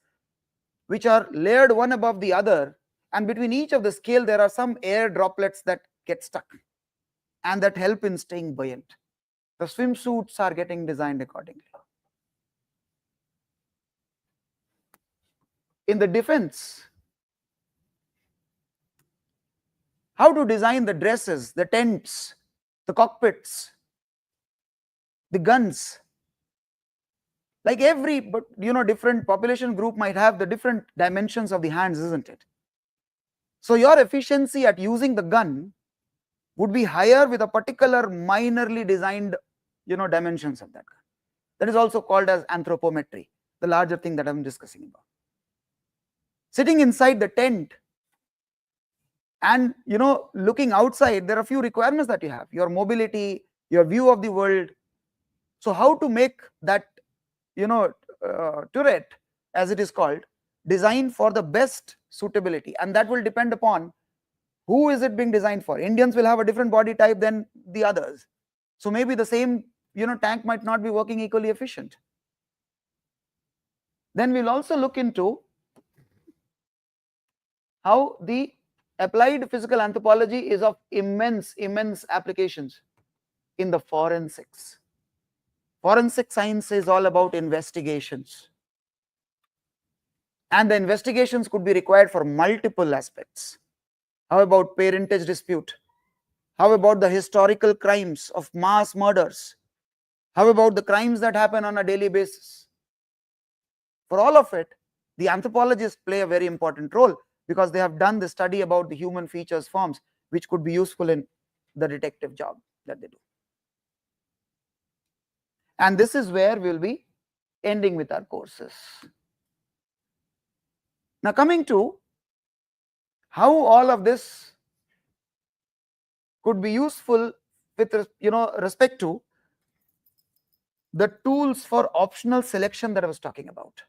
which are layered one above the other, and between each of the scale there are some air droplets that get stuck and that help in staying buoyant. The swimsuits are getting designed accordingly. In the defense, how to design the dresses, the tents, the cockpits, the guns. Like every, but different population group might have the different dimensions of the hands, isn't it? So your efficiency at using the gun would be higher with a particular minorly designed, dimensions of that gun. That is also called as anthropometry, the larger thing that I'm discussing about. Sitting inside the tent and looking outside, there are a few requirements that you have: your mobility, your view of the world. So how to make that turret, as it is called, designed for the best suitability, and that will depend upon who is it being designed for. Indians will have a different body type than the others, so maybe the same tank might not be working equally efficient. Then we'll also look into how the applied physical anthropology is of immense applications in the forensics. Forensic science is all about investigations, and the investigations could be required for multiple aspects. How about parentage dispute? How about the historical crimes of mass murders? How about the crimes that happen on a daily basis? For all of it, the anthropologists play a very important role, because they have done the study about the human features, forms, which could be useful in the detective job that they do. And this is where we'll be ending with our courses. Now, coming to how all of this could be useful with respect to the tools for optional selection that I was talking about.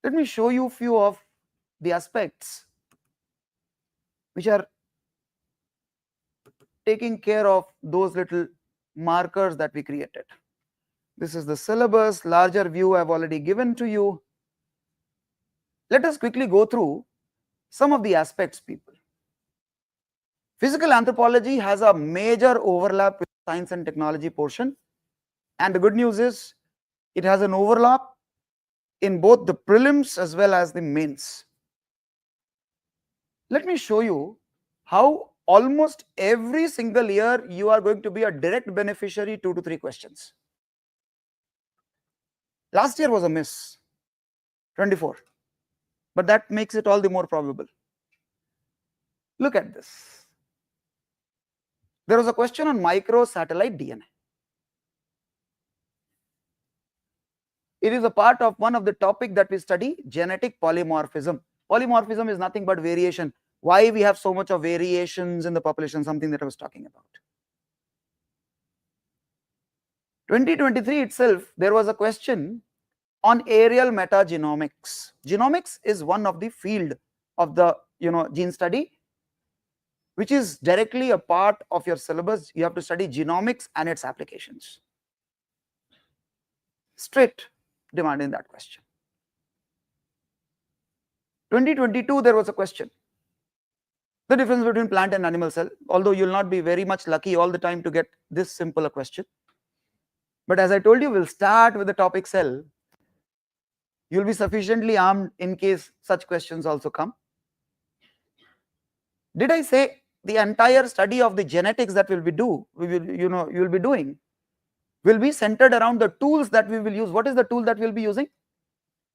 Let me show you a few of the aspects which are taking care of those little markers that we created. This is the syllabus. Larger view I've already given to you. Let us quickly go through some of the aspects, people. Physical anthropology has a major overlap with science and technology portion, and the good news is it has an overlap in both the prelims as well as the mains. Let me show you how almost every single year you are going to be a direct beneficiary 2 to 3 questions. Last year was a miss, 24, but that makes it all the more probable. Look at this. There was a question on microsatellite DNA. It is a part of one of the topic that we study, genetic polymorphism. Polymorphism is nothing but variation. Why we have so much of variations in the population, something that I was talking about. 2023 itself, there was a question on aerial metagenomics. Genomics is one of the field of the gene study, which is directly a part of your syllabus. You have to study genomics and its applications. Straight demand in that question. 2022, there was a question. The difference between plant and animal cell, although you will not be very much lucky all the time to get this simple a question. But as I told you, we'll start with the topic cell. You'll be sufficiently armed in case such questions also come. Did I say the entire study of the genetics that you'll be doing will be centered around the tools that we will use? What is the tool that we'll be using?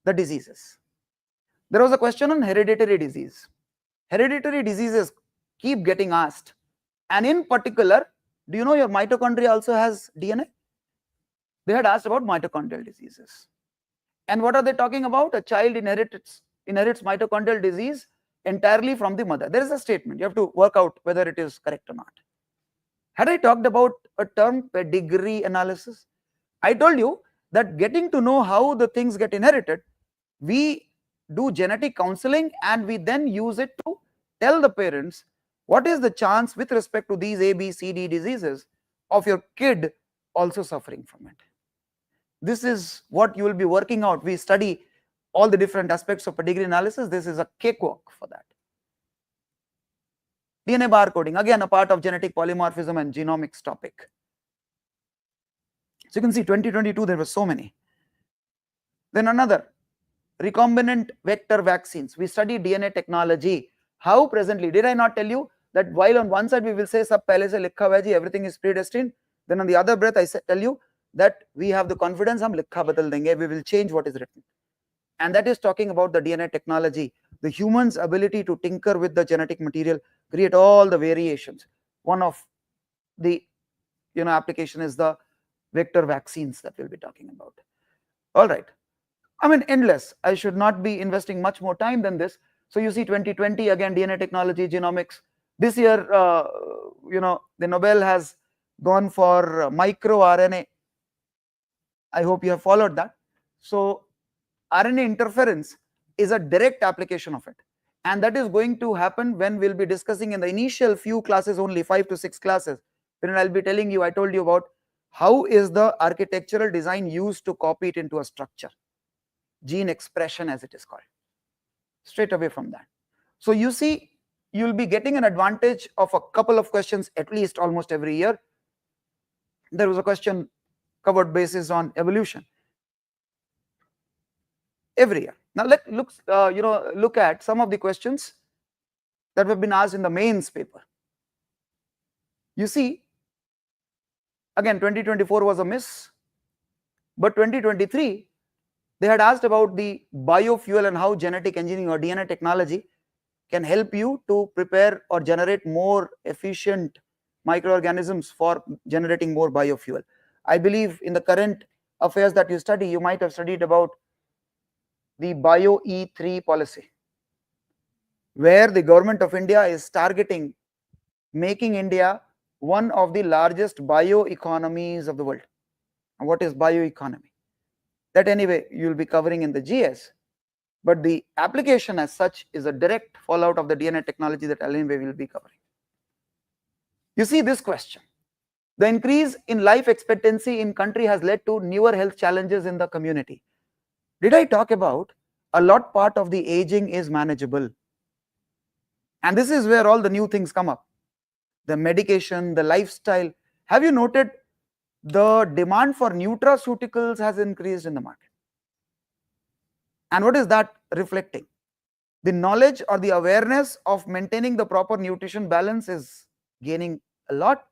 The diseases. There was a question on hereditary disease. Hereditary diseases keep getting asked, and in particular, do you know your mitochondria also has DNA? They had asked about mitochondrial diseases. And what are they talking about? A child inherits mitochondrial disease entirely from the mother. There is a statement. You have to work out whether it is correct or not. Had I talked about a term pedigree analysis? I told you that getting to know how the things get inherited, we do genetic counseling and we then use it to tell the parents what is the chance with respect to these A, B, C, D diseases of your kid also suffering from it. This is what you will be working out. We study all the different aspects of pedigree analysis. This is a cakewalk for that. DNA barcoding, again a part of genetic polymorphism and genomics topic. So you can see 2022 there were so many. Then another, recombinant vector vaccines. We study DNA technology. How presently, did I not tell you that while on one side we will say sab pehle se likha hua hai ji, everything is predestined, then on the other breath I tell you that we have the confidence hum likha badal denge, we will change what is written. And that is talking about the DNA technology, the human's ability to tinker with the genetic material, create all the variations. One of the application is the vector vaccines that we'll be talking about. All right. I mean, endless. I should not be investing much more time than this. So you see 2020, again, DNA technology, genomics. This year, the Nobel has gone for microRNA. I hope you have followed that. So RNA interference is a direct application of it. And that is going to happen when we'll be discussing in the initial few classes only, 5 to 6 classes. When I'll be telling you, I told you about how is the architectural design used to copy it into a structure. Gene expression, as it is called, straight away from that. So you see, you'll be getting an advantage of a couple of questions at least almost every year. There was a question covered basis on evolution every year. Now let's look at some of the questions that have been asked in the mains paper. You see, again, 2024 was a miss, but 2023 they had asked about the biofuel and how genetic engineering or DNA technology can help you to prepare or generate more efficient microorganisms for generating more biofuel. I believe in the current affairs that you study, you might have studied about the Bio E3 policy, where the government of India is targeting making India one of the largest bioeconomies of the world. And what is bioeconomy? That anyway you will be covering in the GS, but the application as such is a direct fallout of the DNA technology that anyway we will be covering. You see this question, the increase in life expectancy in country has led to newer health challenges in the community. Did I talk about a lot part of the aging is manageable? And this is where all the new things come up. The medication, the lifestyle. Have you noted the demand for nutraceuticals has increased in the market? And what is that reflecting? The knowledge or the awareness of maintaining the proper nutrition balance is gaining a lot,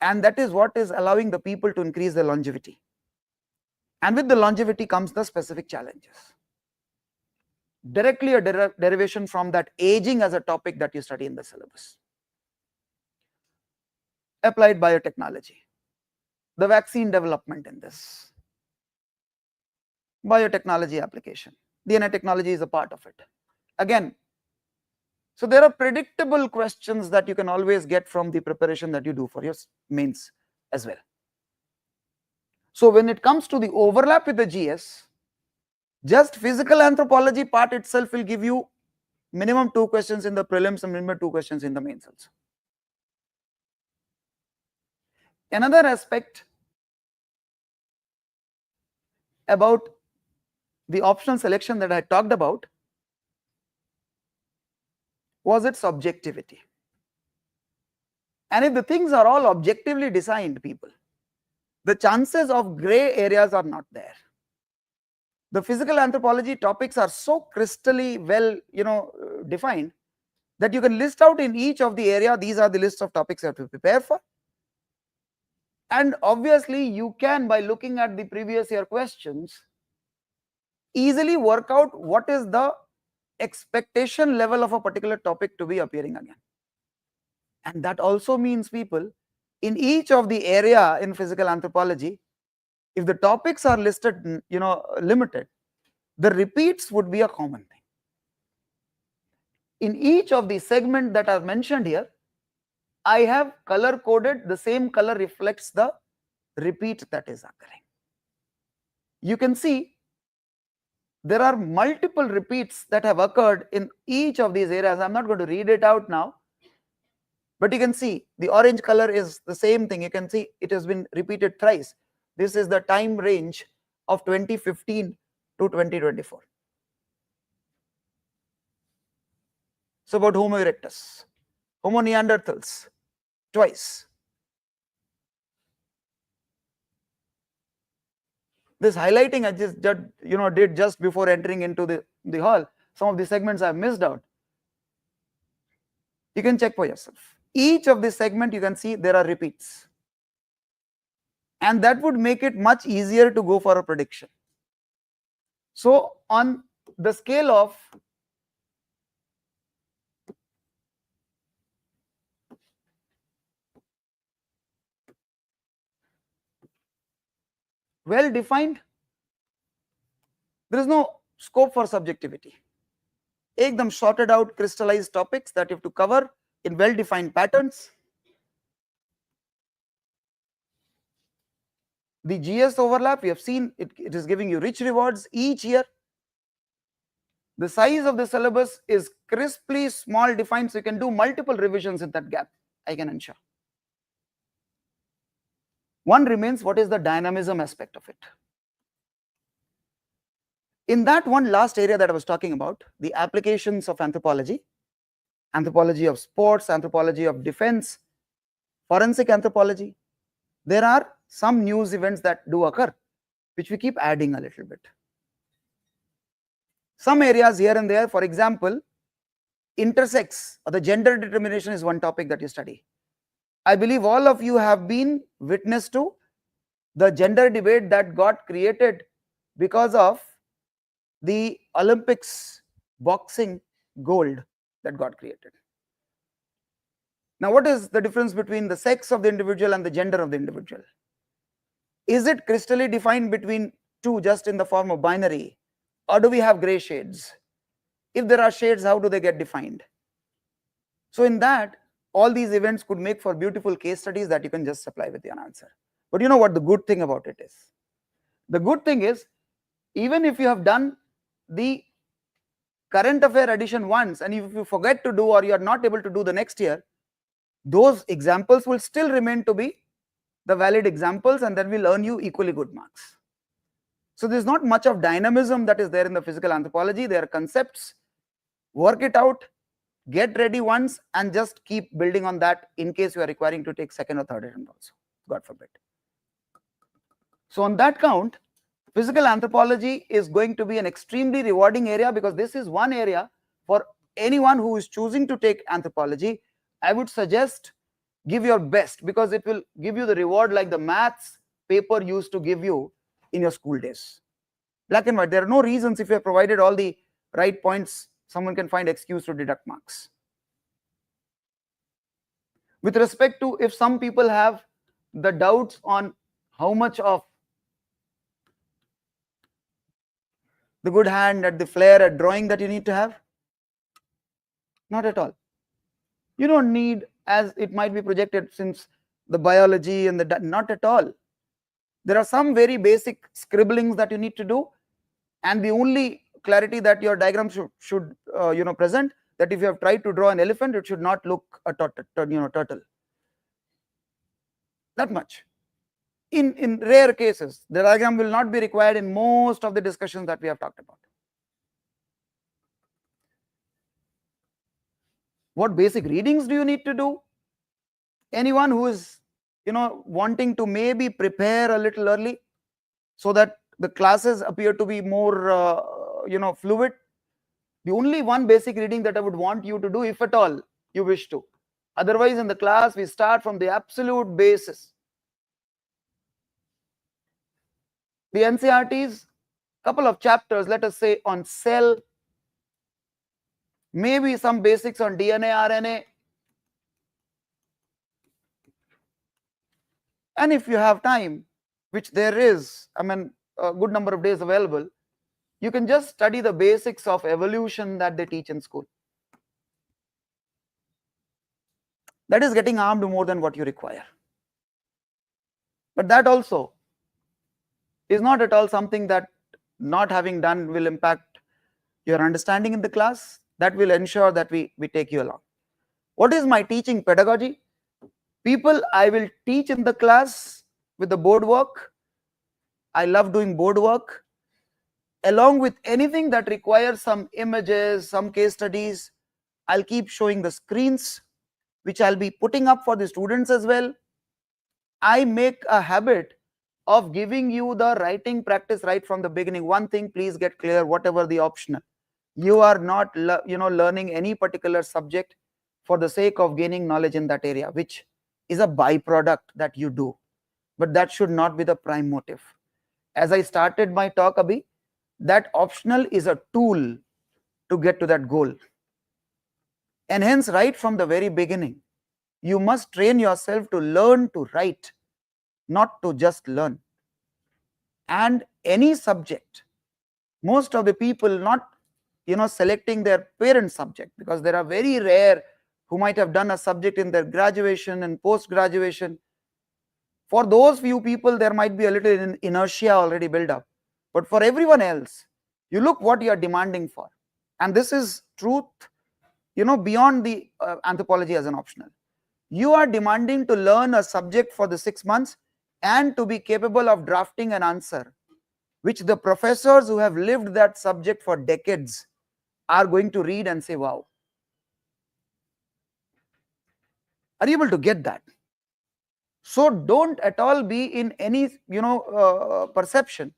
and that is what is allowing the people to increase their longevity. And with the longevity comes the specific challenges. Directly a derivation from that aging as a topic that you study in the syllabus. Applied biotechnology, the vaccine development in this. Biotechnology application. DNA technology is a part of it. Again, so there are predictable questions that you can always get from the preparation that you do for your mains as well. So when it comes to the overlap with the GS, just physical anthropology part itself will give you minimum 2 questions in the prelims and minimum 2 questions in the mains also. Another aspect about the optional selection that I talked about was its objectivity. And if the things are all objectively designed, people, the chances of gray areas are not there. The physical anthropology topics are so crystally well, defined that you can list out in each of the area, these are the list of topics you have to prepare for. And obviously you can, by looking at the previous year questions, easily work out what is the expectation level of a particular topic to be appearing again. And that also means, people, in each of the area in physical anthropology, if the topics are listed, limited, the repeats would be a common thing. In each of the segment that I've mentioned here, I have color coded, the same color reflects the repeat that is occurring. You can see there are multiple repeats that have occurred in each of these areas. I'm not going to read it out now, but you can see the orange color is the same thing. You can see it has been repeated thrice. This is the time range of 2015 to 2024. So about Homo erectus, Homo neanderthals, twice. This highlighting I just did just before entering into the hall. Some of the segments I've missed out. You can check for yourself. Each of this segment you can see there are repeats. and that would make it much easier to go for a prediction. So on the scale of well defined, there is no scope for subjectivity. Ekdam sorted out, crystallized topics that you have to cover in well defined patterns. The GS overlap, we have seen it is giving you rich rewards each year. The size of the syllabus is crisply small defined, so you can do multiple revisions in that gap, I can ensure. One remains, what is the dynamism aspect of it? In that one last area that I was talking about, the applications of anthropology, anthropology of sports, anthropology of defense, forensic anthropology, there are some news events that do occur, which we keep adding a little bit. Some areas here and there, for example, intersex or the gender determination is one topic that you study. I believe all of you have been witness to the gender debate that got created because of the Olympics boxing gold that got created. Now, what is the difference between the sex of the individual and the gender of the individual? Is it crystally defined between two just in the form of binary, or do we have gray shades? If there are shades, how do they get defined? So in that, all these events could make for beautiful case studies that you can just supply with your answer. But you know what the good thing about it is? The good thing is, even if you have done the current affair addition once, and if you forget to do or you are not able to do the next year, those examples will still remain to be the valid examples, and then will earn you equally good marks. So there's not much of dynamism that is there in the physical anthropology. There are concepts, work it out, get ready once, and just keep building on that in case you are requiring to take second or third attempt also, God forbid. So on that count, physical anthropology is going to be an extremely rewarding area, because this is one area for anyone who is choosing to take anthropology. I would suggest give your best, because it will give you the reward like the maths paper used to give you in your school days. Black and white. There are no reasons, if you have provided all the right points, someone can find excuse to deduct marks. With respect to, if some people have the doubts on how much of the good hand at the flair at drawing that you need to have, not at all. You don't need, as it might be projected, since the biology and the, not at all. There are some very basic scribblings that you need to do, and the only clarity that your diagram should present, that if you have tried to draw an elephant, it should not look a turtle. That much. In rare cases, the diagram will not be required in most of the discussions that we have talked about. What basic readings do you need to do? Anyone who is wanting to maybe prepare a little early so that the classes appear to be more fluid, the only one basic reading that I would want you to do, if at all you wish to. Otherwise, in the class, we start from the absolute basis. The NCERTs, couple of chapters, let us say on cell, maybe some basics on DNA, RNA. And if you have time, which there is, a good number of days available, you can just study the basics of evolution that they teach in school. That is getting armed more than what you require. But that also is not at all something that not having done will impact your understanding in the class. That will ensure that we take you along. What is my teaching pedagogy? People, I will teach in the class with the board work. I love doing board work. Along with anything that requires some images, some case studies, I'll keep showing the screens, which I'll be putting up for the students as well. I make a habit of giving you the writing practice right from the beginning. One thing, please get clear, whatever the optional. You are not learning any particular subject for the sake of gaining knowledge in that area, which is a byproduct that you do. but that should not be the prime motive. As I started my talk, Abhi, that optional is a tool to get to that goal. And hence, right from the very beginning, you must train yourself to learn to write, not to just learn. And any subject, most of the people not selecting their parent subject, because there are very rare who might have done a subject in their graduation and post graduation. For those few people, there might be a little inertia already built up, but for everyone else, you look what you are demanding for. And this is truth beyond the anthropology as an optional. You are demanding to learn a subject for the 6 months and to be capable of drafting an answer which the professors who have lived that subject for decades are going to read and say, wow. Are you able to get that? So don't at all be in any perception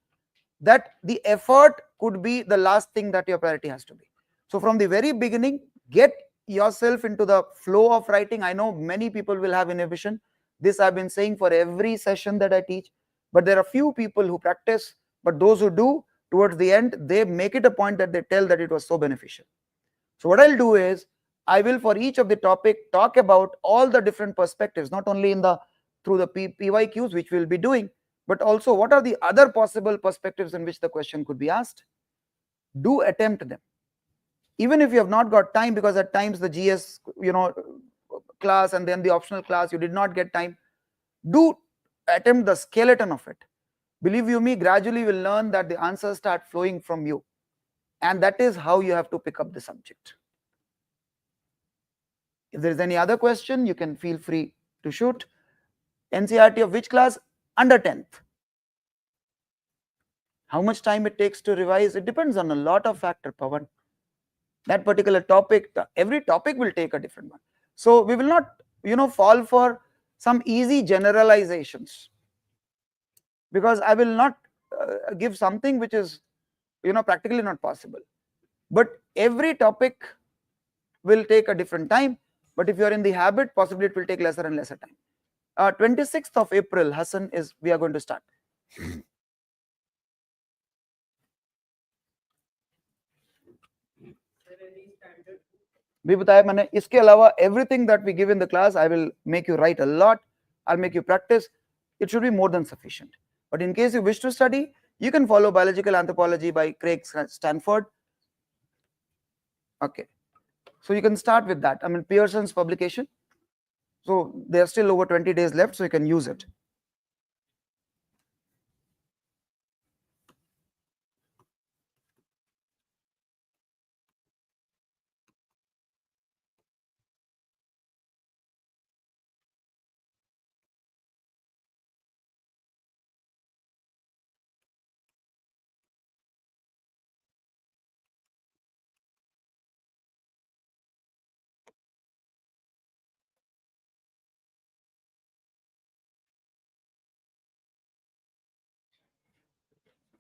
that the effort could be the last thing that your priority has to be. So from the very beginning, get yourself into the flow of writing. I know many people will have inhibition. This I've been saying for every session that I teach, but there are few people who practice, but those who do, towards the end, they make it a point that they tell that it was so beneficial. So what I'll do is, I will for each of the topic talk about all the different perspectives, not only through the PYQs, which we'll be doing, but also what are the other possible perspectives in which the question could be asked. Do attempt them. Even if you have not got time, because at times the GS class and then the optional class, you did not get time, do attempt the skeleton of it. Believe you me, gradually you will learn that the answers start flowing from you. And that is how you have to pick up the subject. If there is any other question, you can feel free to shoot. NCERT of which class? Under 10th. How much time it takes to revise? It depends on a lot of factors, Pawan. That particular topic, every topic will take a different one. So we will not, fall for some easy generalizations, because I will not give something which is, practically not possible. But every topic will take a different time. But if you are in the habit, possibly it will take lesser and lesser time. 26th of April, Hassan, we are going to start. भी बताया मैंने. इसके अलावा everything that we give in the class, I will make you write a lot. I'll make you practice. It should be more than sufficient. But in case you wish to study, you can follow Biological Anthropology by Craig Stanford. Okay. So you can start with that. I mean, Pearson's publication. So there are still over 20 days left, so you can use it.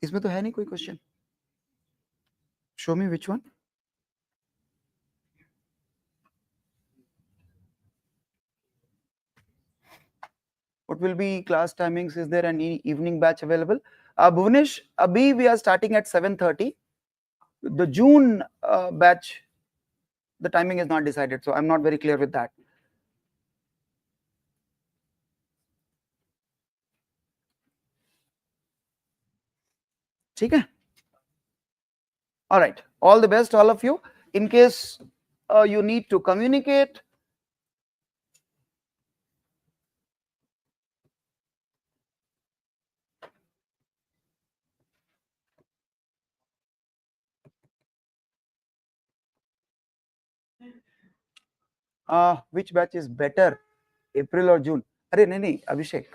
इसमें तो है नहीं कोई question. Show me which one. What will be class timings? Is there any evening batch available? Bhuvnesh, abhi we are starting at 7:30. The June batch, the timing is not decided, so I'm not very clear with that. Okay. All right. All the best, all of you. In case you need to communicate, which batch is better, April or June? Arey, nahi, Abhishek.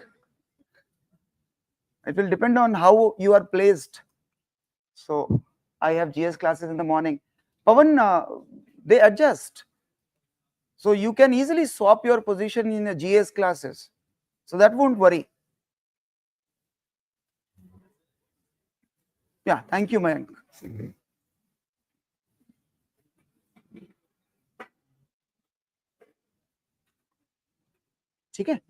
It will depend on how you are placed. So I have GS classes in the morning. Pawan, they adjust. So you can easily swap your position in the GS classes. So that won't worry. Yeah, thank you, Mayank. ठीक है.